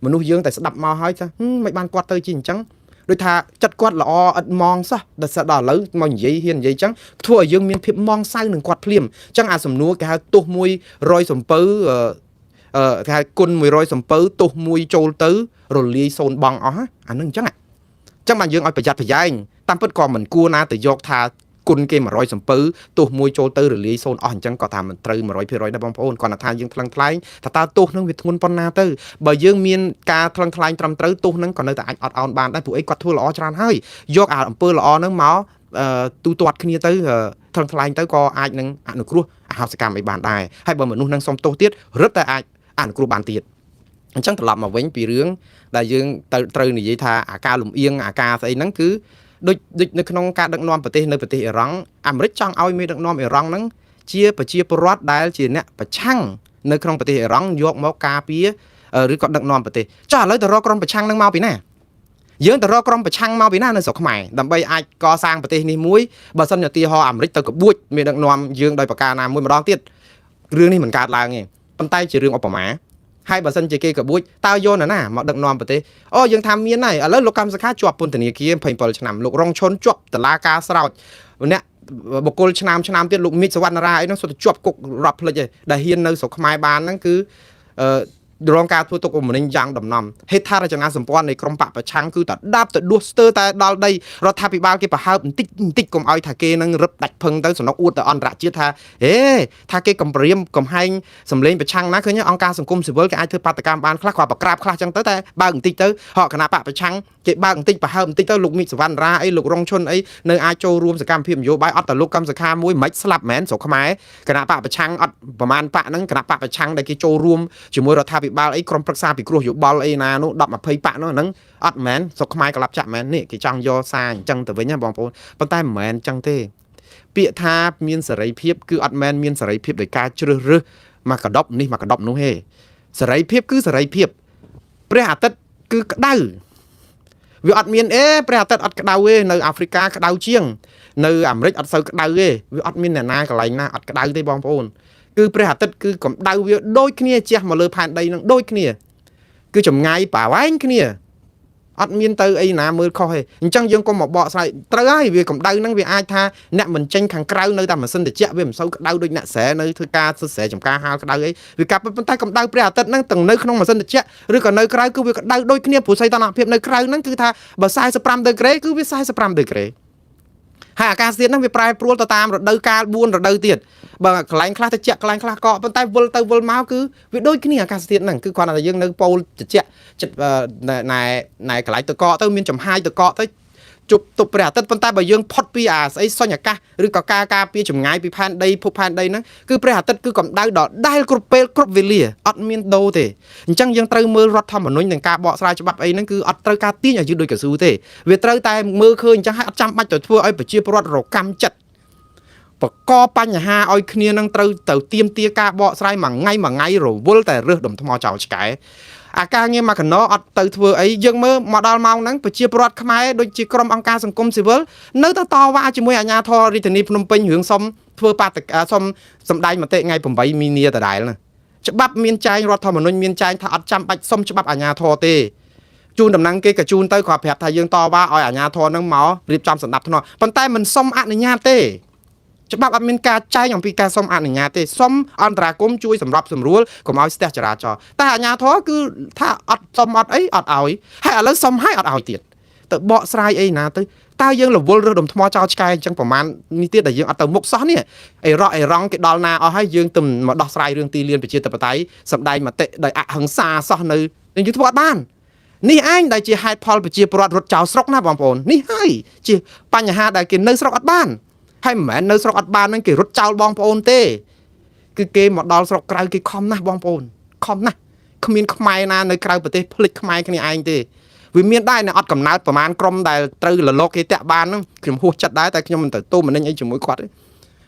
មនុស្សយើងតែស្ដាប់មកហើយថាមិនបានគាត់ទៅជាអញ្ចឹងដូចថាចិត្តគាត់ល្អឥតមងសោះដល់ឥឡូវមកនិយាយហ៊ាននិយាយអញ្ចឹងធ្វើឲ្យយើងមានភាពមងសៅនឹងគាត់ភ្លាមអញ្ចឹងអាសំណួរគេហៅទោស100សំពៅគេហៅគុណ100សំពៅទោស1ចូលទៅរលាយសូន្យបងអស់អានឹងអញ្ចឹងបានយើងឲ្យប្រយ័ត្នប្រយែងតាមពិតក៏មិនគួរណាទៅយកថាគុណគេ100សំពៅទោស1ចូលទៅរលាយសូន្យអស់អញ្ចឹងក៏ថាមិនត្រូវ 100% ដែរបងប្អូនគាត់ថាយើងថ្លឹងថ្លែងថាតើទោសនឹងវាធ្ងន់ប៉ុណ្ណាទៅបើយើងមានការថ្លឹងថ្លែងត្រឹមត្រូវទោសនឹងក៏នៅតែអាចអត់អោនបានដែរព្រោះអីគាត់ធ្វើល្អច្រើនហើយយកអាអំពើល្អនឹងមកទូទាត់គ្នាទៅថ្លឹងថ្លែងទៅក៏អាចនឹងអនុគ្រោះអហោសកម្មអីបានដែរហើយបើមនុស្សនឹងសុំទោសទៀតរឹតតែអាចអនុគ្រោះបានទៀតអញ្ចឹងត្រឡប់មកវិញពីរឿងដែលយើងត្រូវនិយាយថាអាការលំអៀងអាការស្អីហ្នឹងគឺដូចនៅក្នុងការដឹកនាំប្រទេសនៅប្រទេសអ៊ីរ៉ង់អាមេរិកចង់ឲ្យមេដឹកនាំអ៊ីរ៉ង់ហ្នឹងជាប្រជាពលរដ្ឋដែលជាអ្នកប្រឆាំងនៅក្នុងប្រទេសអ៊ីរ៉ង់យកមកការពារឬក៏ដឹកនាំប្រទេសចុះឥឡូវទៅរកក្រុមប្រឆាំងហ្នឹងមកពីណា យើងទៅរកក្រុមប្រឆាំងមកពីណានៅស្រុកខ្មែរដើម្បីអាចកសាងប្រទេសនេះមួយបើសិនជាទីហោអាមេរិកទៅកបួចមានដឹកនាំយើងដោយប្រការណាមួយម្ដងទៀតរឿងនេះមិនកើតឡើងទេប៉ុន្តែជារឿងឧបមាហើយបើសិនជាគេកបួចតើយកណាមកដឹកនាំប្រទេសអូយើងថាមានហើយឥឡូវលោកកម្មសខាជាប់ពន្ធនាគារ27ឆ្នាំលោករងឈុនជាប់តុលាការស្រោចអ្នកបុគ្គលឆ្នាំទៀតលោកមីកសវណ្ណរាអីហ្នឹងសុទ្ធតែជាប់គុករាប់ផ្លេចឯដែលហ៊ាននៅស្រុកខ្មែរបានហ្នឹងគឺរងការធ្វើទុកបុកម្នេញយ៉ាងដំណំហេដ្ឋារចនាសម្ព័ន្ធនៃក្រមបកប្រឆាំងគឺតែដាប់ទៅដួសស្ទើរតែដល់ដីរដ្ឋាភិបាលគេប្រហើបបន្តិចកុំឲ្យថាគេនឹងរឹបដាច់ភឹងទៅសំណុកអួតទៅអន្តរជាតិថាថាគេកំព្រាមកំហែងសម្លេងប្រឆាំងណាឃើញអង្គការសង្គមស៊ីវិលគេអាចធ្វើបាតកម្មបានខ្លះគាត់ប្រក្រាបខ្លះចឹងទៅតែបើបន្តិចទៅហកគណៈបកប្រឆាំងគេបើបន្តិចប្រហើបបន្តិចទៅលោកមីកសវណ្ណរាអីលោករងឈុនអីនៅអាចចូលរួមសកម្មភាពនយោបាយអត់តែលោកកម្មសខាមួយមិនស្លាប់មែនស្រុកខ្មែរគណៈបកប្រឆាំងអត់ប្រមាណបកហ្នឹងគណៈបកប្រឆាំងដែលគេចូលរួមជាមួយរដ្ឋាភិបាលអីក្រុមប្រឹក្សាពិគ្រោះយោបល់អីណានោះ10 20 បកនោះហ្នឹងអត់មែនស្រុកខ្មែរក្លាប់ចាក់មែននេះគេចង់យកសារអញ្ចឹងទៅវិញណាបងប្អូនប៉ុន្តែមិនមែនអញ្ចឹងទេពាក្យថាមានសេរីភាពគឺអត់មែនមានសេរីភាពដោយការជ្រើសរើសមកកដប់នេះមកកដប់នោះទេសេរីភាពគឺសេរីភាពព្រះអាទិត្យគឺក្តៅវាអត់មានព្រះអាទិត្យអត់ក្តៅទេនៅអាហ្វ្រិកាក្តៅជាងនៅអាមេរិកអត់សូវក្តៅទេវាអត់មានអ្នកណាកន្លែងណាអត់ក្តៅទេបងប្អូនគឺព្រះអាទិត្យគឺកម្ដៅវាដូចគ្នាជះមកលើផែនដីនឹងដូចគ្នាគឺចម្ងាយប្រវែងគ្នាអត់មានទៅអីណាមើលខុសទេអញ្ចឹងយើងកុំមកបកស្រាយត្រូវហើយវាកម្ដៅហ្នឹងវាអាចថាអ្នកមិនចេញខាងក្រៅនៅតែម៉ាស៊ីនត្រជាក់វាមិនសូវក្តៅដូចអ្នកស្រែនៅធ្វើការសស្រែចំការហាលក្តៅអីវាកាប់ប៉ុន្តែកម្ដៅព្រះអាទិត្យហ្នឹងទាំងនៅក្នុងម៉ាស៊ីនត្រជាក់ឬក៏នៅក្រៅគឺវាក្តៅដូចគ្នាព្រោះសីតុណ្ហភាពនៅក្រៅហ្នឹងគឺថាបើ45ដឺក្រេគឺវា45ដឺក្រេហើយអាកាសធាតុហ្នឹងវាប្រែប្រួលទៅតាមរដូវកាល4រដូវទៀតបើកន្លែងខ្លះត្រជាក់កន្លែងខ្លះកកប៉ុន្តែវិលទៅវិលមកគឺវាដូចគ្នាអាកាសធាតុហ្នឹងគឺគ្រាន់តែយើងនៅប៉ូលត្រជាក់ចិត្តណែកន្លែងទៅកកទៅមានចំហាយទៅកកទៅជប់ទប់ព្រះអាទិត្យប៉ុន្តែបើយើងផុតពីអាស្អីសុញ្ញអាកាសឬក៏ការពារចម្ងាយពីផែនដីភពផែនដីហ្នឹងគឺព្រះអាទិត្យគឺកម្ដៅដល់ដែលគ្រប់ពេលគ្រប់វេលាអត់មានដូរទេអញ្ចឹងយើងត្រូវមើលរដ្ឋធម្មនុញ្ញនិងការបកស្រាយច្បាប់អីហ្នឹងគឺអត់ត្រូវការទាញឲ្យយឺតដូចកស៊ូទេវាត្រូវតែមើលឃើញអញ្ចឹងហើយអត់ចាំបាច់ទៅធ្វើឲ្យប្រជាពលរដ្ឋរកម្មចិត្តបកបញ្ហាឲ្យគ្នានឹងត្រូវទៅទៀមទាការបកស្រាយមួយថ្ងៃរវល់តែរើសដុំថ្មចោលឆ្កែអាការងារមកកណោអត់ទៅធ្វើអីយើងមើលមកដល់ម៉ោងហ្នឹងប្រជាពលរដ្ឋខ្មែរដូចជាក្រុមអង្គការសង្គមស៊ីវិលនៅតែតវ៉ាជាមួយអាជ្ញាធររាជធានីភ្នំពេញរឿងសុំធ្វើបាតសុំសម្ដែងមតិថ្ងៃ8មីនាដដែលណាច្បាប់មានចែងរដ្ឋធម្មនុញ្ញមានចែងថាអត់ចាំបាច់សុំច្បាប់អាជ្ញាធរទេជូនដំណឹងគេក៏ជូនទៅគាត់ប្រាប់ថាយើងតវ៉ាឲ្យអាជ្ញាធរហ្នឹងមករៀបចំសម្ដាប់ធ្នាប់ប៉ុន្តែមិនសុំអនុញ្ញាតទេច្បាប់អត់មានការចែងអំពីការសុំអនុញ្ញាតទេសុំអន្តរាគមន៍ជួយសម្របសម្រួលកុំឲ្យស្ទះចរាចរណ៍តែអាជ្ញាធរគឺថាអត់សុំអត់អីអត់ឲ្យហើយឥឡូវសុំឲ្យអត់ឲ្យទៀតទៅបកស្រាយអីណាទៅតើយើងរវល់រើសដុំថ្មចោលឆ្កែអញ្ចឹងប្រហែលនេះទៀតដែលយើងអត់ទៅមុខសោះនេះអីរ៉ង់គេដល់ណាអស់ហើយយើងទៅមកដោះស្រាយរឿងទីលានប្រជាធិបតេយ្យសម្ដែងមតិដោយអហិង្សាសោះនៅយើងធ្វើអត់បាននេះឯងដែលជាហេតុផលប្រជាពលរដ្ឋរត់ចោលស្រុកណាបងប្អូននេះហើយជាបញ្ហាដែលគេនៅស្រុកអត់បានហើយមិនមែននៅស្រុកអត់បានហ្នឹងគេរត់ចោលបងប្អូនទេគឺគេមកដល់ស្រុកក្រៅគេខំណាស់បងប្អូនខំណាស់គ្មានខ្មែរណានៅក្រៅប្រទេសភ្លេចខ្មែរគ្នាឯងទេវាមានដែរនៅអត់កំណើតប្រមាណក្រុមដែលត្រូវលលកគេតាក់បានហ្នឹងខ្ញុំហួសចិត្តដែរតែខ្ញុំមិនទៅទូមនិញអីជាមួយគាត់ទេ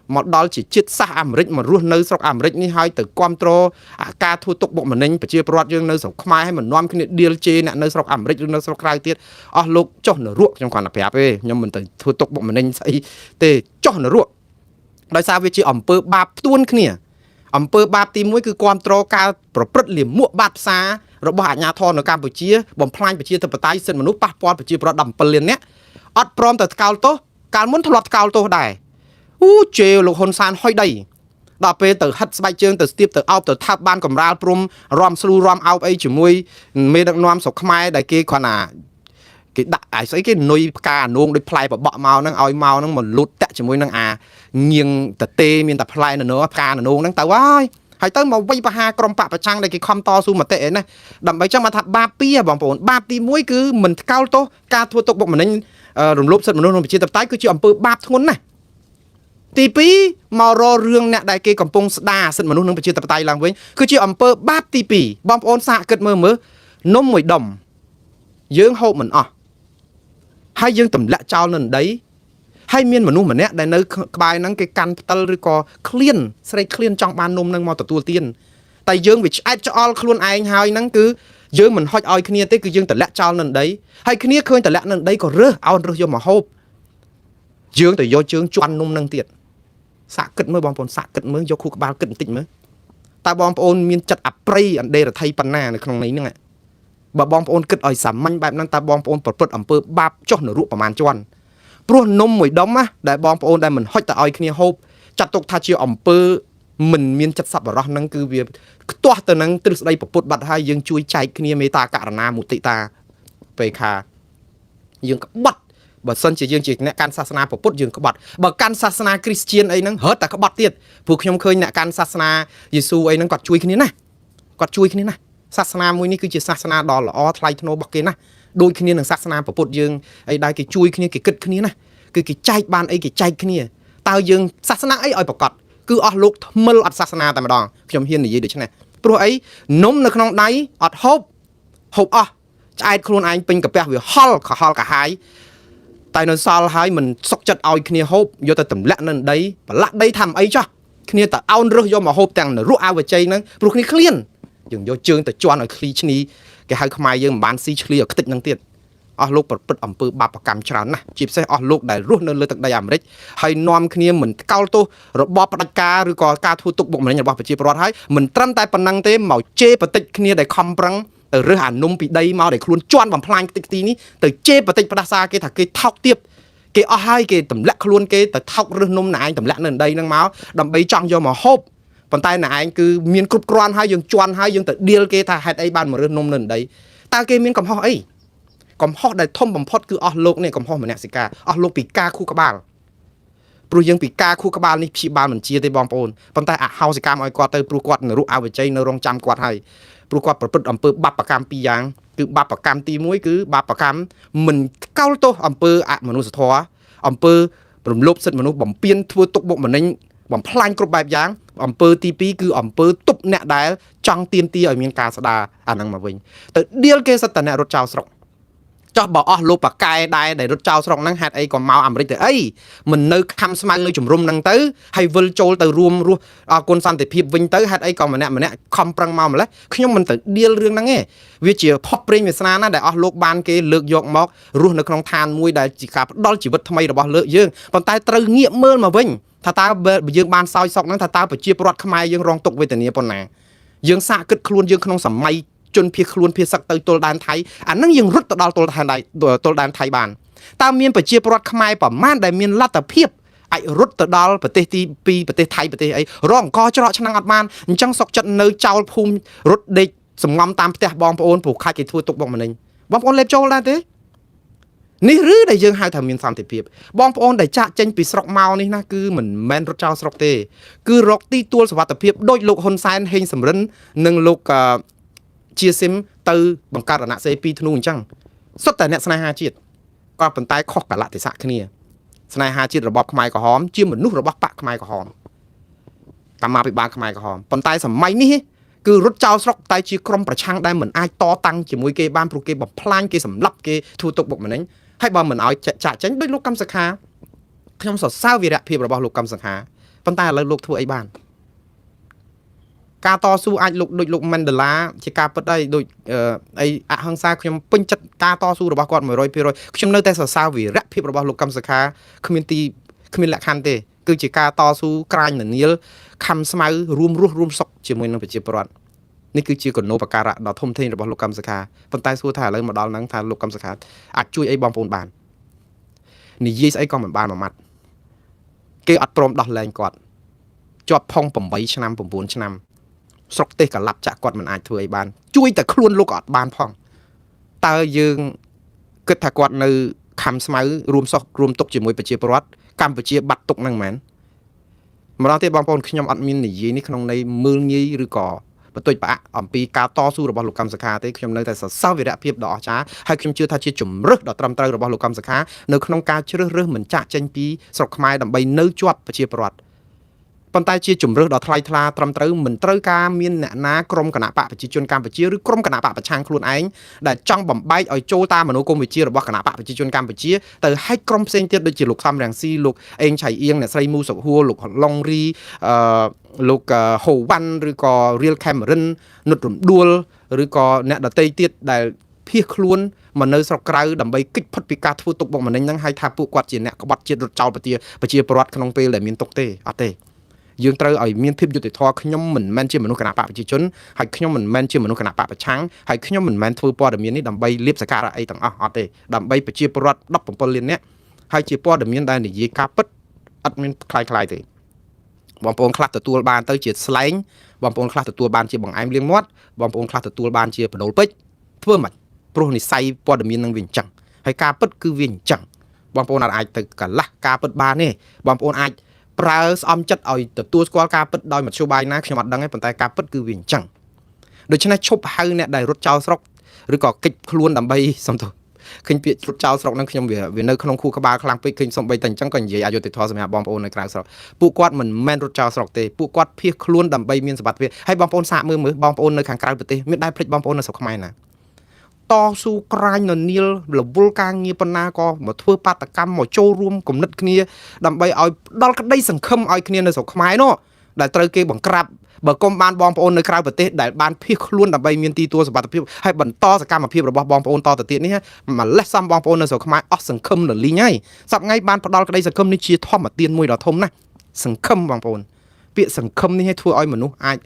មកដល់ជាជាតិសាសអាមេរិកម្ករស់នៅស្រុកអាមេរិកនេះហើយទៅគ្រប់គ្រងការធ្វើទុកបុកម្នេញប្រជាពលរដ្ឋយើងនៅស្រុកខ្មែរឲ្យមិននាំគ្នាឌីលជេអ្នកនៅស្រុកអាមេរិកឬនៅស្រុកក្រៅទៀតអស់លោកចុះនរកខ្ញុំគ្រាន់តែប្រាប់ទេខ្ញុំមិនទៅធ្វើទុកបុកម្នេញស្អីទេចុះនរកដោយសារវាជាអំពើបាបផ្ទួនគ្នាអំពើបាបទី1គឺគ្រប់គ្រងការប្រព្រឹត្តលាមកបាតផ្សារបស់អាជ្ញាធរនៅកម្ពុជាបំផ្លាញប្រជាធិបតេយ្យសិទ្ធិមនុស្សប៉ះពាល់ប្រជាពលរដ្ឋ17លាននាក់អត់ព្រមទៅថ្កោលទោសកាលមុនធ្លាប់ថ្កោលទោសដែរជេលោកហ៊ុនសែនហុយដីដល់ពេលទៅហិតស្បែកជើងទៅស្ទាបទៅអោបទៅថាបបានកំរាលព្រំរំស្រូរំអោបអីជាមួយមេដឹកនាំស្រុកខ្មែរដែលគេគ្រាន់តែគេដាក់អាស្អីគេនុយផ្កាអានងដូចផ្លែបបក់មកហ្នឹងឲ្យមកហ្នឹងមកលូតតាក់ជាមួយនឹងអាញៀងតទេមានតែផ្លែននផ្កាអានងហ្នឹងទៅហើយទៅមកវិញបហាក្រុមបកប្រឆាំងដែលគេខំតស៊ូមតិឯណាដើម្បីចឹងមកថាបាបពីបងប្អូនបាបទី1គឺមិនថ្កោលទោសការធ្វើទុកបុកម្នេញរំលោភសិទ្ធិមនុស្សក្នុងប្រជាធិបតេយ្យគឺជាអំពើបាបធ្ងន់ណាស់ទី2មករករឿងអ្នកដែលគេកំពុងស្ដារសិទ្ធិមនុស្សនិងប្រជាធិបតេយ្យឡើងវិញគឺជាអំពើបាបទី2បងប្អូនសាកគិតមើលនំមួយដុំយើងហូបមិនអស់ហើយយើងទម្លាក់ចោលនៅដីហើយមានមនុស្សម្នាក់ដែលនៅក្បែរហ្នឹងគេកាន់ផ្តិលឬក៏ឃ្លានស្រែកឃ្លានចង់បាននំហ្នឹងមកទទួលទានតែយើងវាឆ្អែតឆ្អល់ខ្លួនឯងហើយហ្នឹងគឺ យើងមិនហុចឲ្យគ្នាទេគឺយើងតម្លាក់ចោលនៅដីហើយគ្នាឃើញតម្លាក់នៅដីក៏រើសយកមកហូបយើងទៅយកជើងជន់នំនឹងទៀតសាក់គិតមើលបងប្អូនសាក់គិតមើលយកខួរក្បាលគិតបន្តិចមើលតើបងប្អូនមានចិត្តអប្រៃអណ្ដេរថៃប៉ុណ្ណានៅក្នុងនេះហ្នឹងបើបងប្អូនគិតឲ្យសាមញ្ញបែបហ្នឹងតើបងប្អូនប្រព្រឹត្តអំពើបាបចុះនរកប្រមាណជាន់ព្រោះនំមួយដុំណាដែលបងប្អូនដែលមិនហុចទៅឲ្យគ្នាហូបចាត់ទុកថាជាអំពើមិនមានចិត្តសប្បុរសហ្នឹងគឺវាខ្ទាស់ទៅនឹងទ្រឹស្ដីពុទ្ធបាត់ហើយយើងជួយចែកគ្នាមេត្តាករុណាមុទិតាពេលខាយើងក្បត់បើសិនជាយើងជាអ្នកកាន់សាសនាពុទ្ធយើងក្បត់បើកាន់សាសនាគ្រីស្ទានអីហ្នឹងរត់តែក្បត់ទៀតព្រោះខ្ញុំឃើញអ្នកកាន់សាសនាយេស៊ូអីហ្នឹងគាត់ជួយគ្នាណាសាសនាមួយនេះគឺជាសាសនាដ៏ល្អថ្លៃថ្នូររបស់គេណាដូចគ្នានឹងសាសនាពុទ្ធយើងអីដែរគេជួយគ្នាគេគិតគ្នាណាគឺគេចែកបានអីគេចែកគ្នាតើយើងសាសនាអីឲ្យប្រកាសគឺអស់លោកថ្មិលអត់សាសនាតែម្ដងខ្ញុំហ៊ាននិយាយដូច្នេះព្រោះអីនំនៅក្នុងដៃអត់ហូបអស់ឆ្អែតខ្លួនឯងពេញកាពះវាហល់កាហាយតែនៅសល់ហើយមិនសុខចិត្តឲ្យគ្នាហូបយកទៅទម្លាក់នៅដីប្រឡាក់ដីធ្វើអីចោះគ្នាទៅអោនរើសយកមកហូបទាំងនរកអវជ័យហ្នឹងព្រោះគ្នាឃ្លានយើងយកជើងទៅជន់ឲ្យឃ្លីឈ្នីគេហៅខ្មែរយើងមិនបានស៊ីឈ្លីឲ្យខ្ទេចហ្នឹងទៀតអស់លោកប្រព្រឹត្តអំពើបាបកម្មច្រើនណាស់ជាពិសេសអស់លោកដែលរស់នៅលើទឹកដីអាមេរិកហើយនាំគ្នាមិនកោលទោសរបបផ្ដាច់ការឬក៏ការធ្វើទុកបុកម្នេញរបស់ប្រជាពលរដ្ឋហើយមិនត្រឹមតែប៉ុណ្ណឹងទេមកជេរបតិចគ្នាដែលខំប្រឹងទៅរើសអានំពីដីមកដែលខ្លួនជន់បំផ្លាញខ្ទេចខ្ទីនេះទៅជេរបតិចផ្ដាសាគេថាគេថោកទាបគេអស់ហើយគេទម្លាក់ខ្លួនគេទៅថោករើសនំណែឯងទម្លាក់នៅដីហ្នឹងមកដើម្បីចង់យកមកហូបប៉ុន្តែណែឯងគឺមានគ្រប់គ្រាន់ហើយយើងជន់ហើយយើងទៅដៀលគេថាហេតុអីបានមករើសនំនៅដីតើគេមានកំហុសអីកំហុសដែលធំបំផុតគឺអស់លោកនេះកំហុសមនសិការអស់លោកពីការខួរក្បាលព្រោះយើងពីការខួរក្បាលនេះព្យាបាលមិនជាទេបងប្អូនប៉ុន្តែអហោសិកម្មឲ្យគាត់ទៅព្រោះគាត់នរុអវជ័យនៅរងចាំគាត់ហើយព្រោះគាត់ប្រព្រឹត្តអំពើបាបកម្មពីរយ៉ាងគឺបាបកម្មទី1គឺបាបកម្មមិនកោលទោសអំពើអមនុស្សធម៌អំពើរំលោភសិទ្ធិមនុស្សបំពានធ្វើទុកបុកម្នេញបំផ្លាញគ្រប់បែបយ៉ាងអំពើទី2គឺអំពើទប់អ្នកដែលចង់ទាមទារឲ្យមានការស្ដារអាហ្នឹងមកវិញទៅដៀលគេសិតតអ្នករត់ចោលស្រុកចោះបើអស់លោកប៉ាកែដែរដែលរត់ចោលស្រុកហ្នឹងហេតុអីក៏មកអាមេរិកទៅអីមិននៅខំស្មៅនៅជំរុំហ្នឹងទៅហើយវិលចូលទៅរួមរស់អគុណសន្តិភាពវិញទៅហេតុអីក៏ម្នាក់ខំប្រឹងមកម្លេះខ្ញុំមិនទៅដៀលរឿងហ្នឹងទេវាជាផុសព្រេងវាសនាណាដែលអស់លោកបានគេលើកយកមករស់នៅក្នុងឋានមួយដែលជាការផ្ដល់ជីវិតថ្មីរបស់លើកយើងប៉ុន្តែត្រូវងាកមើលមកវិញថាតើបើយើងបានសោយសោកហ្នឹងថាតើប្រជាពលរដ្ឋខ្មែរយើងរងទុក្ខវេទនាប៉ុណ្ណាយើងសាកគិតខ្លួនយើងក្នុងសម័យជនភៀសខ្លួនភៀសសឹកទៅទល់ដែនថៃអាហ្នឹងយើងរត់ទៅដល់ទល់ដែនថៃបានតើមានប្រជាពលរដ្ឋខ្មែរប្រមាណដែលមានលទ្ធភាពអាចរត់ទៅដល់ប្រទេសទី2ប្រទេសថៃប្រទេសអីរងអង្គច្រកឆ្នាំងអត់បានអញ្ចឹងសុកចិត្តនៅចោលភូមិរត់ដេកសំងំតាមផ្ទះបងប្អូនព្រោះខាច់គេធ្វើទុកបុកម្នេញបងប្អូនលេបចូលដែរទេនេះឬដែលយើងហៅថាមានសន្តិភាពបងប្អូនដែលចាក់ចេញពីស្រុកមកនេះណាគឺមិនមែនរត់ចោលស្រុកទេគឺរកទីទួលសុវត្ថិភាពដោយលោកហ៊ុនសែនហេងសំរិននិងលោកជាស៊ីមទៅបង្កើតអាណត្តិសេពីធ្នូអញ្ចឹងសុទ្ធតែអ្នកស្នេហាជាតិក៏ប៉ុន្តែខុសកលៈទេសៈគ្នាស្នេហាជាតិរបបខ្មែរក្រហមជាមនុស្សរបស់បកខ្មែរក្រហមកម្មាភិបាលខ្មែរក្រហមប៉ុន្តែសម័យនេះគឺរត់ចោលស្រុកតែជាក្រុមប្រឆាំងដែលមិនអាចតតាំងជាមួយគេបានព្រោះគេបំផ្លាញគេសម្លាប់គេធ្វើទុកបុកម្នេញហើយបើមិនឲ្យចាក់ចេញដោយលោកកម្មសខាខ្ញុំសរសើរវីរភាពរបស់លោកកម្មសខាប៉ុន្តែឥឡូវលោកធ្វើអីបានការតស៊ូអាចដូចលោកម៉ាន់ដេឡាជាការពិតហើយដូចអីអហិង្សាខ្ញុំពេញចិត្តការតស៊ូរបស់គាត់ 100% ខ្ញុំនៅតែសរសើរវីរភាពរបស់លោកកម្មសខាគ្មានលក្ខខណ្ឌទេគឺជាការតស៊ូក្រាញនានាលខំស្មៅរួមរស់រួមសុខជាមួយនឹងប្រជាពលរដ្ឋនេះគឺជាគុណូបការៈដ៏ធំធេងរបស់លោកកម្មសខាប៉ុន្តែសួរថាឥឡូវមកដល់ហ្នឹងថាលោកកម្មសខាអាចជួយអីបងប្អូនបាននិយាយស្អីក៏មិនបានមួយម៉ាត់គេអត់ព្រមដោះលែងគាត់ជាប់ផុង8ឆ្នាំ9ឆ្នាំស្រុកទេសកលាប់ចាក់គាត់មិនអាចធ្វើអីបានជួយតែខ្លួនលោកក៏អត់បានផងតើយើងគិតថាគាត់នៅខំស្មៅរួមសុខរួមទុកជាមួយប្រជាពលរដ្ឋកម្ពុជាបាត់ទុកហ្នឹងមែនម្ដងទៀតបងប្អូនខ្ញុំអត់មាននិយាយនេះក្នុងន័យមើលងាយឬក៏បន្ទុយផ្អាក់អំពីការតស៊ូរបស់លោកកម្មសខាទេខ្ញុំនៅតែសរសើរវីរភាពដ៏អស្ចារ្យហើយខ្ញុំជឿថាជាជំរើសដ៏ត្រឹមត្រូវរបស់លោកកម្មសខានៅក្នុងការជ្រើសរើសមិនចាក់ចេញពីស្រុកខ្មែរដើម្បីនៅជាប់ប្រជាពលរដ្ឋ ប៉ុន្តែជាជំរឿសដ៏ថ្លៃថ្លាត្រឹមត្រូវមិនត្រូវការមានអ្នកណាក្រុមគណៈបកប្រជាជនកម្ពុជាឬក្រុមគណៈបកប្រឆាំងខ្លួនឯងដែលចង់បំបែកឲ្យចូលតាមមនោគមវិជ្ជារបស់គណៈបកប្រជាជនកម្ពុជាទៅឲ្យក្រុមផ្សេងទៀតដូចជាលោកសំរងស៊ីលោកអេងឆៃអៀងអ្នកស្រីមូសុខហួរលោកឡុងរីលោកហូវ៉ាន់ឬក៏ Real Cameron នុតរំដួលឬក៏អ្នកដទៃទៀតដែលភៀសខ្លួនមកនៅស្រុកក្រៅដើម្បីគេចផុតពីការធ្វើទុកបុកម្នេញហ្នឹងហើយថាពួកគាត់ជាអ្នកក្បត់ជាតិរត់ចោលប្រជាពលរដ្ឋក្នុងពេលដែលមានទុកទេអត់ទេយើងត្រូវឲ្យមានភាពយុត្តិធម៌ខ្ញុំមិនមែនជាមនុស្សគណៈបកប្រជាជនហើយខ្ញុំមិនមែនជាមនុស្សគណៈបកប្រឆាំងហើយខ្ញុំមិនមែនធ្វើព័ត៌មាននេះដើម្បីលៀបសការៈអីទាំងអស់អត់ទេដើម្បីប្រជាពលរដ្ឋ17លាននាក់ហើយជាព័ត៌មានដែលនិយាយការពិតអត់មានคล้ายៗទេបងប្អូនខ្លះទទួលបានទៅជាស្លែងបងប្អូនខ្លះទទួលបានជាបង្អែមលៀងមាត់បងប្អូនខ្លះទទួលបានជាបដូលពេជ្រធ្វើមិនព្រោះនិស័យព័ត៌មាននឹងវាអញ្ចឹងហើយការពិតគឺវាអញ្ចឹងបងប្អូនអាចទៅកន្លះការពិតបានទេបងប្អូនអាចប្រើស្អំចិត្តឲ្យទទួលស្គាល់ការពិតដោយមធ្យោបាយណាខ្ញុំអត់ដឹងទេប៉ុន្តែការពិតគឺវាអញ្ចឹងដូច្នេះឈប់ហៅអ្នកដែលរត់ចោលស្រុកឬក៏គេចខ្លួនដើម្បីសំទោសឃើញពាក្យរត់ចោលស្រុកហ្នឹងខ្ញុំវានៅក្នុងខួរក្បាលខ្លាំងពេកឃើញសំបីតែអញ្ចឹងក៏និយាយអយុត្តិធម៌សម្រាប់បងប្អូននៅក្រៅស្រុកពួកគាត់មិនមែនរត់ចោលស្រុកទេពួកគាត់ភៀសខ្លួនដើម្បីមានសុវត្ថិភាពហើយបងប្អូនសាកមើលបងប្អូននៅខាងក្រៅប្រទេសមានដែរភ្លេចបងប្អូននៅស្រុកខ្មែរណាតស៊ូក្រាញននាលរវល់ការងារប៉ុណ្ណាក៏មកធ្វើបាតកម្មមកចូលរួមគំនិតគ្នាដើម្បីឲ្យដល់ក្តីសង្ឃឹមឲ្យគ្នានៅស្រុកខ្មែរនោះដែលត្រូវគេបង្ក្រាបបើគុំបានបងប្អូននៅក្រៅប្រទេសដែលបានភៀសខ្លួនដើម្បីមានទីទួលសុវត្ថិភាពហើយបន្តសកម្មភាពរបស់បងប្អូនតទៅទៀតនេះម្លេះសំបងប្អូននៅស្រុកខ្មែរអស់សង្ឃឹមរលីងហើយសប្ងៃបានផ្ដល់ក្តីសង្ឃឹមនេះជាធម្មទានមួយដ៏ធំណាស់សង្ឃឹមបងប្អូនពាក្យសង្ឃឹមនេះឲ្យធ្វើឲ្យមនុស្សអា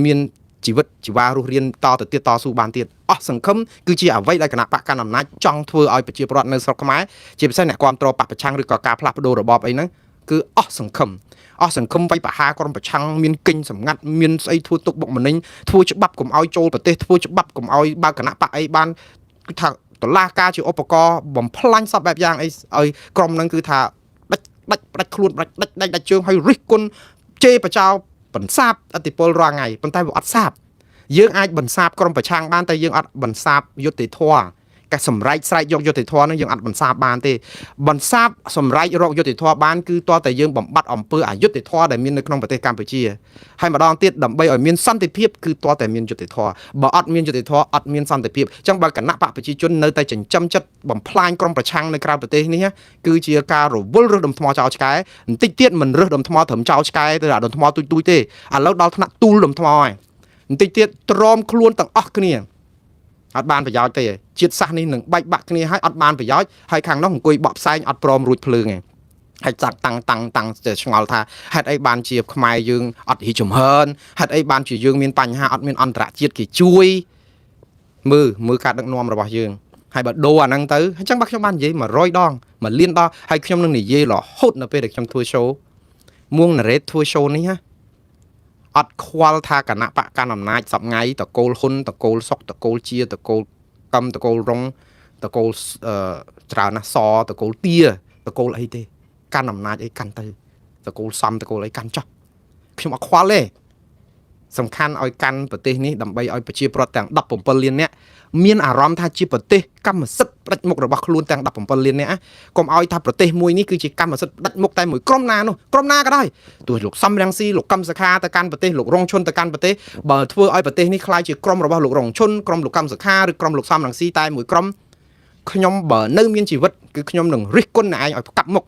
ចមានជីវិតជីវ៉ារស់រានតទៅទៀតតស៊ូបានទៀតអស់សង្ឃឹមគឺជាអ្វីដែលគណៈបកកណ្ដាលអំណាចចង់ធ្វើឲ្យប្រជាពលរដ្ឋនៅស្រុកខ្មែរជាពិសេសអ្នកគ្រប់គ្រងបកប្រឆាំងឬក៏ការផ្លាស់ប្ដូររបបអីហ្នឹងគឺអស់សង្ឃឹមវាយប្រហារក្រុមប្រឆាំងមានគិញសម្ងាត់មានស្អីធ្វើទុកបុកម្នេញធ្វើច្បាប់កុំឲ្យចូលប្រទេសធ្វើច្បាប់កុំឲ្យបើគណៈបកអីបានគឺថាតឡាការជាឧបករណ៍បំផ្លាញសពបែបយ៉ាងអីឲ្យក្រុមហ្នឹងគឺថាដាច់ខ្លួនដាច់ជើងឲ្យរិះគន់ជេរបចោបន្សាបអតិពលរាល់ថ្ងៃប៉ុន្តែវាអត់សាបយើងអាចបន្សាបក្រុមប្រឆាំងបានតែយើងអត់បន្សាបយុត្តិធម៌តែសម្រែកស្រែកយកយុត្តិធម៌នឹងយើងអត់បន្សាបបានទេបន្សាបសម្រែករកយុត្តិធម៌បានគឺតើតែយើងបំបត្តិអំពើអយុត្តិធម៌ដែលមាននៅក្នុងប្រទេសកម្ពុជាហើយម្ដងទៀតដើម្បីឲ្យមានសន្តិភាពគឺតើតែមានយុត្តិធម៌បើអត់មានយុត្តិធម៌អត់មានសន្តិភាពអញ្ចឹងបើគណៈបកប្រជាជននៅតែចិញ្ចឹមចិត្តបំផ្លាញក្រុមប្រឆាំងនៅក្រៅប្រទេសនេះគឺជាការរវល់រើសដុំថ្មចោលឆ្កែបន្តិចទៀតមិនរើសដុំថ្មត្រឹមចោលឆ្កែទៅដល់ដុំថ្មទូចទេឥឡូវដល់ថ្នាក់ទូលដុំថ្មហើយបន្តិចទៀតទ្រាំខ្លួនទាំងអស់គ្នាអត់បានប្រយោជន៍ទេជាតិសាសន៍នេះនឹងបែកបាក់គ្នាហើយអត់បានប្រយោជន៍ហើយខាងនោះអង្គុយបកផ្សែងអត់ព្រមរួចភ្លើងឯងហើយចាក់តាំងឆ្ងល់ថាហេតុអីបានជាខ្មែរយើងអត់រីចំហឺនហេតុអីបានជាយើងមានបញ្ហាអត់មានអន្តរជាតិគេជួយមើលការដឹកនាំរបស់យើងហើយបើដូរអាហ្នឹងទៅអញ្ចឹងបាទខ្ញុំបាននិយាយ100ដង1លានដងហើយខ្ញុំនឹងនិយាយរហូតនៅពេលដែលខ្ញុំធ្វើ show មួងណារ៉េតធ្វើ show នេះណាអត់ខ្វល់ថាគណៈបកកណ្ដាលអំណាចសពថ្ងៃតកូលហ៊ុនតកូលសុកតកូលជាតកូលកំតកូលរុងតកូលច្រើនណាស់សតកូលទាតកូលអីទេកាន់អំណាចអីកាន់ទៅតកូលសំតកូលអីកាន់ចោះខ្ញុំអត់ខ្វល់ទេសំខាន់ឲ្យកាន់ប្រទេសនេះដើម្បីឲ្យប្រជាពលរដ្ឋទាំង17លាននាក់មានអារម្មណ៍ថាជាប្រទេសកម្មសិទ្ធិផ្ដាច់មុខរបស់ខ្លួនទាំង17លាននាក់កុំឲ្យថាប្រទេសមួយនេះគឺជាកម្មសិទ្ធិផ្ដាច់មុខតែមួយក្រុមណានោះក្រុមណាក៏ដោយទោះលោកសំរងស៊ីលោកកឹមសុខាទៅកាន់ប្រទេសលោករងឈុនទៅកាន់ប្រទេសបើធ្វើឲ្យប្រទេសនេះคล้ายជាក្រុមរបស់លោករងឈុនក្រុមលោកកឹមសុខាឬក្រុមលោកសំរងស៊ីតែមួយក្រុមខ្ញុំបើនៅមានជីវិតគឺខ្ញុំនឹងរិះគន់អ្នកឯងឲ្យផ្កាប់មុខ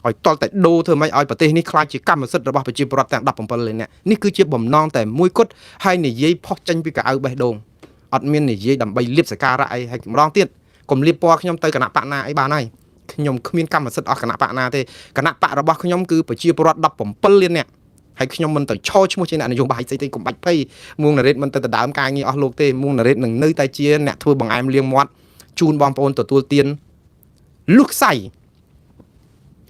ឲ្យតល់តែដូរធ្វើម៉េចឲ្យប្រទេសនេះខ្លាចជាកម្មសិទ្ធិរបស់ប្រជាពលរដ្ឋទាំង17លាននាក់នេះគឺជាបំណងតែមួយគត់ហើយនិយាយផុសចេញពីកៅអៅបេះដូងអត់មាននិយាយដើម្បីលៀបសការៈអីហើយម្ដងទៀតកុំលៀបពណ៌ខ្ញុំទៅគណៈបកណាអីបានហើយខ្ញុំគ្មានកម្មសិទ្ធិអស់គណៈបកណាទេគណៈបករបស់ខ្ញុំគឺប្រជាពលរដ្ឋ17លាននាក់ហើយខ្ញុំមិនទៅឈរឈ្មោះជាអ្នកនយោបាយស្អីទេកុំបាច់ភ័យមួងណារ៉េតមិនទៅដណ្ដើមការងារអស់លោកទេមួងណារ៉េតនឹងនៅតែជាអ្នកធ្វើបង្អែមលៀងមាត់ជូនបងប្អូនទទួលទានលុះខ្សៃ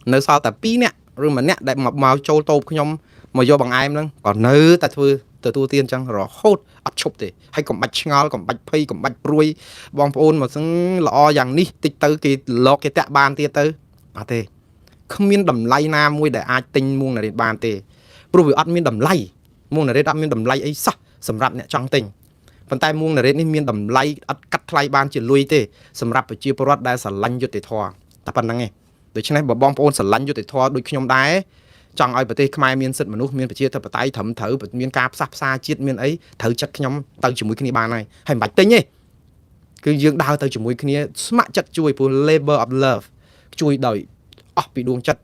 នៅសល់តែ2នាក់ឬ1នាក់ដែលមកចូលតូបខ្ញុំមកយកបង្អែមហ្នឹងក៏នៅតែធ្វើទទួលទានអញ្ចឹងរហូតអត់ឈប់ទេហើយកុំបាច់ឆ្ងល់កុំបាច់ភ័យកុំបាច់ព្រួយបងប្អូនមកសឹងល្អយ៉ាងនេះតិចទៅគេលោកគេតាក់បានទៀតទៅអត់ទេគ្មានតម្លៃណាមួយដែលអាចទិញមួងណារ៉េតបានទេព្រោះវាអត់មានតម្លៃមួងណារ៉េតអត់មានតម្លៃអីសោះសម្រាប់អ្នកចង់ទិញប៉ុន្តែមួងណារ៉េតនេះមានតម្លៃអត់កាត់ថ្លៃបានជាលុយទេសម្រាប់ប្រជាពលរដ្ឋដែលស្រឡាញ់យុត្តិធម៌តែប៉ុណ្្នឹងឯងដូច្នេះបើបងប្អូនស្រឡាញ់យុត្តិធម៌ដូចខ្ញុំដែរ ចង់ឲ្យប្រទេសខ្មែរមានសិទ្ធិមនុស្សមានប្រជាធិបតេយ្យត្រឹមត្រូវមានការផ្សះផ្សាជាតិមានអីត្រូវចិត្តខ្ញុំទៅជាមួយគ្នាបានហើយមិនបាច់ទិញទេគឺយើងដើរទៅជាមួយគ្នាស្ម័គ្រចិត្តជួយព្រោះ labor of love ជួយដោយអស់ពីដួងចិត្ត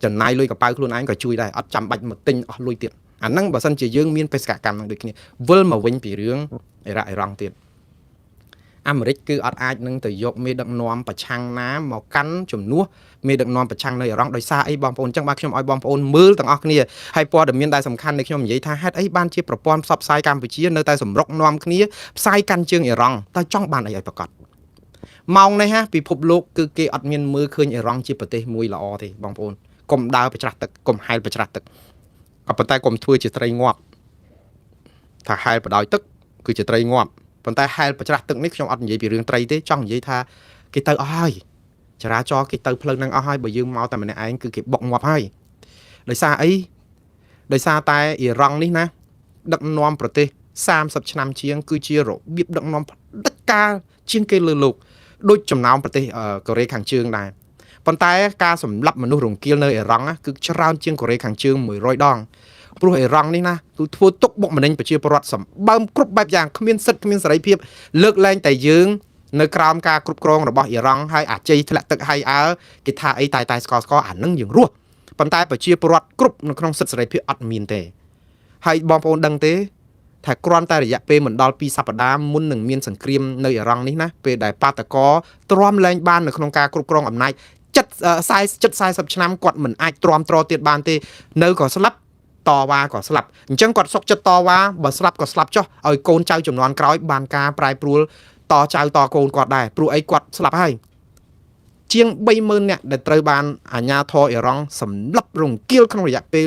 ចំណាយលុយកប៉ៅខ្លួនឯងក៏ជួយដែរអត់ចាំបាច់មកទិញអស់លុយទៀតអាហ្នឹងបើសិនជាយើងមានបេសកកម្មនឹងដូចគ្នាវិលមកវិញពីរឿងអ៊ីរ៉ាក់អ៊ីរ៉ង់ទៀតអាមេរិកគឺអត់អាចនឹងទៅយកមេដឹកនាំប្រឆាំងណាមកកាន់ជំនួសមេដឹកនាំប្រឆាំងនៅអ៊ីរ៉ង់ដោយសារអីបងប្អូនអញ្ចឹងបាទខ្ញុំឲ្យបងប្អូនមើលទាំងអស់គ្នាហើយព័ត៌មានដែលសំខាន់នៃខ្ញុំនិយាយថាហេតុអីបានជាប្រព័ន្ធផ្សព្វផ្សាយកម្ពុជានៅតែសម្រុកនាំគ្នាផ្សាយកាន់ជើងអ៊ីរ៉ង់តើចង់បានអីឲ្យប្រកាសម៉ោងនេះពិភពលោកគឺគេអត់មានមើលឃើញអ៊ីរ៉ង់ជាប្រទេសមួយល្អទេបងប្អូនកុំដើរប្រច្រាស់ទឹកកុំហែលប្រច្រាស់ទឹកក៏ប៉ុន្តែកុំធ្វើជាត្រីងាប់ថាហែលបដោយទឹកគឺជាត្រីងាប់ប៉ុន្តែហែលប្រច្រាស់ទឹកនេះខ្ញុំអត់និយាយពីរឿងត្រីទេចង់និយាយថាគេទៅអស់ហើយចរាចរណ៍គេទៅផ្លូវហ្នឹងអស់ហើយបើយើងមកតែម្នាក់ឯងគឺគេបុកងាប់ហើយដោយសារអីដោយសារតែអ៊ីរ៉ង់នេះណាដឹកនាំប្រទេស30ឆ្នាំជាងគឺជារបៀបដឹកនាំផ្ដាច់ការជាងគេលើលោកដូចចំណោមប្រទេសកូរ៉េខាងជើងដែរប៉ុន្តែការសម្លាប់មនុស្សរង្គាលនៅអ៊ីរ៉ង់គឺច្រើនជាងកូរ៉េខាងជើង100ដងព្រោះអ៊ីរ៉ង់នេះណាគឺធ្វើទុកបុកម្នេញប្រជាពលរដ្ឋសម្បើមគ្រប់បែបយ៉ាងគ្មានសិទ្ធិគ្មានសេរីភាពលើកលែងតែយើងនៅក្រោមការគ្រប់គ្រងរបស់អ៊ីរ៉ង់ហើយអាជ័យធ្លាក់ទឹកហើយអើគេថាអីតែស្កអានឹងយើងរស់ប៉ុន្តែប្រជាពលរដ្ឋគ្រប់នៅក្នុងសិទ្ធិសេរីភាពអត់មានទេហើយបងប្អូនដឹងទេថាគ្រាន់តែរយៈពេលមិនដល់2សប្តាហ៍មុននឹងមានសង្គ្រាមនៅអ៊ីរ៉ង់នេះណាពេលដែលបាតកោទ្រាំលែងបាននៅក្នុងការគ្រប់គ្រងអំណាច40ឆ្នាំគាត់មិនអាចទ្រាំទ្រទៀតបានទេនៅក៏ស្លាប់តវ៉ាក៏ស្លាប់អញ្ចឹងគាត់សុកចិត្តតវ៉ាបើស្លាប់ក៏ស្លាប់ចុះឲ្យកូនចៅចំនួនក្រោយបានការប្រែប្រួលតចៅតកូនគាត់ដែរព្រោះអីគាត់ស្លាប់ហើយជាង30000នាក់ដែលត្រូវបានអាជ្ញាធរអ៊ីរ៉ង់សម្លាប់រង្គាលក្នុងរយៈពេល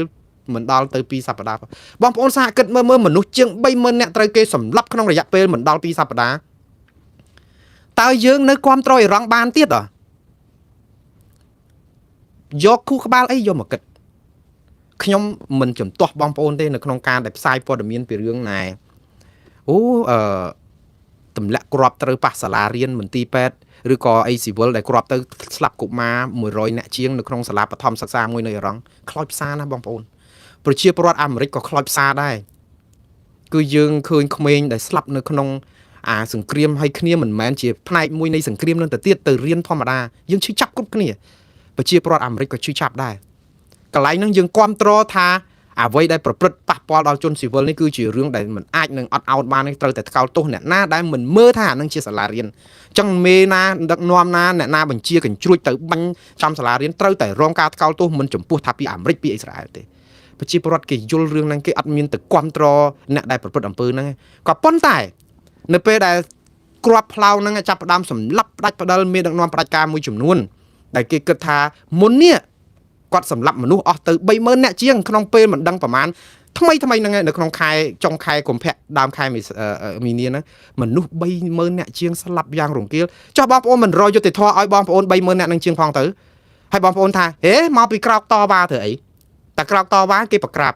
មិនដល់ទៅ2សប្តាហ៍បងប្អូនសហគិតមើលមនុស្សជាង30000នាក់ត្រូវគេសម្លាប់ក្នុងរយៈពេលមិនដល់2សប្តាហ៍តើយើងនៅគ្រប់គ្រងអ៊ីរ៉ង់បានទៀតយកគូក្បាលអីយកមកគិតខ្ញុំមិនជំទាស់បងប្អូនទេនៅក្នុងការដែលផ្សាយព័ត៌មានពីរឿងណែទម្លាក់គ្រាប់ត្រូវប៉ះសាលារៀនមន្ទីរពេទ្យឬក៏អីស៊ីវិលដែលគ្រាប់ទៅស្លាប់កុមារ100នាក់ជាងនៅក្នុងសាលាបឋមសិក្សាមួយនៅអ៊ីរ៉ង់ខ្លោចផ្សាណាបងប្អូនប្រជាពលរដ្ឋអាមេរិកក៏ខ្លោចផ្សាដែរគឺយើងឃើញក្មេងដែលស្លាប់នៅក្នុងសង្គ្រាមហើយគ្នាមិនមែនជាផ្នែកមួយនៃសង្គ្រាមនឹងទៅទៀតទៅរៀនធម្មតាយើងឈឺចាប់គ្រប់គ្នាប្រជាពលរដ្ឋអាមេរិកក៏ឈឺចាប់ដែរកន្លែងហ្នឹងយើងគ្រប់គ្រងថាអ្វីដែលប្រព្រឹត្តប៉ះពាល់ដល់ជនស៊ីវិលនេះគឺជារឿងដែលមិនអាចនឹងអត់អោតបានទេត្រូវតែថ្កោលទោសអ្នកណាដែលមិនមើលថាអានឹងជាសាលារៀនអញ្ចឹងមេណាដឹកនាំណាអ្នកណាបញ្ជាកញ្ជ្រួចទៅបាញ់ចំសាលារៀនត្រូវតែរងការថ្កោលទោសមិនចំពោះថាពីអាមេរិកពីអ៊ីស្រាអែលទេប្រជាពលរដ្ឋគេយល់រឿងហ្នឹងគេអត់មានទៅគ្រប់គ្រងអ្នកដែលប្រព្រឹត្តអំពើហ្នឹងក៏ប៉ុន្តែនៅពេលដែលគ្រាប់ផ្លោងហ្នឹងចាប់ផ្ដើមសម្លាប់ផ្ដាច់ផ្ដាល់មេដឹកនាំផ្ដាច់ការមួយចំនួនដែលគេគិតថាមុននេះគាត់សម្លាប់មនុស្សអស់ទៅ30000នាក់ជាងក្នុងពេលមិនដឹងប្រមាណថ្មីហ្នឹងនៅក្នុងខែចុងខែកុម្ភៈដើមខែមីនាហ្នឹងមនុស្ស30000នាក់ជាងស្លាប់យ៉ាងរង្គាលចុះបងប្អូនមិនរយុត្តិធម៌ឲ្យបងប្អូន30000នាក់នឹងជាងផងទៅហើយបងប្អូនថាហេមកពីក្រោកតវ៉ាធ្វើអីតែក្រោកតវ៉ាគេប្រក្រាប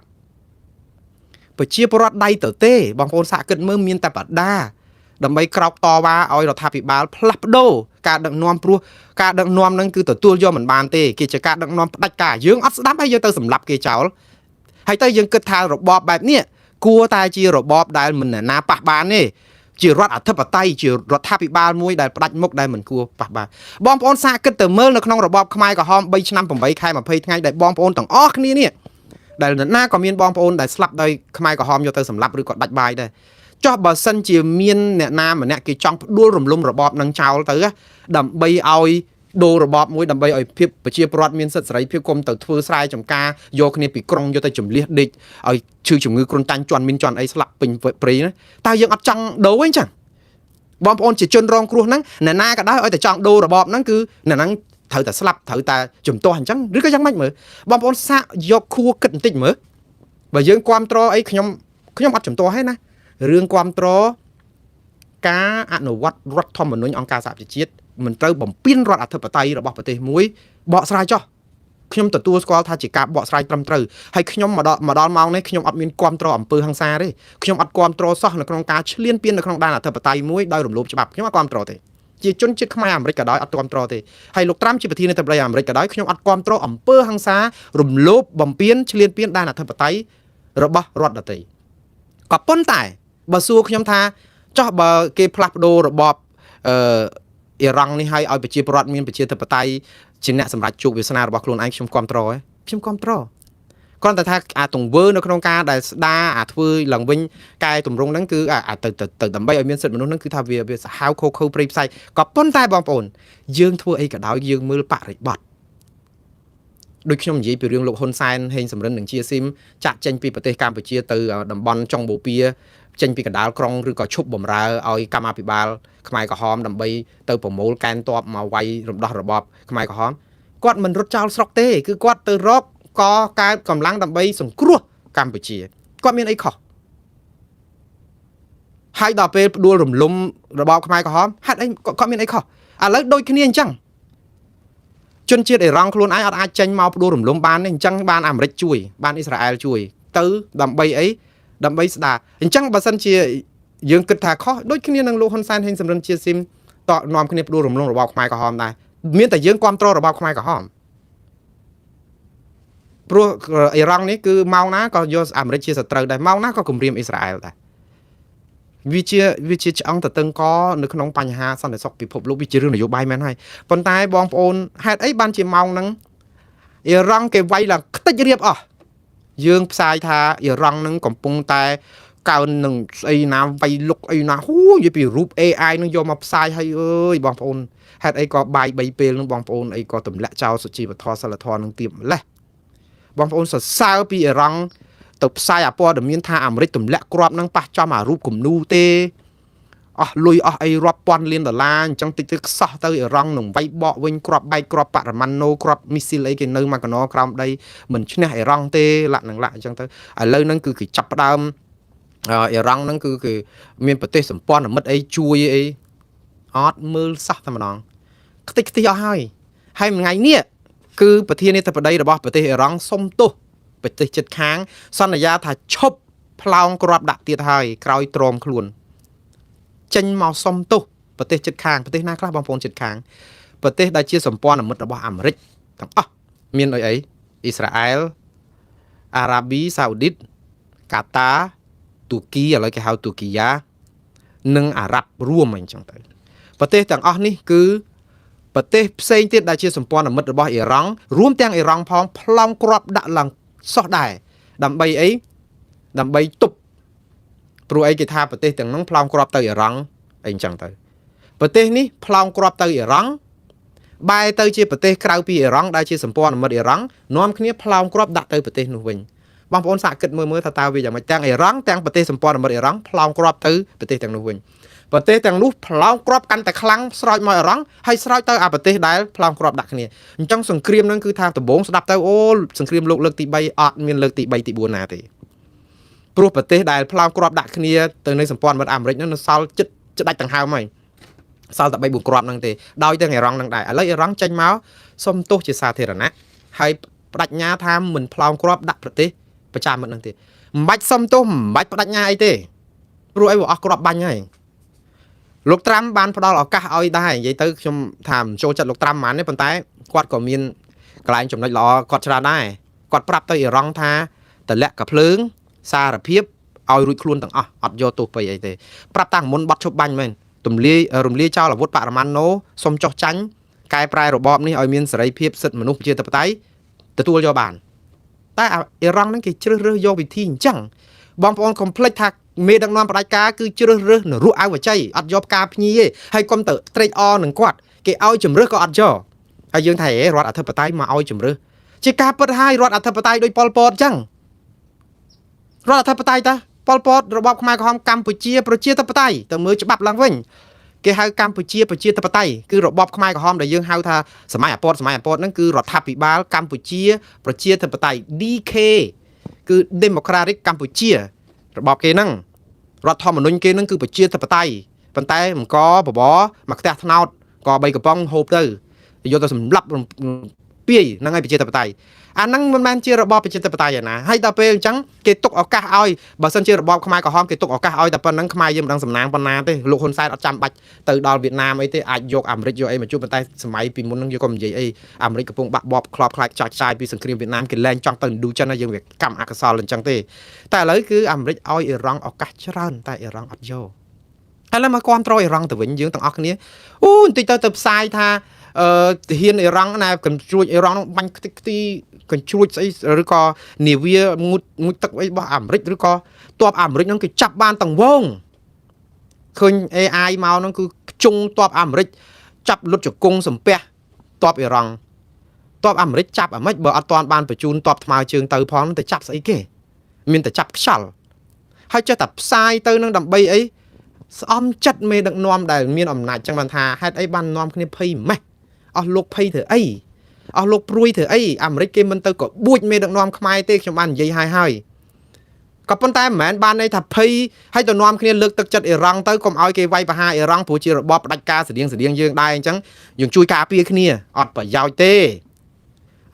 ប្រជាពលរដ្ឋដៃទៅទេបងប្អូនសាកគិតមើលមានតែបដាដើម្បីក្រោកតវ៉ាឲ្យរដ្ឋាភិបាលផ្លាស់ប្ដូរការដឹកនាំព្រោះការដឹកនាំហ្នឹងគឺទទួលយកមិនបានទេគេជាការដឹកនាំផ្ដាច់ការយើងអត់ស្ដាប់ហើយយើងទៅសម្លាប់គេចោលហើយទៅយើងគិតថារបបបែបនេះគួរតែជារបបដែលមិនណាប៉ះបានទេជារដ្ឋអធិបតេយ្យជារដ្ឋាភិបាលមួយដែលផ្ដាច់មុខដែលមិនគួរប៉ះបានបងប្អូនសាកគិតទៅមើលនៅក្នុងរបបខ្មែរក្រហម3ឆ្នាំ8ខែ20ថ្ងៃដែលបងប្អូនទាំងអស់គ្នានេះដែលណាក៏មានបងប្អូនដែលស្លាប់ដោយខ្មែរក្រហមយកទៅសម្លាប់ឬក៏ដាច់បាយដែរចុះបើសិនជាមានអ្នកណាម្នាក់គេចង់ផ្ដួលរំលំរបបនឹងចោលទៅដើម្បីឲ្យដូររបបមួយដើម្បីឲ្យភាពប្រជាពលរដ្ឋមានសិទ្ធិសេរីភាពគុំទៅធ្វើស្រែចម្ការយកគ្នាពីក្រុងយកទៅចម្លៀសដេកឲ្យឈឺជំងឺគ្រុនចាញ់ជន់មានជន់អីស្លាប់ពេញព្រៃណាតើយើងអត់ចង់ដូរអីចឹងបងប្អូនជាជនរងគ្រោះហ្នឹងអ្នកណាក៏ដោយឲ្យតែចង់ដូររបបហ្នឹងគឺអ្នកហ្នឹងត្រូវតែស្លាប់ត្រូវតែជំទាស់អញ្ចឹងឬក៏យ៉ាងម៉េចមើលបងប្អូនសាកយកខួរគិតបន្តិចមើលបើយើងគ្រប់គ្រងអីខ្ញុំអត់ជំទាស់ទេណារឿងគ្រប់គ្រងការអនុវត្តរដ្ឋធម្មនុញ្ញអង្គការសហប្រជាជាតិមិនត្រូវបំពានរដ្ឋអធិបតេយ្យរបស់ប្រទេសមួយបកស្រាយចោះខ្ញុំទទួលស្គាល់ថាជាការបកស្រាយត្រឹមត្រូវហើយខ្ញុំមកដល់ម៉ោងនេះខ្ញុំអត់មានគ្រប់គ្រងអំពើហិង្សាទេខ្ញុំអត់គ្រប់គ្រងសោះនៅក្នុងការឈ្លានពាននៅក្នុងដែនអធិបតេយ្យមួយដោយរំលោភច្បាប់ខ្ញុំអត់គ្រប់គ្រងទេ ជាជនជាតិខ្មែរអាមេរិកក៏ដោយអត់គ្រប់គ្រងទេហើយលោកត្រាំជាប្រធានាធិបតីអាមេរិកក៏ដោយខ្ញុំអត់គ្រប់គ្រងអំពើហិង្សារំលោភបំពានឈ្លានពានដែនអធិបតេយ្យរបស់រដ្ឋដទៃក៏ប៉ុន្តែបើសួរខ្ញុំថាចោះបើគេផ្លាស់ប្ដូររបបអ៊ីរ៉ង់នេះឲ្យប្រជាពលរដ្ឋមានប្រជាធិបតេយ្យជាអ្នកសម្រេចជោគវាសនារបស់ខ្លួនឯងខ្ញុំគ្រប់គ្រងខ្ញុំគ្រប់គ្រងគ្រាន់តែថាអាទង្វើនៅក្នុងការដែលស្ដារអាធ្វើឡើងវិញកែតម្រង់ហ្នឹងគឺទៅដើម្បីឲ្យមានសិទ្ធិមនុស្សហ្នឹងគឺថាវាសាហាវខូខើព្រៃផ្សៃក៏ប៉ុន្តែបងប្អូនយើងធ្វើអីក៏ដោយយើងមើលបរិបទដូចខ្ញុំនិយាយពីរឿងលោកហ៊ុនសែនហេងសំរិននិងជាស៊ីមចាក់ចេញពីប្រទេសកម្ពុជាទៅតំបន់ចុងបូព៌ាចេញពីកណ្ដាលក្រុងឬក៏ឈប់បំរើឲ្យកម្មាភិបាលខ្មែរក្រហមដើម្បីទៅប្រមូលកែនទ័ពមកវាយរំដោះរបបខ្មែរក្រហមគាត់មិនរត់ចោលស្រុកទេគឺគាត់ទៅរកក៏កើតកម្លាំងដើម្បីសង្គ្រោះកម្ពុជាគាត់មានអីខុសហើយដល់ពេលផ្ដួលរំលំរបបខ្មែរក្រហមហេតុអីគាត់មានអីខុសឥឡូវដូចគ្នាអញ្ចឹងជនជាតិអ៊ីរ៉ង់ខ្លួនឯងអត់អាចចេញមកផ្ដួលរំលំបានទេអញ្ចឹងបានអាមេរិកជួយបានអ៊ីស្រាអែលជួយទៅដើម្បីអីដើម្បីស្ដារអញ្ចឹងបើសិនជាយើងគិតថាខុសដូចគ្នានឹងលោកហ៊ុនសែនហេងសំរិនជាស៊ីមតនាំគ្នាផ្ដួលរំលំរបបខ្មែរក្រហមដែរមានតែយើងគ្រប់គ្រងរបបខ្មែរក្រហមព្រោះអ៊ីរ៉ង់នេះគឺម៉ោងណាក៏យកអាមេរិកជាសត្រូវដែរម៉ោងណាក៏គំរាមអ៊ីស្រាអែលដែរវាជាឆ្អឹងតតឹងកនៅក្នុងបញ្ហាសន្តិសុខពិភពលោកវាជារឿងនយោបាយមែនហើយប៉ុន្តែបងប្អូនហេតុអីបានជាម៉ោងហ្នឹងអ៊ីរ៉ង់គេវាយឡើងខ្ទេចរៀបអស់យើងផ្សាយថាអ៊ីរ៉ង់ហ្នឹងកំពុងតែកើននឹងស្អីណាវាយលុកអីណាហ៊ូនិយាយពីរូប AI នឹងយកមកផ្សាយឲ្យអើយបងប្អូនហេតុអីក៏បាយ3ពេលនឹងបងប្អូនអីក៏ទម្លាក់ចោលសុជីវធម៌សិលធម៌នឹងទៀបម្លេះបងប្អូនសរសើរពីអ៊ីរ៉ង់ទៅផ្សាយព័ត៌មានថាអាមេរិកទម្លាក់គ្រាប់នឹងប៉ះចំអារូបគំនូទេអស់លុយអស់អីរាប់ពាន់លានដុល្លារអញ្ចឹងតិចទៅខ្សោះទៅអ៊ីរ៉ង់នឹងវាយបកវិញគ្រាប់បែកគ្រាប់បរម៉ាណូគ្រាប់មីស៊ីលអីគេនៅមកកណោក្រោមដីមិនឈ្នះអ៊ីរ៉ង់ទេលាក់នឹងលាក់អញ្ចឹងទៅឥឡូវហ្នឹងគឺគេចាប់ផ្ដើមអ៊ីរ៉ង់ហ្នឹងគឺគេមានប្រទេសសម្ព័ន្ធមិត្តអីជួយអីអត់មើលសោះតែម្ដងខ្ទេចខ្ទីអស់ហើយមួយថ្ងៃនេះគឺប្រធានាធិបតីរបស់ប្រទេសអ៊ីរ៉ង់សុំទោសប្រទេសជិតខាងសន្យាថាឈប់ផ្លោងគ្រាប់ដាក់ទៀតហើយក្រោយទ្រាំខ្លួនចេញមកសុំទោសប្រទេសជិតខាងប្រទេសណាខ្លះបងប្អូនជិតខាងប្រទេសដែលជាសម្ព័ន្ធមិត្តរបស់អាមេរិកទាំងអស់មានអីអ៊ីស្រាអែលអារ៉ាប៊ីសាអូឌីតកាតាទូគីឥឡូវគេហៅទូគីយ៉ានិងអារ៉ាប់រួមអីចឹងទៅប្រទេសទាំងអស់នេះគឺប្រទេសផ្សេងទៀតដែលជាសម្ព័ន្ធមិត្តរបស់អ៊ីរ៉ង់រួមទាំងអ៊ីរ៉ង់ផងផ្លោងគ្រាប់ដាក់ឡើងសោះដែរដើម្បីអីដើម្បីទប់ព្រោះអីគេថាប្រទេសទាំងនោះផ្លោងគ្រាប់ទៅអ៊ីរ៉ង់អីអញ្ចឹងទៅប្រទេសនេះផ្លោងគ្រាប់ទៅអ៊ីរ៉ង់បែរទៅជាប្រទេសក្រៅពីអ៊ីរ៉ង់ដែលជាសម្ព័ន្ធមិត្តអ៊ីរ៉ង់នាំគ្នាផ្លោងគ្រាប់ដាក់ទៅប្រទេសនោះវិញបងប្អូនសាកគិតមើលថាតើវាយ៉ាងម៉េចទាំងអ៊ីរ៉ង់ទាំងប្រទេសសម្ព័ន្ធមិត្តអ៊ីរ៉ង់ផ្លោងគ្រាប់ទៅប្រទេសទាំងនោះវិញប្រទេសទាំងនោះផ្លោងគ្រាប់កាន់តែខ្លាំងស្រោចមកអ៊ីរ៉ង់ហើយស្រោចទៅអាប្រទេសដែលផ្លោងគ្រាប់ដាក់គ្នាអញ្ចឹងសង្គ្រាមហ្នឹងគឺថាដំបូងស្ដាប់ទៅអូសង្គ្រាមលោកលើកទី3អត់មានលើកទី3ទី4ណាទេព្រោះប្រទេសដែលផ្លោងគ្រាប់ដាក់គ្នាទៅនៅសម្ព័ន្ធមិត្តអាមេរិកហ្នឹងនៅសល់ចិត្តដាច់ដង្ហើមហើយសល់តែ3 4គ្រាប់ហ្នឹងទេដោយទាំងអ៊ីរ៉ង់ហ្នឹងដែរឥឡូវអ៊ីរ៉ង់ចេញមកសុំទោសជាសាធារណៈហើយបដិញ្ញាថាមិនផ្លោងគ្រាប់ដាក់ប្រទេសប្រចាំមិត្តហ្នឹងទេមិនបាច់សុំទោសមិនបាច់បដិញ្ញាអីទេព្រោះអីវាអស់គ្រាប់បាញ់ហើយលោកត្រាំបានផ្ដល់ឱកាសឲ្យដែរនិយាយទៅខ្ញុំថាមិនចូលចិត្តលោកត្រាំហ្មងទេប៉ុន្តែគាត់ក៏មានកន្លែងចំណុចល្អគាត់ច្រើនដែរគាត់ប្រាប់ទៅអ៊ីរ៉ង់ថាតម្លាក់កាភ្លើងសារភាពឲ្យរួចខ្លួនទាំងអស់អត់យកទោសបីអីទេប្រាប់តាំងមុនបាត់ឈប់បាញ់មែនរំលាយចោលអាវុធបរម៉ាណូសុំចោះចាញ់កែប្រែរបបនេះឲ្យមានសេរីភាពសិទ្ធិមនុស្សប្រជាធិបតេយ្យទទួលយកបានតែអ៊ីរ៉ង់ហ្នឹងគេជ្រើសរើសយកវិធីអញ្ចឹងបងប្អូនកុំភ្លេចថាមេដឹកនាំផ្ដាច់ការគឺជ្រើសរើសនរោអវជ័យអត់យកផ្កាភ្ញីទេហើយកុំទៅត្រេកអរនឹងគាត់គេឲ្យជំរើសក៏អត់យកហើយយើងថារដ្ឋអធិបតេយ្យមកឲ្យជំរើសជាការពិតហើយរដ្ឋអធិបតេយ្យដូចប៉ុលពតអញ្ចឹងរដ្ឋអធិបតេយ្យតាប៉ុលពតរបបខ្មែរក្រហមកម្ពុជាប្រជាធិបតេយ្យទៅមើលច្បាប់ឡើងវិញគេហៅកម្ពុជាប្រជាធិបតេយ្យគឺរបបខ្មែរក្រហមដែលយើងហៅថាសម័យអពតហ្នឹងគឺរដ្ឋាភិបាលកម្ពុជាប្រជាធិបតេយ្យ DK គឺ Democratic កម្ពុជារបបគេហ្នឹងរដ្ឋធម្មនុញ្ញគេហ្នឹងគឺប្រជាធិបតេយ្យប៉ុន្តែអង្គបបមកផ្ទះថ្នោតក៏3កំប៉ុងហូបទៅយកទៅសម្លាប់ ពាយហ្នឹងហើយប្រជាធិបតេយ្យអាហ្នឹងមិនមែនជារបបប្រជាធិបតេយ្យឯណាហើយដល់ពេលអញ្ចឹងគេទុកឱកាសឲ្យបើសិនជារបបខ្មែរក្រហមគេទុកឱកាសឲ្យតែប៉ុណ្្នឹងខ្មែរយើងមិនដឹងសំណាងប៉ុណ្ណាទេលោកហ៊ុនសែនអត់ចាំបាច់ទៅដល់វៀតណាមអីទេអាចយកអាមេរិកយកអីមកជួបប៉ុន្តែសម័យពីមុនហ្នឹងយើងក៏និយាយអីអាមេរិកកំពុងបាក់បបខ្លោបខ្លាចខ្ចាច់ខ្ចាយពីសង្គ្រាមវៀតណាមគេលែងចង់ទៅឥណ្ឌូចិនហើយយើងវាកម្មអកុសលអញ្ចឹងទេតែឥឡូវគឺអាមេរិកឲ្យអ៊ីរ៉ង់ឱកាសច្រើនតែអ៊ីរ៉ង់អត់យកឥឡូវមកគ្រប់គ្រងអ៊ីរ៉ង់ទៅវិញយើងទាំងអស់គ្នាអូបន្តិចទៅផ្សាយថាទាហានអ៊ីរ៉ង់ណាកញ្ជ្រួចអ៊ីរ៉ង់នោះបាញ់ខ្ទេចខ្ទីកញ្ជ្រួចស្អីឬក៏នាវាងូតទឹកអីរបស់អាមេរិកឬក៏ទ័ពអាមេរិកហ្នឹងគឺចាប់បានទាំងវងឃើញ AI មកហ្នឹងគឺខ្ជុងទ័ពអាមេរិកចាប់លុតជង្គង់សំពះទ័ពអ៊ីរ៉ង់ទ័ពអាមេរិកចាប់អាម៉េចបើអត់ទាន់បានបញ្ជូនទ័ពថ្មើរជើងទៅផងទៅចាប់ស្អីគេមានតែចាប់ខ្យល់ហើយចេះតែផ្សាយទៅនឹងដើម្បីអីស្អំចិត្តមេដឹកនាំដែលមានអំណាចចឹងបានថាហេតុអីបាននាំគ្នាភ័យម៉េះអស់លោកភ័យធ្វើអីអស់លោកព្រួយធ្វើអីអាមេរិកគេមិនទៅក៏បួចមេដឹកនាំខ្មែរទេខ្ញុំបាននិយាយហើយក៏ប៉ុន្តែមិនមែនបានន័យថាភ័យហើយទៅនាំគ្នាលើកទឹកចិត្តអ៊ីរ៉ង់ទៅកុំឲ្យគេវាយប្រហារអ៊ីរ៉ង់ព្រោះជារបបផ្ដាច់ការស្តៀងយើងដែរអញ្ចឹងយើងជួយការពារគ្នាអត់ប្រយោជន៍ទេ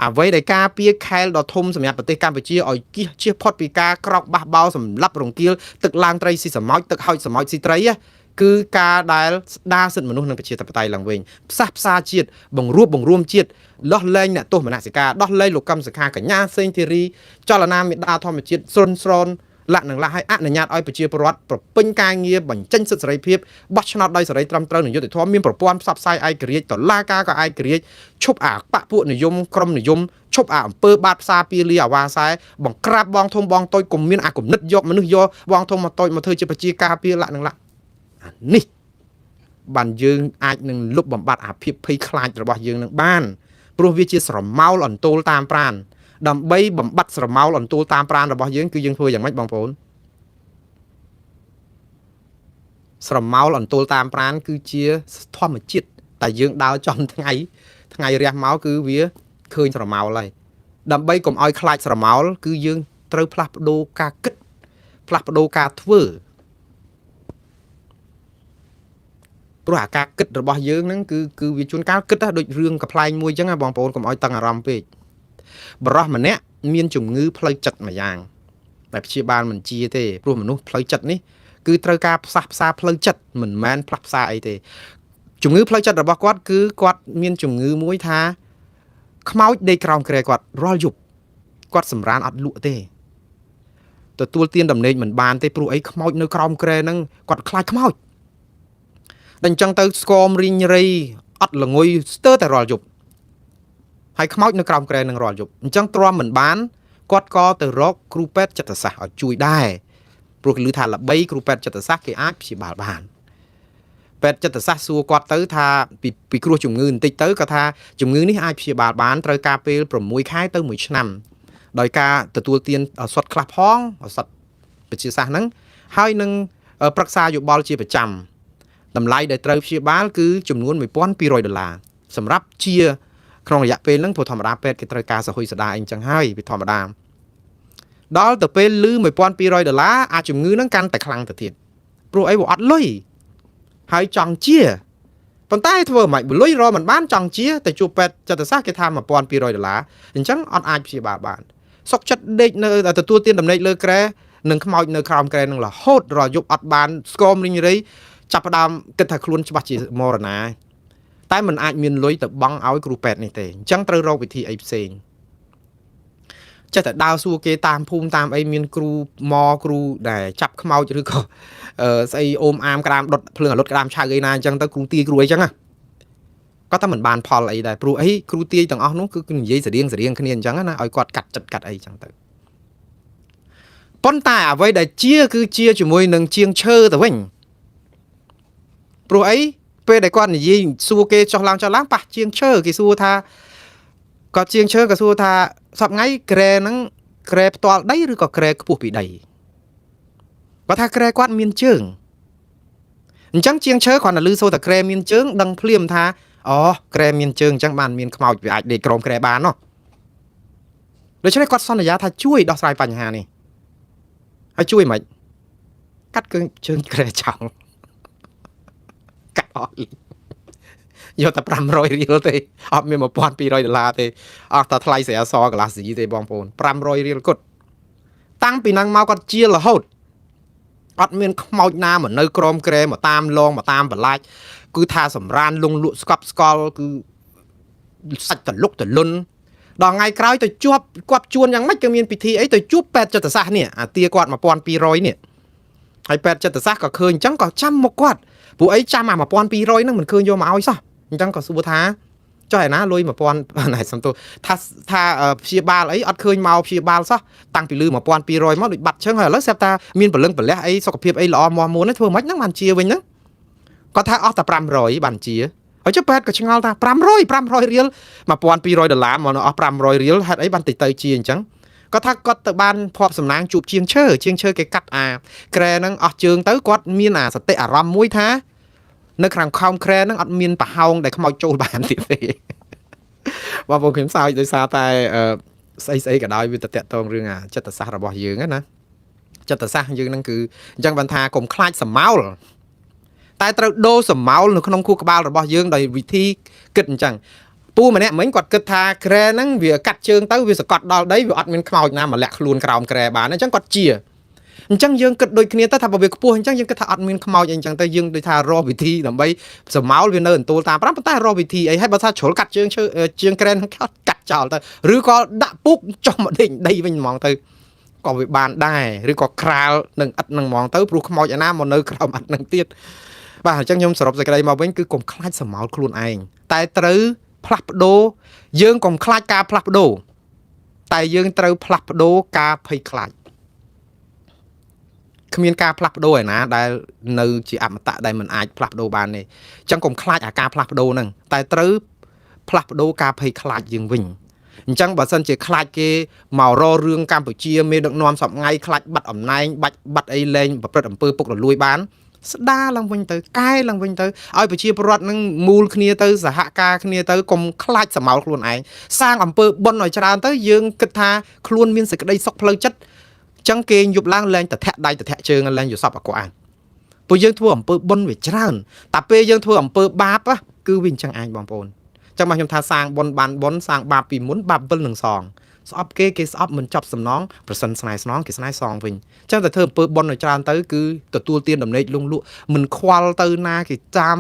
អ្វីដែលការពារខែលដ៏ធំសម្រាប់ប្រទេសកម្ពុជាឲ្យគៀសជៀសផុតពីការក្រោកបះបោរសម្លាប់រង្គាលទឹកឡើងត្រីស៊ីសមុទ្រទឹកហុចសមុទ្រស៊ីត្រីគឺការដែលស្ដារសិទ្ធិមនុស្សនិងប្រជាធិបតេយ្យឡើងវិញផ្សះផ្សាជាតិបង្រួបបង្រួមជាតិដោះលែងអ្នកទោសមនសិការដោះលែងលោកកឹមសុខាកញ្ញាសេងធីរីចលនាមេដាធម្មជាតិស្រុនស្រនលក្ខនឹងលះឲ្យអនុញ្ញាតឲ្យប្រជាពលរដ្ឋប្រពេញការងារបញ្ចេញសិទ្ធិសេរីភាពបោះឆ្នោតដោយសេរីត្រឹមត្រូវនិងយុត្តិធម៌មានប្រព័ន្ធផ្សព្វផ្សាយឯករាជ្យតុលាការក៏ឯករាជ្យឈប់អាបកពួកនិយមក្រុមនិយមឈប់អាអំពើបាតផ្សារពាលីអាវ៉ាសែបង្ក្រាបបងធំបងតូចកុំមានអាគំនិតយកមនុស្សយកបងធំមកតូចមកធ្វើជាប្រជាការពារលក្ខនឹងលះអានេះបានយើងអាចនឹងលុបបំបាត់អាភាពភ័យខ្លាចរបស់យើងនឹងបានព្រោះវាជាស្រមោលអន្ទោលតាមប្រាណដើម្បីបំបត្តិស្រមោលអន្ទោលតាមប្រាណរបស់យើងគឺយើងធ្វើយ៉ាងម៉េចបងប្អូនស្រមោលអន្ទោលតាមប្រាណគឺជាធម្មជាតិតែយើងដើរចំថ្ងៃរះមកគឺវាឃើញស្រមោលហើយដើម្បីកុំឲ្យខ្លាចស្រមោលគឺយើងត្រូវផ្លាស់ប្ដូរការគិតផ្លាស់ប្ដូរការធ្វើព្រោះអាការគិតរបស់យើងហ្នឹងគឺវាជួនកាលគិតដូចរឿងកំ pl ែងមួយអញ្ចឹងបងប្អូនកុំឲ្យតឹងអារម្មណ៍ពេកបរិះម្នាក់មានជំងឺផ្លូវចិត្តមួយយ៉ាងតែព្យាបាលមិនជាទេព្រោះមនុស្សផ្លូវចិត្តនេះគឺត្រូវការផ្សះផ្សាផ្លូវចិត្តមិនមែនផ្លាស់ផ្សាអីទេជំងឺផ្លូវចិត្តរបស់គាត់គឺគាត់មានជំងឺមួយថាខ្មោចដេកក្រោមគ្រែគាត់រាល់យប់គាត់សម្រានអត់លក់ទេទទួលទានដំណេកមិនបានទេព្រោះអីខ្មោចនៅក្រោមគ្រែហ្នឹងគាត់ខ្លាចខ្មោចតែអញ្ចឹងទៅស្គមរីងរៃអត់ល្ងុយស្ទើរតែរាល់យប់ហើយខ្មោចនៅក្រោមគ្រែនឹងរាល់យប់អញ្ចឹងទ្រាំមិនបានគាត់ក៏ទៅរកគ្រូពេទ្យចិត្តសាស្ត្រឲ្យជួយដែរព្រោះគេឮថាល្បីគ្រូពេទ្យចិត្តសាស្ត្រគេអាចព្យាបាលបានពេទ្យចិត្តសាស្ត្រសួរគាត់ទៅថាពីគ្រោះជំងឺបន្តិចទៅគាត់ថាជំងឺនេះអាចព្យាបាលបានត្រូវការពេល6ខែទៅ1ឆ្នាំដោយការទទួលទានឱសថខ្លះផងឱសថវិទ្យាសាស្ត្រហ្នឹងហើយនឹងប្រឹក្សាយោបល់ជាប្រចាំតម្លៃដែលត្រូវព្យាបាលគឺចំនួន$1200សម្រាប់ជាក្នុងរយៈពេលហ្នឹងព្រោះធម្មតាពេទ្យគេត្រូវការសហុយសដាអីចឹងហើយវាធម្មតាដល់ទៅពេលលឺ$1200អាជំងឺហ្នឹងកាន់តែខ្លាំងទៅទៀតព្រោះអីវាអត់លុយហើយចង់ជាប៉ុន្តែធ្វើមិនលុយរកមិនបានចង់ជាតែជួបពេទ្យចិត្តសាស្ត្រគេថា$1200អញ្ចឹងអត់អាចព្យាបាលបានសុកចិត្តដេកនៅទទួលទានដំណេកលើគ្រែនិងខ្មោចនៅក្រោមគ្រែនឹងរហូតរយប់អត់បានស្គមរីងរៃចាប់ផ្ដើមគិតថាខ្លួនច្បាស់ជាមរណាតែมันអាចមានលុយទៅបង់ឲ្យគ្រូពេទ្យនេះទេអញ្ចឹងត្រូវរកវិធីអីផ្សេងចេះតែដើរសួរគេតាមភូមិតាមអីមានគ្រូគ្រូដែលចាប់ខ្មោចឬក៏ស្អីអូមអាមក្តាមដុតភ្លើងអលុតក្តាមឆៅអីណាអញ្ចឹងទៅគ្រូទាយគ្រូអីចឹងគាត់តែមិនបានផលអីដែរព្រោះអីគ្រូទាយទាំងអស់នោះគឺនិយាយស្រៀងគ្នាអញ្ចឹងណាឲ្យគាត់កាត់ចិត្តកាត់អីអញ្ចឹងទៅប៉ុន្តែអ្វីដែលគឺជាជាមួយនឹងជាងឈើទៅវិញព្រោះអីពេលដែលគាត់និយាយសួរគេចុះឡើងប៉ះជាងឈើគេសួរថាគាត់ជាងឈើក៏សួរថាសប្ងៃក្រែហ្នឹងក្រែផ្ទាល់ដីឬក៏ក្រែខ្ពស់ពីដីគាត់ថាក្រែគាត់មានជើងអញ្ចឹងជាងឈើគ្រាន់តែឮសូរតែក្រែមានជើងដឹងភ្លាមថាអូក្រែមានជើងអញ្ចឹងបានមានខ្មោចវាអាចដេកក្រោមក្រែបានណោះដូច្នេះគាត់សន្យាថាជួយដោះស្រាយបញ្ហានេះហើយជួយមិនកាត់ជើងក្រែចោលកាត់អស់ យកតែ500រៀលទេអត់មាន$1200ទេអស់តែថ្លៃស្រាសកន្លះស៊ីទេបងប្អូន500រៀលគត់តាំងពីហ្នឹងមកគាត់ជារហូតអត់មានខ្មោចណាមកនៅក្រមក្រែមកតាមលងមកតាមបន្លាចគឺថាសម្រានលងលក់ស្កប់ស្កល់គឺសាច់តលុកតលុនដល់ថ្ងៃក្រោយទៅជួបគាត់ជួនយ៉ាងម៉េចក៏មានពិធីអីទៅជួបពេទ្យចិត្តសាស្ត្រនេះអាទាគាត់1200នេះហើយពេទ្យចិត្តសាស្ត្រក៏ឃើញអញ្ចឹងក៏ចាំមកគាត់ពួកអីចាំអា1200ហ្នឹងមិនឃើញយកមកឲ្យសោះអញ្ចឹងក៏សួរថាចុះឯណាលុយ1000ណែសំទោថាព្យាបាលអីអត់ឃើញមកព្យាបាលសោះតាំងពីលឺ1200មកដូចបាត់ឈឹងហើយឥឡូវស្រាប់តាមានពលឹងពលះអីសុខភាពអីល្អមាស់មួនធ្វើមិនហ្នឹងបានជាវិញហ្នឹងគាត់ថាអស់តែ500បានជាហើយចុះពេទ្យក៏ឆ្ងល់ថា500រៀល$1200មកនៅអស់500រៀលហេតុអីបានទៅជាអញ្ចឹងគាត់ថាគាត់ទៅបានភ័ព្វសំណាងជួបជាងឈើគេកាត់អាក្រែហ្នឹងអស់ជើងទៅគាត់មានអាសតិអារម្មណ៍មួយថានៅខាងខោមក្រែហ្នឹងអត់មានប្រហោងដែលខ្មោចចូលបានទៀតទេបងប្អូនខ្ញុំសើចដោយសារតែស្អីក៏ដោយវាទៅតាក់ទងរឿងអាចិត្តសាស្ត្ររបស់យើងណាចិត្តសាស្ត្រយើងហ្នឹងគឺអញ្ចឹងបានថាកុំខ្លាចសម្ោលតែត្រូវដូរសម្ោលនៅក្នុងខួរក្បាលរបស់យើងដោយវិធីគិតអញ្ចឹងពូម្នាក់មិញគាត់គិតថាក្រែហ្នឹងវាកាត់ជើងទៅវាសកត់ដល់ដីវាអត់មានខ្មោចណាមកលាក់ខ្លួនក្រោមក្រែបានអញ្ចឹងគាត់ជាអញ្ចឹងយើងគិតដូចគ្នាទៅថាបើវាខ្ពស់អញ្ចឹងយើងគិតថាអត់មានខ្មោចអីអញ្ចឹងទៅយើងដូចថារកវិធីដើម្បីសម្ោលវានៅអន្ទូលតាមប៉ុន្តែរកវិធីអីហើយបើថាជ្រុលកាត់ជើងក្រែហ្នឹងកាត់ចោលទៅឬក៏ដាក់ពុកចុះមកដេញដីវិញហ្មងទៅក៏វាបានដែរឬក៏ក្រាលនឹងឥតនឹងហ្មងទៅព្រោះខ្មោចឯណាមកនៅក្រោមឥតនឹងទៀតបាទអញ្ចឹងខ្ញុំសរុបសេចក្តីមកវិញគឺកុំខ្លាចសម្ោលខ្លួនឯងតែត្រូវផ្លាស់ប្ដូរយើងកុំខ្លាចការផ្លាស់ប្ដូរតែយើងត្រូវផ្លាស់ប្ដូរការភ័យខ្លាចគ្មានការផ្លាស់ប្ដូរឯណាដែលនៅជាអមតៈដែលមិនអាចផ្លាស់ប្ដូរបានទេអញ្ចឹងកុំខ្លាចអាការផ្លាស់ប្ដូរហ្នឹងតែត្រូវផ្លាស់ប្ដូរការភ័យខ្លាចយើងវិញអញ្ចឹងបើសិនជាខ្លាចគេមករករឿងកម្ពុជាមេដឹកនាំសពថ្ងៃខ្លាចបាត់អំណាចបាត់អីលែងប្រព្រឹត្តអំពើពុករលួយបានស្ដារឡើងវិញទៅកែឡើងវិញទៅឲ្យប្រជាពលរដ្ឋនឹងមូលគ្នាទៅសហការគ្នាទៅកុំខ្លាចសម្ោលខ្លួនឯងសាងអំពើបុណ្យឲ្យច្រើនទៅយើងគិតថាខ្លួនមានសេចក្តីសុខផ្លូវចិត្តចឹងគេយប់ឡើងលែងតែធាក់ដៃតែធាក់ជើងលែងយកសពអកុអានព្រោះយើងធ្វើអំពើបុណ្យវាច្រើនតែពេលយើងធ្វើអំពើបាបគឺវាអញ្ចឹងឯងបងប្អូនចឹងមកខ្ញុំថាសាងបុណ្យបានបុណ្យសាងបាបពីមុនបាប7នឹងសងស្អប់គេស្អប់មិនចប់សំណងប្រសិនស្នេហ៍ស្នងគេស្នេហ៍សងវិញចឹងតែធ្វើអំពើបុណ្យឲ្យច្រើនទៅគឺទទួលទានដំណេកលងលក់មិនខ្វល់ទៅណាគេតាម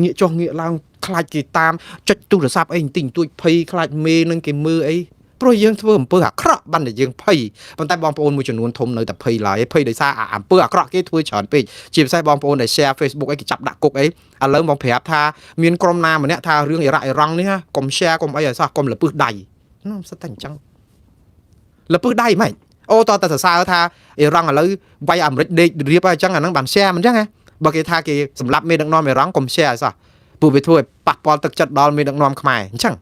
ងាកចុះងាកឡើងខ្លាចគេតាមចុចទូរស័ព្ទអីបន្តិចបន្តួចភ័យខ្លាចមេនឹងគេមើលអីព្រោះយើងធ្វើអំពើអាក្រក់បានតែយើងភ័យប៉ុន្តែបងប្អូនមួយចំនួនធំនៅតែភ័យឡើយភ័យដោយសារអំពើអាក្រក់គេធ្វើច្រើនពេកជាពិសេសបងប្អូនដែល share Facebook អីគេចាប់ដាក់គុកអីឥឡូវបងប្រាប់ថាមានក្រុមណាម្នាក់ថារឿងអ៊ីរ៉ាក់អ៊ីរ៉ង់នេះកុំ share កុំអីឲ្យសោះកុំលពឹសដៃនោះសិតតែអញ្ចឹងលពឹសដៃមិនអូតតែសរសើរថាអ៊ីរ៉ង់ឥឡូវវាយអាមេរិកដេករៀបហើយអញ្ចឹងអាហ្នឹងបាន share មិនអញ្ចឹងហ៎បើគេថាគេសម្លាប់មេដឹកនាំអ៊ីរ៉ង់កុំ share ឲ្យសោះពួកវាធ្វើឲ្យប៉ះពាល់ទឹកចិត្តដល់មេដឹកនាំខ្មែរអញ្ចឹង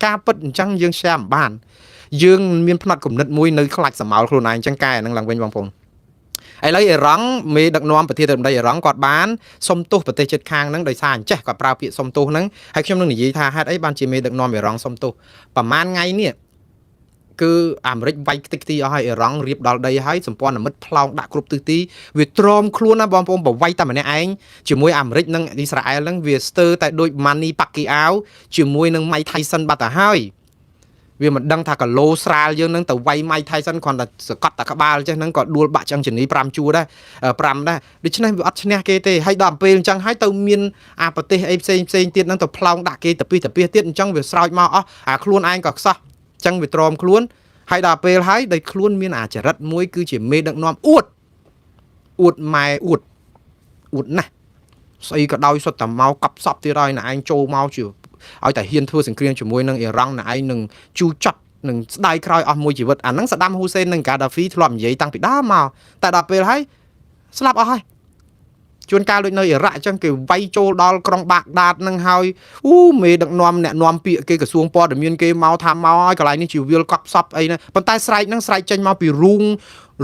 ការពិតអញ្ចឹងយើង share មិនបានយើងមានផ្នែកគំនិតមួយនៅខ្លាចសម្ោលខ្លួនឯងអញ្ចឹងកែអានឹងឡើងវិញបងប្អូនឥឡូវអ៊ីរ៉ង់មេដឹកនាំប្រទេសទៅដីអ៊ីរ៉ង់គាត់បានសុំទោសប្រទេសជិតខាងហ្នឹងដោយសារអញ្ចេះគាត់ប្រើពាក្យសុំទោសហ្នឹងហើយខ្ញុំនឹងនិយាយថាហេតុអីបានជាមេដឹកនាំអ៊ីរ៉ង់សុំទោសប្រហែលថ្ងៃនេះគឺអាមេរិកវាយខ្ទេចខ្ទីអស់ហើយអ៊ីរ៉ង់រៀបដល់ដីហើយសម្ព័ន្ធមិត្តផ្លោងដាក់គ្រប់ទិសទីវាទ្រាំខ្លួនណាបងប្អូនបវាយតែម្នាក់ឯងជាមួយអាមេរិកនិងអ៊ីស្រាអែលហ្នឹងវាស្ទើរតែដូច Manny Pacquiao ជាមួយនឹង Mike Tyson បាត់ទៅហើយវាមិនដឹងថាគីឡូស្រាលយើងនឹងទៅវាយ Mike Tyson គ្រាន់តែសកត់តែក្បាលចេះហ្នឹងក៏ដួលបាក់ចឹងជនី5ជួរដែរ5ដែរដូច្នេះវាអត់ឈ្នះគេទេហើយដល់ពេលអញ្ចឹងហើយទៅមានអាប្រទេសអីផ្សេងទៀតហ្នឹងទៅផ្លោងដាក់គេទៅពីទៀតអញ្ចឹងវាស្រោចមកអស់អាខ្លួនឯងក៏ខ្សោះអញ្ចឹងវាទ្រាំខ្លួនហើយដល់ពេលហើយដោយខ្លួនមានអាចរិតមួយគឺជាមេដឹកនាំអួតម៉ែអួតណាស់ស្អីក៏ដោយសុទ្ធតែមកកប់សពទៀតហើយណែឯងចូលមកជាឲ្យតែហ៊ានធ្វើសង្គ្រាមជាមួយនឹងអ៊ីរ៉ង់ណែឯងនឹងជូរចត់នឹងស្ដាយក្រោយអស់មួយជីវិតអាហ្នឹងសាដាមហ៊ូសេននិងកាដាហ្វីធ្លាប់និយាយតាំងពីដើមមកតែដល់ពេលហើយស្លាប់អស់ហើយជួនកាលដូចនៅអ៊ីរ៉ាក់អញ្ចឹងគេវាយចូលដល់ក្រុងបាក់ដាតនឹងហើយមេដឹកនាំអ្នកនាំពាក្យគេក្រសួងព័ត៌មានគេមកថាមកហើយកន្លែងនេះជាវាលកប់សពអីណាប៉ុន្តែស្រែកហ្នឹងស្រែកចេញមកពីរូង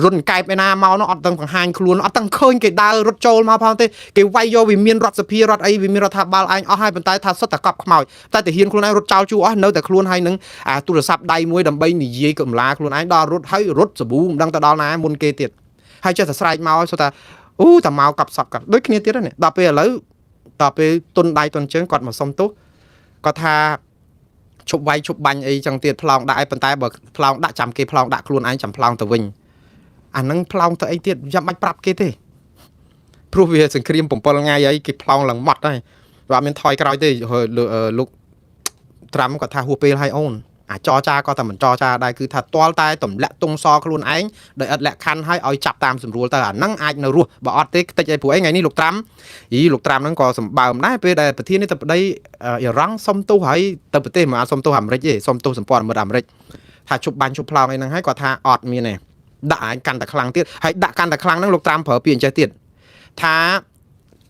រុនកែបឯណាមកនោះអត់ទាំងបង្ហាញខ្លួនអត់ទាំងឃើញគេដើររត់ចូលមកផងទេគេវាយយកវាមានរដ្ឋសភារដ្ឋអីវាមានរដ្ឋាភិបាលឯងអស់ហើយប៉ុន្តែថាសុទ្ធតែកប់ខ្មោចតែហ៊ានខ្លួនឯងរត់ចោលជួអស់នៅតែខ្លួនហើយនឹងអាទូរស័ព្ទដៃមួយដើម្បីនិយាយកម្លាខ្លួនឯងដល់រត់ហើយរត់សាប៊ូមិនដឹងទៅដល់ណាមុនគេទៀតហើយចេះតែស្រែកមកសុទ្ធតែតាមកកប់សពកាត់ដូចគ្នាទៀតហ្នឹងដល់ពេលឥឡូវ តទៅពេលទុនដៃទុនជើងគាត់មកសុំទោសគាត់ថាឈប់វាយឈប់បាញ់អីចឹងទៀតប្លង់ដាក់ឯប៉ុន្តែបើប្លង់ដាក់ចាំគេប្លង់ដាក់ខ្លួនឯងចាំប្លង់ទៅវិញអាហ្នឹងប្លង់ទៅអីទៀតចាំបាច់ប្រាប់គេទេព្រោះវាសង្គ្រាម7ថ្ងៃហើយគេប្លង់ឡើងម៉ត់ហើយវាអត់មានថយក្រោយទេលោកត្រាំគាត់ថាហួសពេលហើយអូនអាចរចាក៏តែមិនចរចាដែរគឺថាទាល់តែទម្លាក់ទងសខ្លួនឯងដោយឥតលក្ខខណ្ឌឲ្យចាប់តាមស្រួលទៅអាហ្នឹងអាចនៅរស់បើអត់ទេខ្ទេចអីព្រោះអីថ្ងៃនេះលោកត្រាំលោកត្រាំហ្នឹងក៏សម្បើមដែរពេលដែលប្រធាននេះទៅប្តីអ៊ីរ៉ង់សុំទោសហើយទៅប្រទេសមកសុំទោសអាមេរិកទេសុំទោសសម្ព័ន្ធមិត្តអាមេរិកថាជប់បាញ់ជប់ប្លង់អីហ្នឹងហើយគាត់ថាអត់មានទេដាក់ឯងកាន់តែខ្លាំងទៀតហើយដាក់កាន់តែខ្លាំងហ្នឹងលោកត្រាំប្រើពាក្យអញ្ចេះទៀតថ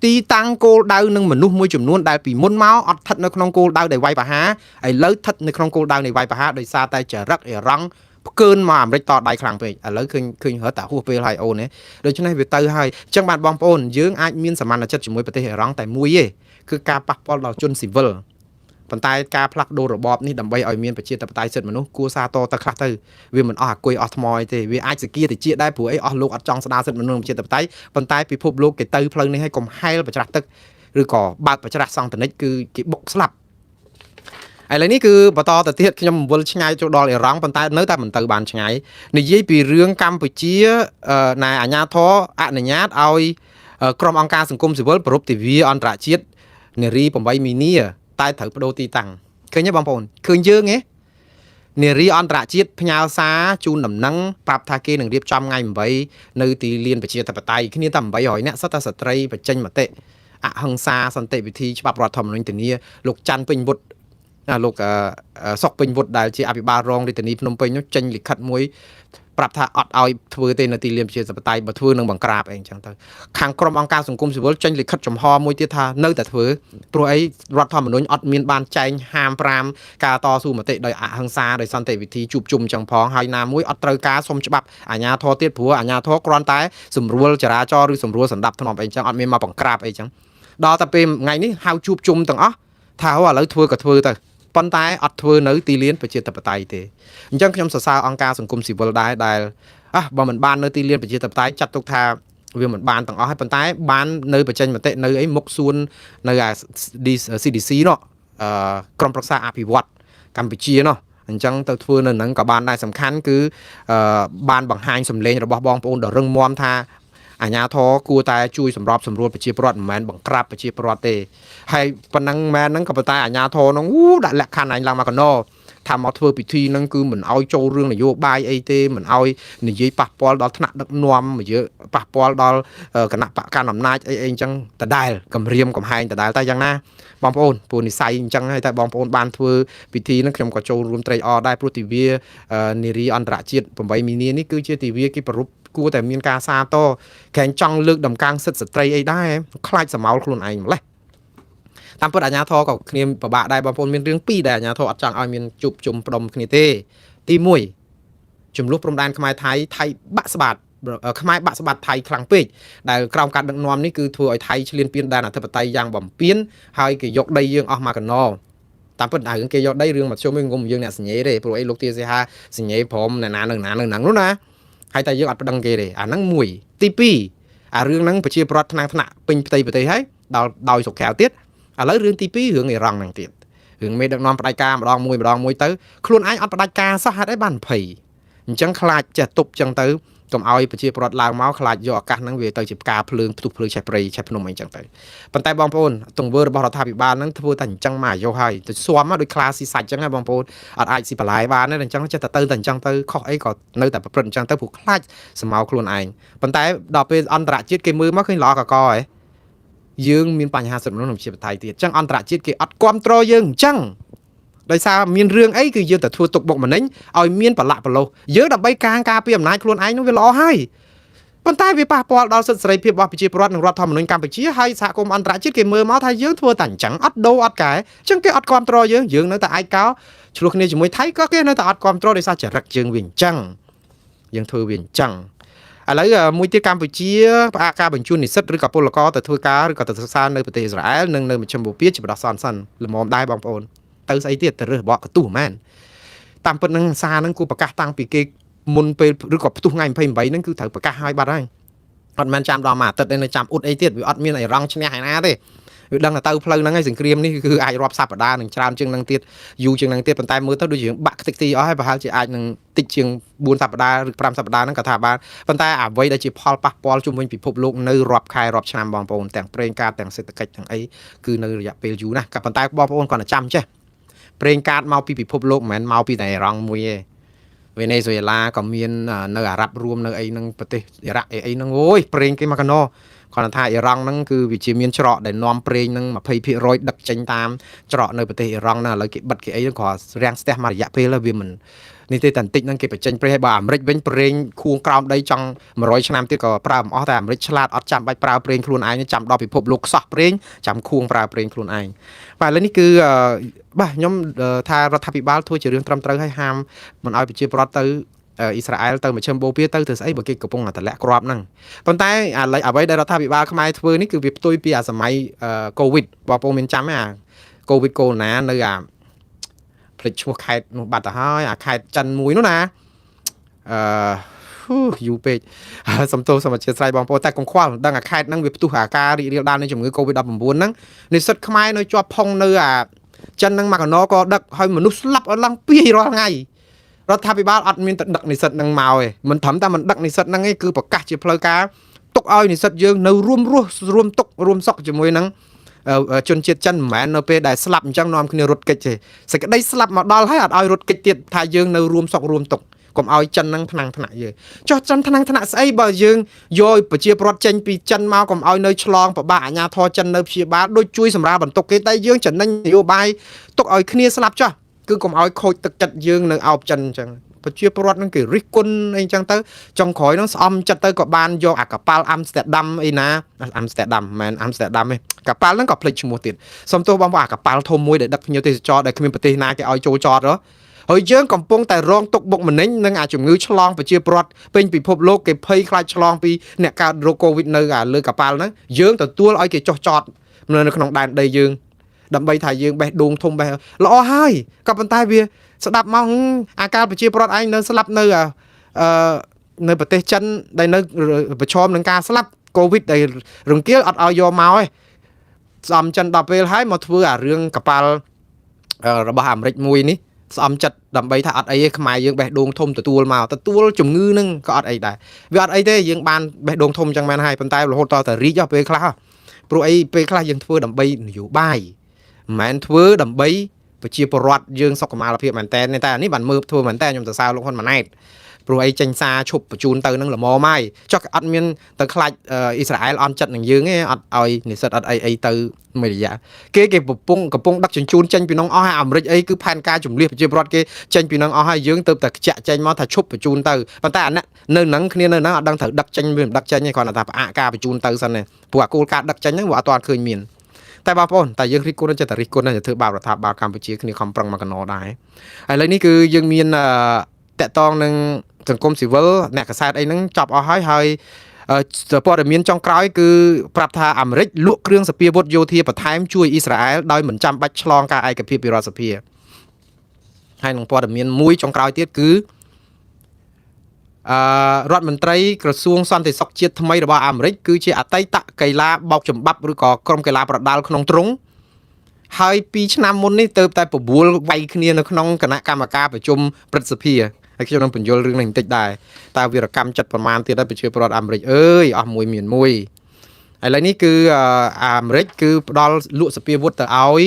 ាទីតាំងគោលដៅនឹងមនុស្សមួយចំនួនដែលពីមុនមកអត់ស្ថិតនៅក្នុងគោលដៅនៃវាយប្រហារឥឡូវស្ថិតនៅក្នុងគោលដៅនៃវាយប្រហារដោយសារតែចរិតអ៊ីរ៉ង់ផ្កើនមកអាមេរិកតដៃខ្លាំងពេកឥឡូវឃើញរត់តែហួសពេលហើយអូនទេដូច្នេះវាទៅហើយអញ្ចឹងបាទបងប្អូនយើងអាចមានសមានចិត្តជាមួយប្រទេសអ៊ីរ៉ង់តែមួយទេគឺការប៉ះពាល់ដល់ជនស៊ីវិលប៉ុន្តែការផ្លាស់ប្ដូររបបនេះដើម្បីឲ្យមានប្រជាធិបតេយ្យសិទ្ធិមនុស្សគួរសារតទៅខ្លះទៅវាមិនអស់អាគុយអស់ថ្មអីទេវាអាចសគាតិចដែរព្រោះអីអស់លោកអត់ចង់ស្ដារសិទ្ធិមនុស្សប្រជាធិបតេយ្យប៉ុន្តែពិភពលោកគេទៅផ្លូវនេះឲ្យកុំហែលបច្រាស់ទឹកឬក៏បើកបច្រាស់សង្តានិកគឺគេបុកស្លាប់ឥឡូវនេះគឺបន្តទៅទៀតខ្ញុំវល់ឆ្ងាយចូលដល់អ៊ីរ៉ង់ប៉ុន្តែនៅតែមិនទៅបានឆ្ងាយនិយាយពីរឿងកម្ពុជាណែអាញាធរអនុញ្ញាតឲ្យក្រុមអង្គការសង្គមស៊ីវិលប្រពៃទិវាអន្តរជាតិនារី8មីនាតែត្រូវបដូរទីតាំងឃើញទេបងប្អូនឃើញយើងទេនារីអន្តរជាតិផ្ញើសារជូនដំណឹងប្រាប់ថាគេនឹងរៀបចំថ្ងៃ8នៅទីលានប្រជាធិបតេយ្យគ្នាតែ800នាក់សិតតែស្ត្រីបញ្ចេញមតិអហិង្សាសន្តិវិធីច្បាប់រដ្ឋធម្មនុញ្ញធានាលោកច័ន្ទពេញវុឌ្ឍលោកសុកពេញវុឌ្ឍដែលជាអភិបាលរងរាជធានីភ្នំពេញនោះចេញលិខិតមួយប្រាប់ថាអត់ឲ្យធ្វើទេនៅទីលានប្រជាធិបតេយ្យបើធ្វើនឹងបង្ក្រាបអីអញ្ចឹងទៅខាងក្រុមអង្គការសង្គមស៊ីវិលចេញលិខិតចំហមួយទៀតថានៅតែធ្វើព្រោះអីរដ្ឋធម្មនុញ្ញអត់មានបានចែងហាម5ការតស៊ូមតិដោយអហិង្សាដោយសន្តិវិធីជួបជុំអញ្ចឹងផងហើយណាមួយអត់ត្រូវការសុំច្បាប់អាជ្ញាធរទៀតព្រោះអាជ្ញាធរគ្រាន់តែសម្រួលចរាចរណ៍ឬសម្រួលសណ្ដាប់ធ្នាប់អីអញ្ចឹងអត់មានមកបង្ក្រាបអីអញ្ចឹងដល់តែពេលថ្ងៃនេះហៅជួបជុំទាំងអស់ថាឥឡូវធ្វើក៏ធ្វើទៅប៉ុន្តែអត់ធ្វើនៅទីលានប្រជាធិបតេយ្យទេអញ្ចឹងខ្ញុំសរសើរអង្គការសង្គមស៊ីវិលដែរដែលបើមិនបាននៅទីលានប្រជាធិបតេយ្យចាត់ទុកថាវាមិនបានទាំងអស់ហើយប៉ុន្តែបាននៅបញ្ចេញមតិនៅអីមុខសួននៅ CDC នោះក្រុមប្រឹក្សាអភិវឌ្ឍកម្ពុជានោះអញ្ចឹងទៅធ្វើនៅហ្នឹងក៏បានដែរសំខាន់គឺបានបង្ហាញសម្លេងរបស់បងប្អូនដ៏រឹងមាំថាអាជ្ញាធរគួរតែជួយសម្របសម្រួលប្រជាពលរដ្ឋមិនមែនបង្ក្រាបប្រជាពលរដ្ឋទេហើយប៉ុណ្ណឹងមែនហ្នឹងក៏ប៉ុន្តែអាជ្ញាធរហ្នឹងដាក់លក្ខខណ្ឌឯងឡើងមកកណោថាមកធ្វើពិធីហ្នឹងគឺមិនអោយចូលរឿងនយោបាយអីទេមិនអោយនិយាយប៉ះពាល់ដល់ថ្នាក់ដឹកនាំប៉ះពាល់ដល់គណៈបកកណ្ដាលអំណាចអីអញ្ចឹងដដែលគម្រាមកំហែងដដែលតែយ៉ាងណាបងប្អូនព្រោះនិស័យអញ្ចឹងហើយតែបងប្អូនបានធ្វើពិធីហ្នឹងខ្ញុំក៏ចូលរួមត្រេកអរដែរព្រោះទិវានារីអន្តរជាតិ8មីនានេះគឺជាទិវាគេប្រពៃគួរតែមានការសារតក្រែងចង់លើកដំកើងសិទ្ធិស្ត្រីអីដែរខ្លាចសមោលខ្លួនឯងម្លេះតាមពិតអាជ្ញាធរក៏គ្នាពិបាកដែរបងប្អូនមានរឿងពីរដែលអាជ្ញាធរអត់ចង់ឲ្យមានជួបជុំផ្ដុំគ្នាទេទី1ចំនួនព្រំដែនខ្មែរថៃបាក់ស្បាតខ្មែរបាក់ស្បាតថៃខ្លាំងពេកដែលក្រោមការដឹកនាំនេះគឺធ្វើឲ្យថៃឈ្លានពានដែនអធិបតេយ្យយ៉ាងបំពានហើយគេយកដីយើងអស់មកកណោតាមពិតរឿងគេយកដីរឿងមកជុំវិញងុំយើងអ្នកសញ្ញេទេព្រោះអីលោកទាសីហាសញ្ញេព្រមអ្នកណានៅហ្នឹងនោះណាហើយតែយើងអត់ប្តឹងគេទេអាហ្នឹងមួយទី2អារឿងហ្នឹងប្រជាប្រដ្ឋថ្នាក់ពេញផ្ទៃប្រទេសហើយដល់ដោយសុខក្រៅទៀតឥឡូវរឿងទី2រឿងអ៊ីរ៉ង់ហ្នឹងទៀតរឿងមេដឹកនាំផ្ដាច់ការម្ដងមួយទៅខ្លួនឯងអត់ផ្ដាច់ការសោះហេតុអីបានភ័យអញ្ចឹងខ្លាចចេះទប់អញ្ចឹងទៅកុំឲ្យប្រជាពលរដ្ឋឡើងមកខ្លាចយកឱកាសហ្នឹងវាទៅជាផ្កាភ្លើងផ្ទុះភ្លើងឆេះព្រៃឆេះភ្នំអីអញ្ចឹងទៅប៉ុន្តែបងប្អូនទង្វើរបស់រដ្ឋាភិបាលហ្នឹងធ្វើតែអញ្ចឹងមកអាយុហើយទៅស៊ាំមកដូចខ្លាស៊ីសាច់អញ្ចឹងហ៎បងប្អូនអត់អាចស៊ីបន្លែបានទេអញ្ចឹងចេះតែអញ្ចឹងទៅខុសអីក៏នៅតែប្រព្រឹត្តអញ្ចឹងទៅព្រោះខ្លាចសមោលខ្លួនឯងប៉ុន្តែដល់ពេលអន្តរជាតិគេមើលមកឃើញល្អកកហ៎យើងមានបញ្ហាសិទ្ធិមនុស្សនិងប្រជាធិបតេយ្យទៀតអញ្ចឹងអន្តរជាតិគេអត់គ្រប់គ្រងយើងអញ្ចឹងដោយសារមានរឿងអីគឺយើងតែធ្វើទុកបុកម្នេញឲ្យមានប្រឡាក់ប្រឡោះយើងដើម្បីការពារអំណាចខ្លួនឯងនោះវាល្អហើយប៉ុន្តែវាប៉ះពាល់ដល់សិទ្ធិសេរីភាពរបស់ប្រជាពលរដ្ឋនិងរដ្ឋធម្មនុញ្ញកម្ពុជាហើយសហគមន៍អន្តរជាតិគេមើលមកថាយើងធ្វើតែអញ្ចឹងអត់ដូរអត់កែអញ្ចឹងគេអត់គ្រប់គ្រងយើងនៅតែឯកោឆ្លោះគ្នាជាមួយថៃក៏គេនៅតែអត់គ្រប់គ្រងដោយសារចរិតយើងវិញអញ្ចឹងយើងធ្វើវាអញ្ចឹងឥឡូវមួយទៀតកម្ពុជាផ្អាកការបញ្ជូននិស្សិតឬក៏ពលករទៅធ្វើការឬក៏ទៅសិក្សានៅប្រទេសអ៊ីស្រាអែលនិងនៅមជ្ឈមបូព៌ាជាបដោះសន្នសិនល្មមដែរបងប្អូនទៅស្អីទៀតទៅរើសបកកទុះមែនតាមពិតនឹងសារនឹងគូប្រកាសតាំងពីគេមុនពេលឬក៏ផ្ទុះថ្ងៃ28ហ្នឹងគឺត្រូវប្រកាសឲ្យបាត់ហើយអត់មែនចាំដល់មួយអាទិត្យទេនៅចាំអ៊ុតអីទៀតវាអត់មានអីរងឈ្នះឯណាទេ ដឹងថាទៅផ្លូវហ្នឹងឯងសង្គ្រាមនេះគឺអាចរាប់សប្តាហ៍នឹងច្រើនជាងហ្នឹងទៀតយូរជាងហ្នឹងទៀតប៉ុន្តែមើលទៅដូចជាបាក់ខ្ទេចខ្ទីអស់ហើយប្រហែលជាអាចនឹងតិចជាង4សប្តាហ៍ឬ5សប្តាហ៍ហ្នឹងក៏ថាបានប៉ុន្តែអ្វីដែលជាផលប៉ះពាល់ជុំវិញពិភពលោកនៅរាប់ខែរាប់ឆ្នាំបងប្អូនទាំងប្រេងកាតទាំងសេដ្ឋកិច្ចទាំងអីគឺនៅរយៈពេលយូរណាស់ក៏ប៉ុន្តែបងប្អូនគាត់តែចាំចេះប្រេងកាតមកពីពិភពលោកមិនមែនមកពីតែអ៊ីរ៉ង់មួយទេវេណេស៊ុយអេឡាក៏មាននៅអារ៉ាប់រួមនៅអីហ្នឹងប្រទេសអ៊ីរ៉ាក់អីហ្នឹងអូយប្រេងគេមកកណោគាត់ថាអ៊ីរ៉ង់ហ្នឹងគឺវាជាមានច្រកដែលនាំប្រេងហ្នឹង20%ដឹកចេញតាមច្រកនៅប្រទេសអ៊ីរ៉ង់ហ្នឹងឥឡូវគេបិទគេអីហ្នឹងគ្រាន់រាំងស្ទះមករយៈពេលហើយវាមិននេះទេតែបន្តិចហ្នឹងគេបញ្ចេញប្រេងឲ្យបើអាមេរិកវិញប្រេងខួងក្រោមដីចង់100ឆ្នាំទៀតក៏ប្រើមិនអស់តែអាមេរិកឆ្លាតអត់ចាំបាច់ប្រើប្រេងខ្លួនឯងចាំដល់ពិភពលោកខ្សោះប្រេងចាំខួងប្រើប្រេងខ្លួនឯងបាទឥឡូវនេះគឺបាទខ្ញុំថារដ្ឋាភិបាលធ្វើជារឿងត្រឹមត្រូវឲ្យហាមមិនឲ្យប្រជាពលរដ្ឋទៅអ៊ីស្រាអែលទៅមជ្ឈមបូព៌ាទៅធ្វើស្អីបើគេកំពុងតែលាក់គ្រាប់ហ្នឹងប៉ុន្តែអ្វីដែលរដ្ឋាភិបាលខ្មែរធ្វើនេះគឺវាផ្ទុយពីអាសម័យកូវីដបងប្អូនមានចាំទេអាកូវីដកូវីដណានៅអាផ្លេចឈ្មោះខេត្តនោះបាត់ទៅហើយអាខេត្តចិនមួយនោះណាយូរពេកសំទោសសូមអធិស្ឋានបងប្អូនតែកុំខ្វល់ដឹងអាខេត្តហ្នឹងវាផ្ទុះអាការរីករាលដាលនៃជំងឺ Covid-19 ហ្នឹងនិស្សិតខ្មែរនៅជាប់ផុងនៅអាចិនហ្នឹងមកកណោក៏ដឹកឲ្យមនុស្សស្លាប់អត់ឡើងពីរាល់ថ្ងៃរដ្ឋាភិបាលអត់មានទៅដឹកនិស្សិតហ្នឹងមកទេមិនត្រឹមតែមិនដឹកនិស្សិតហ្នឹងទេគឺប្រកាសជាផ្លូវការទុកឲ្យនិស្សិតយើងនៅរួមរស់រួមទុករួមសុខជាមួយនឹងជនជាតិចិនមិនមែននៅពេលដែលស្លាប់អញ្ចឹងនាំគ្នារត់គេចទេសេចក្តីស្លាប់មកដល់ហើយអត់ឲ្យរត់គេចទៀតថាយើងនៅរួមសុខរួមទុកកុំឲ្យចិនហ្នឹងថ្នាំងថ្នាក់យើងចុះចិនថ្នាំងថ្នាក់ស្អីបើយើងយកប្រជាពលរដ្ឋចេញពីចិនមកកុំឲ្យនៅឆ្លងប្របាក់អាញាធរចិននៅព្យាបាលដូចជួយសម្រាប់បន្ទុកគេតែយើងចំណេញនយោបាយទុកឲ្យគ្នាស្លាប់ចុះគឺកុំឲ្យខូចទឹកចិត្តយើងនៅអោបចិនអញ្ចឹងប្រជាពលរដ្ឋហ្នឹងគេរិះគន់អីអញ្ចឹងទៅចុងក្រោយហ្នឹងស្អំចិត្តទៅក៏បានយកអាកប៉ាល់អាំស្ទែដាំអីណាអាំស្ទែដាំមិនមែនអាំស្ទែដាំទេកប៉ាល់ហ្នឹងក៏ភ្លេចឈ្មោះទៀតសុំទោសបងប្អូនអាកប៉ាល់ធំមួយដែលដឹកភ្ញៀវទេសចរដែលគ្មានប្រទេសណាគេឲ្យចូលចតហ៎ហើយយើងកំពុងតែរងទុកបុកម្នេញនឹងអាជំងឺឆ្លងប្រជាពលរដ្ឋពេញពិភពលោកគេភ័យខ្លាចឆ្លងពីអ្នកកើតរោគកូវីដនៅលើកប៉ាល់ហ្នឹងយើងទទួលឲ្យគេចុះចតនៅក្នុងដែនដីយើងដើម្បីថាយើងបេះដូងធំបេះល្អហើយក៏ប៉ុន្តែវាស្ដាប់មកអាការប្រជាពលរដ្ឋឯងនៅស្លាប់នៅនៅប្រទេសចិនដែលនៅប្រឈមនឹងការស្លាប់កូវីដដែលរង្គាលអត់ឲ្យយកមកទេស្អំចិនដល់ពេលហើយមកធ្វើអារឿងកប៉ាល់របស់អាមេរិកមួយនេះស្អំចិត្តដើម្បីថាអត់អីទេខ្មែរយើងបេះដូងធំទទួលជំងឺនឹងក៏អត់អីដែរវាអត់អីទេយើងបានបេះដូងធំចឹងមែនហើយប៉ុន្តែរហូតតតែរីកពេលខ្លះព្រោះអីពេលខ្លះយើងធ្វើដើម្បីនយោបាយមិនមែនធ្វើដើម្បីប្រជាពលរដ្ឋយើងសុខុមាលភាពមែនតើតែនេះបានមើលធ្វើមែនតើខ្ញុំសរសើរលោកហ៊ុនម៉ាណែតព្រោះអីចេញសារឈប់បញ្ជូនទៅនឹងល្មមហើយចុះអត់មានទៅខ្លាចអ៊ីស្រាអែលអន់ចិត្តនឹងយើងទេអត់ឲ្យនិស្សិតអត់អីទៅមួយរយៈគេកំពុងដឹកជញ្ជូនចេញពីក្នុងអស់ហើយអាមេរិកអីគឺផែនការជំលៀសប្រជាពលរដ្ឋគេចេញពីក្នុងអស់ហើយយើងទៅតែខ្ជាក់ចេញមកថាឈប់បញ្ជូនទៅប៉ុន្តែអាអ្នកនៅហ្នឹងគ្នានៅហ្នឹងអត់ដឹងត្រូវដឹកចេញវាមិនដឹកចេញទេគ្រាន់តែថាផ្អាកការបញ្ជូនទៅសិនទេព្រោះអាគោលការណ៍ដឹកចេញហ្នឹងវាអត់ទាន់ឃើញមានតែបងប្អូនតែយើងរិះគន់ចិត្តតែរិះគន់តែធ្វើបាបរដ្ឋាភិបាលកម្ពុជាគ្នាខំប្រឹងមកកណោដែរហើយឥឡូវនេះគឺយើងមានតកតងនឹងសង្គមស៊ីវិលអ្នកកសែតអីហ្នឹងចប់អស់ហើយព័ត៌មានចុងក្រោយគឺប្រាប់ថាអាមេរិកលក់គ្រឿងសព្វាវុធយោធាបន្ថែមជួយអ៊ីស្រាអែលដោយមិនចាំបាច់ឆ្លងការឯកភាពពីរដ្ឋសភាហើយនឹងព័ត៌មានមួយចុងក្រោយទៀតគឺរដ្ឋមន្ត្រីក្រសួងសន្តិសុខជាតិថ្មីរបស់អាមេរិកគឺជាអតីតកីឡាបោកចំបាប់ឬក៏ក្រុមកីឡាប្រដាល់ក្នុងទ្រុងហើយ2ឆ្នាំមុននេះទៅតែបបួលវាយគ្នានៅក្នុងគណៈកម្មការប្រជុំព្រឹទ្ធសភាហើយខ្ញុំនឹងបញ្យល់រឿងនេះបន្តិចដែរតើវីរកម្មចិត្តប្រមាណទៀតហើយប្រជាពលរដ្ឋអាមេរិកអើយអស់មួយមានមួយឥឡូវនេះគឺអាមេរិកគឺផ្ដល់លក់សព្វាវុធទៅឲ្យ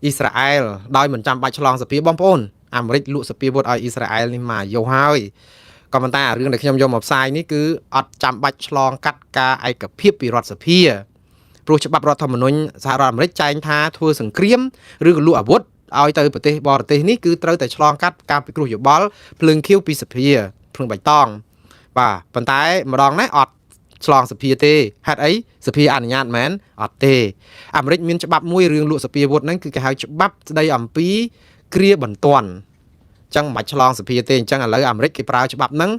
អ៊ីស្រាអែលដោយមិនចាំបាច់ឆ្លងសភាបងប្អូនអាមេរិកលក់សព្វាវុធឲ្យអ៊ីស្រាអែលនេះមកយកហើយក៏ប៉ុន្តែរឿងដែលខ្ញុំយកមកផ្សាយនេះគឺអត់ចាំបាច់ឆ្លងកាត់ការឯកភាពពីរដ្ឋសភាព្រោះច្បាប់រដ្ឋធម្មនុញ្ញសហរដ្ឋអាមេរិកចែងថាធ្វើសង្គ្រាមឬក៏លក់អាវុធឲ្យទៅប្រទេសបរទេសនេះគឺត្រូវតែឆ្លងកាត់ការពិគ្រោះយោបល់ភ្លើងខៀវពីសភាភ្លើងបៃតងបាទប៉ុន្តែម្ដងនេះអត់ឆ្លងសភាទេហេតុអីសភាអនុញ្ញាតមែនអត់ទេអាមេរិកមានច្បាប់មួយរឿងលក់សព្វាវុធហ្នឹងគឺគេហៅច្បាប់ស្ដីអំពីគ្រាបន្ទាន់ចឹងមិនបាច់ឆ្លងសភាទេអញ្ចឹងឥឡូវអាមេរិកគេប្រើច្បាប់ហ្នឹង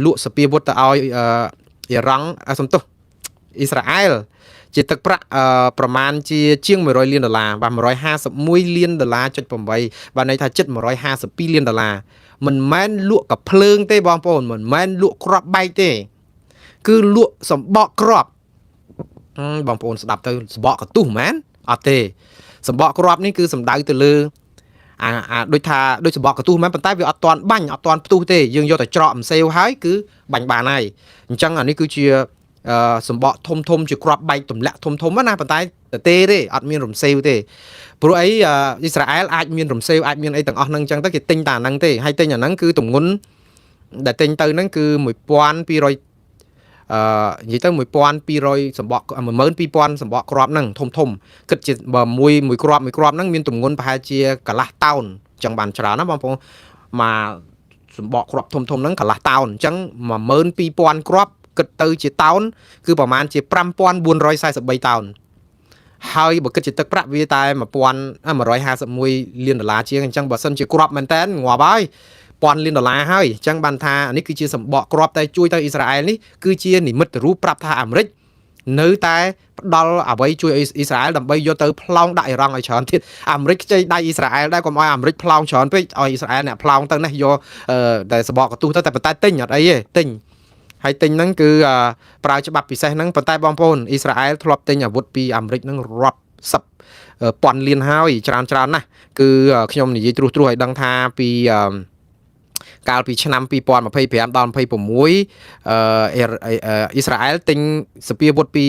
លក់សព្វាវុធទៅឲ្យអ៊ីរ៉ង់សំទោសអ៊ីស្រាអែលជាទឹកប្រាក់ប្រមាណជាង$100 លានបាទ$151 លាន.8បាទន័យថាជិត$152 លានមិនមែនលក់កាភ្លើងទេបងប្អូនមិនមែនលក់គ្រាប់បែកទេគឺលក់សម្បកគ្រាប់បងប្អូនស្ដាប់ទៅសម្បកកន្ទុះមែន អត់ទេសម្បកគ្រាប់នេះគឺសំដៅទៅលើដូចថាដូចសម្បកកន្ទុះមែនប៉ុន្តែវាអត់តាន់បាញ់អត់តាន់ផ្ទុះទេយើងយកតែច្រកអំសេវហើយគឺបាញ់បានហើយអញ្ចឹងអានេះគឺជាសម្បកធំជាគ្រាប់បែកទម្លាក់ធំណាប៉ុន្តែទេអត់មានរំសេវទេព្រោះអីអ៊ីស្រាអែលអាចមានរំសេវអាចមានអីទាំងអស់ហ្នឹងអញ្ចឹងទៅគេទិញតែអាហ្នឹងទេហើយទិញអាហ្នឹងគឺទម្ងន់ដែលទិញទៅហ្នឹងគឺ1200និយាយទៅ1200សម្បក12000សម្បកគ្រាប់ហ្នឹងធំគិតជាបើមួយគ្រាប់ហ្នឹងមានទម្ងន់ប្រហែលជាកន្លះតោនអញ្ចឹងបានច្រើនណាបងប្អូនមកសម្បកគ្រាប់ធំហ្នឹងកន្លះតោនអញ្ចឹង12000គ្រាប់គិតទៅជាតោនគឺប្រហែលជា5443តោនហើយបើគិតជាទឹកប្រាក់វាតែ1151លានដុល្លារជាងអញ្ចឹងបើសិនជាគ្រាប់មែនតើងាប់ហើយ1000លានដុល្លារហើយអញ្ចឹងបានថានេះគឺជាសម្បកគ្រាប់តែជួយទៅអ៊ីស្រាអែលនេះគឺជានិមិត្តរូបប្រាប់ថាអាមេរិកនៅតែផ្ដល់អ្វីជួយអ៊ីស្រាអែលដើម្បីយកទៅប្លង់ដាក់អ៊ីរ៉ង់ឲ្យច្រើនទៀតអាមេរិកខ្ចីដៃអ៊ីស្រាអែលដែរកុំឲ្យអាមេរិកប្លង់ច្រើនពេកឲ្យអ៊ីស្រាអែលអ្នកប្លង់ទៅណាយកតែសម្បកកន្ទុះទៅតែប៉ុន្តែទិញអត់អីទេទិញហើយទិញហ្នឹងគឺប្រើច្បាប់ពិសេសហ្នឹងប៉ុន្តែបងប្អូនអ៊ីស្រាអែលធ្លាប់ទិញអាវុធពីអាមេរិកហ្នឹងរាប់សិបពាន់លានហើយច្រើនណាស់គឺខ្ញុំនិយាយត្រួសឲ្យដឹងថាពីកាលពីឆ្នាំ2025ដល់26អ៊ីស្រាអែលទិញសពាវុធពី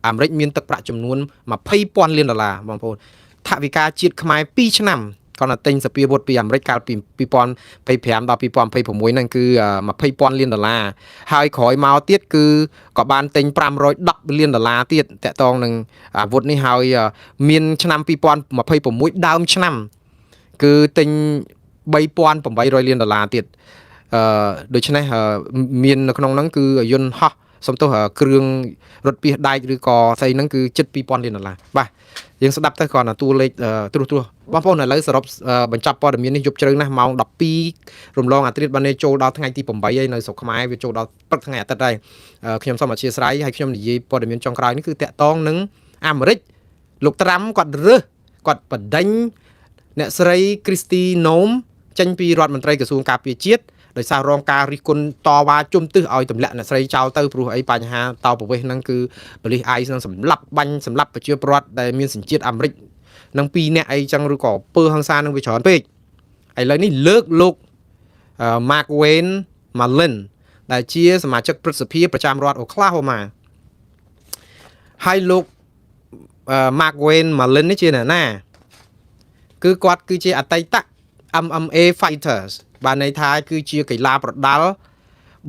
អាមេរិកមានទឹកប្រាក់ចំនួន20,000លានដុល្លារបងប្អូនថវិកាជាតិខ្មែរ2ឆ្នាំគាត់ទៅទិញសពាវុធពីអាមេរិកកាលពី2025ដល់2026ហ្នឹងគឺ20,000លានដុល្លារហើយក្រោយមកទៀតគឺក៏បានទិញ510លានដុល្លារទៀតតាក់ទងនឹងអាវុធនេះហើយមានឆ្នាំ2026ដើមឆ្នាំគឺទិញ3800លានដុល្លារទៀតដូច្នេះមាននៅក្នុងហ្នឹងគឺយន្តហោះសំទោសគ្រឿងរថពាសដែកឬក៏ស្អីហ្នឹងគឺជិត2000លានដុល្លារបាទយើងស្ដាប់ទៅគ្រាន់តែតួលេខត្រួសបងប្អូនឥឡូវសរុបបញ្ចប់ព័ត៌មាននេះយប់ជ្រៅណាស់ម៉ោង12រំលងអាត្រិតបានចូលដល់ថ្ងៃទី8ហើយនៅស្រុកខ្មែរវាចូលដល់ព្រឹកថ្ងៃអាទិត្យហើយខ្ញុំសូមអធិស្ឋានហើយខ្ញុំនិយាយព័ត៌មានចុងក្រោយនេះគឺតាក់ទងនឹងអាមេរិកលោកត្រាំគាត់គាត់បដិញអ្នកស្រីគ្រីស្ទីណូមចេញពីរដ្ឋមន្ត្រីក្រសួងការពារជាតិដោយសាររងការរិះគន់តវ៉ាជុំទឹះឲ្យទម្លាក់អ្នកស្រីចោលទៅព្រោះអីបញ្ហាតោប្រវេសហ្នឹងគឺប៉ូលីសអាយនឹងសម្លាប់ប្រជាពលរដ្ឋដែលមានសញ្ជាតិអាមេរិកនឹង2នាក់អីចឹងឬក៏ពើហ ংস ានឹងវាច្រើនពេកឥឡូវនេះលើកលោក Mark Wayne Malin ដែលជាសមាជិកព្រឹទ្ធសភាប្រចាំរដ្ឋ Oklahoma ហើយលោក Mark Wayne Malin នេះជាអ្នកណាគឺគាត់គឺជាអតីត MMA fighters បានន័យថាគឺជាកីឡាប្រដាល់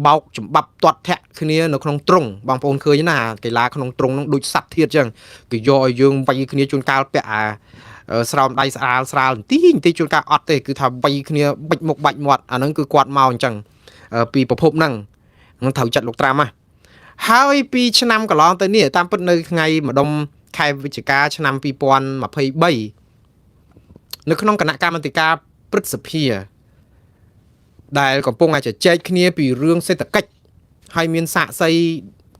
បោកចំបាប់ទាត់ធាក់គ្នានៅក្នុងទ្រុងបងប្អូនឃើញណាកីឡាក្នុងទ្រុងនឹងដូចសัตว์ធាតុអញ្ចឹងគេយកឲ្យយើងវាយគ្នាជួនកាលពាក់ស្រោមដៃស្រាលបន្តិចជួនកាលអត់ទេគឺថាវាយគ្នាបិចមុខបាច់មាត់អាហ្នឹងគឺគាត់មកអញ្ចឹងពីប្រភពហ្នឹងត្រូវចាត់លោកត្រាំហើយពីឆ្នាំកន្លងទៅនេះតាមពិតនៅថ្ងៃម្ដុំខែវិច្ឆិកាឆ្នាំ2023នៅក្នុងគណៈកម្មាធិការព្រឹទ្ធសភាដែលកំពុងតែជជែកគ្នាពីរឿងសេដ្ឋកិច្ចហើយមានសាកសី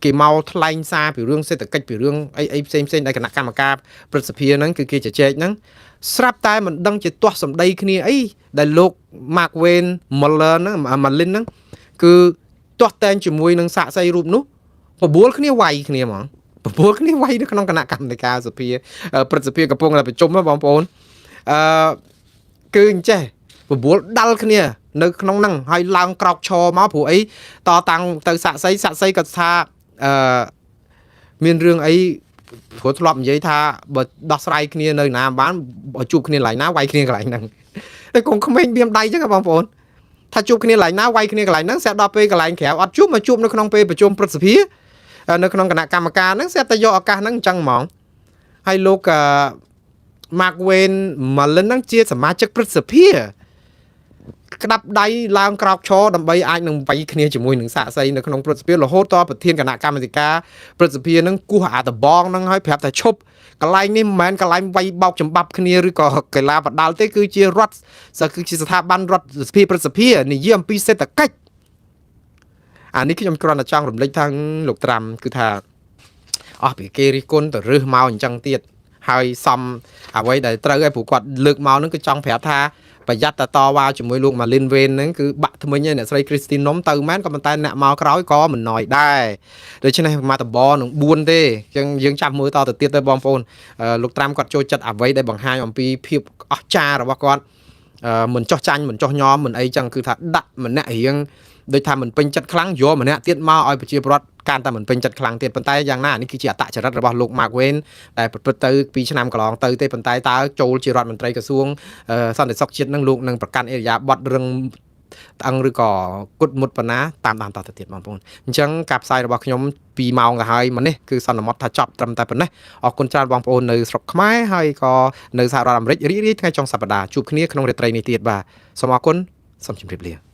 គេមកថ្លែងសារពីរឿងសេដ្ឋកិច្ចពីរឿងអីផ្សេងដែលគណៈកម្មការព្រឹទ្ធសភាហ្នឹងគឺគេជជែកហ្នឹងស្រាប់តែមិនដឹងជាទាស់សម្ដីគ្នាអីដែលលោក Mark Wayne Malin ហ្នឹងគឺទាស់តែងជាមួយនឹងសាកសីរូបនោះបបួលគ្នាវាយគ្នាហ្មងបបួលគ្នាវាយនៅក្នុងគណៈកម្មការសភាព្រឹទ្ធសភាកំពុងតែប្រជុំបងប្អូនគឺអញ្ចេះបបួលដាល់គ្នានៅក្នុងហ្នឹងហើយឡើងក្រោកឈរមកព្រោះអីតតាំងទៅសាក់សីក៏ថាមានរឿងអីព្រោះធ្លាប់និយាយថាបើដោះស្រាយគ្នានៅណាបានបើជួបគ្នាកន្លែងណាវាយគ្នាកន្លែងហ្នឹងតែកូនក្មេងមានដៃអញ្ចឹងបងប្អូនថាជួបគ្នាកន្លែងណាវាយគ្នាកន្លែងហ្នឹងស្រាប់ដល់ពេលកន្លែងក្រៅអត់ជួបមកជួបនៅក្នុងពេលប្រជុំព្រឹទ្ធសភានៅក្នុងគណៈកម្មការហ្នឹងស្រាប់តែយកឱកាសហ្នឹងអញ្ចឹងហ្មងហើយលោក Mark Wayne Malin ហ្នឹងជាសមាជិកព្រឹទ្ធសភាក្តាប់ដៃឡើងក្រោកឈរដើម្បីអាចនឹងវាយគ្នាជាមួយនឹងសាកសីនៅក្នុងព្រឹទ្ធសភារហូតដល់ប្រធានគណៈកម្មាធិការព្រឹទ្ធសភានឹងគោះអាតបងហ្នឹងឲ្យប្រាប់ថាឈប់កន្លែងនេះមិនមែនកន្លែងវាយបោកចម្បាប់គ្នាឬក៏កីឡាបដាល់ទេគឺជារដ្ឋគឺជាស្ថាប័នរដ្ឋសភាព្រឹទ្ធសភានិយាយអំពីសេដ្ឋកិច្ចអានេះខ្ញុំគ្រាន់តែចង់រំលឹកថាលោកត្រាំគឺថាអស់ពីគេរិះគន់ទៅរើសមកអញ្ចឹងទៀតហើយសំអ្វីដែលត្រូវឲ្យព្រោះគាត់លើកមកហ្នឹងគឺចង់ប្រាប់ថា ប្រយ័ត្នតែតវ៉ាជាមួយលោកម៉ាលីនវេនហ្នឹងគឺបាក់ថ្មិញឯអ្នកស្រីគ្រីស្ទីននំទៅមែនក៏ប៉ុន្តែអ្នកមកក្រោយក៏មិនណយដែរដូច្នេះមកតបនឹង4ទេអញ្ចឹងយើងចាប់មើលតទៅទៀតទៅបងប្អូនលោកត្រាំគាត់ចូលចិត្តអ្វីដែលបង្ហាញអំពីភាពអស្ចារ្យរបស់គាត់មិនចោះចាញ់មិនចោះញោមមិនអីចឹងគឺថាដាក់ម្នាក់រៀងដូចថាមិនពេញចិត្តខ្លាំងយកម្នាក់ទៀតមកឲ្យប្រជាពលរដ្ឋកាន់តែមិនពេញចិត្តខ្លាំងទៀតប៉ុន្តែយ៉ាងណានេះគឺជាអត្តចរិតរបស់លោក Mark Wayne ដែលប្រព្រឹត្តទៅ2ឆ្នាំកន្លងទៅទេប៉ុន្តែតើចូលជារដ្ឋមន្ត្រីក្រសួងសន្តិសុខជាតិនឹងលោកនឹងប្រកាន់អេរយាប័តរឹងត្អឹងឬក៏គុតមុតប៉ុណ្ណាតាមតទៅទៀតបងប្អូនអញ្ចឹងការផ្សាយរបស់ខ្ញុំ2ម៉ោងទៅហើយមកនេះគឺសន្មតថាចប់ត្រឹមតែប៉ុណ្ណេះអរគុណច្រើនបងប្អូននៅស្រុកខ្មែរហើយក៏នៅសហរដ្ឋអាមេរិករីករាយថ្ងៃចុងសប្តាហ៍ជួបគ្នាក្នុងរាត្រីនេះទៀតបាទសូមអរគុណសូមជម្រាបលា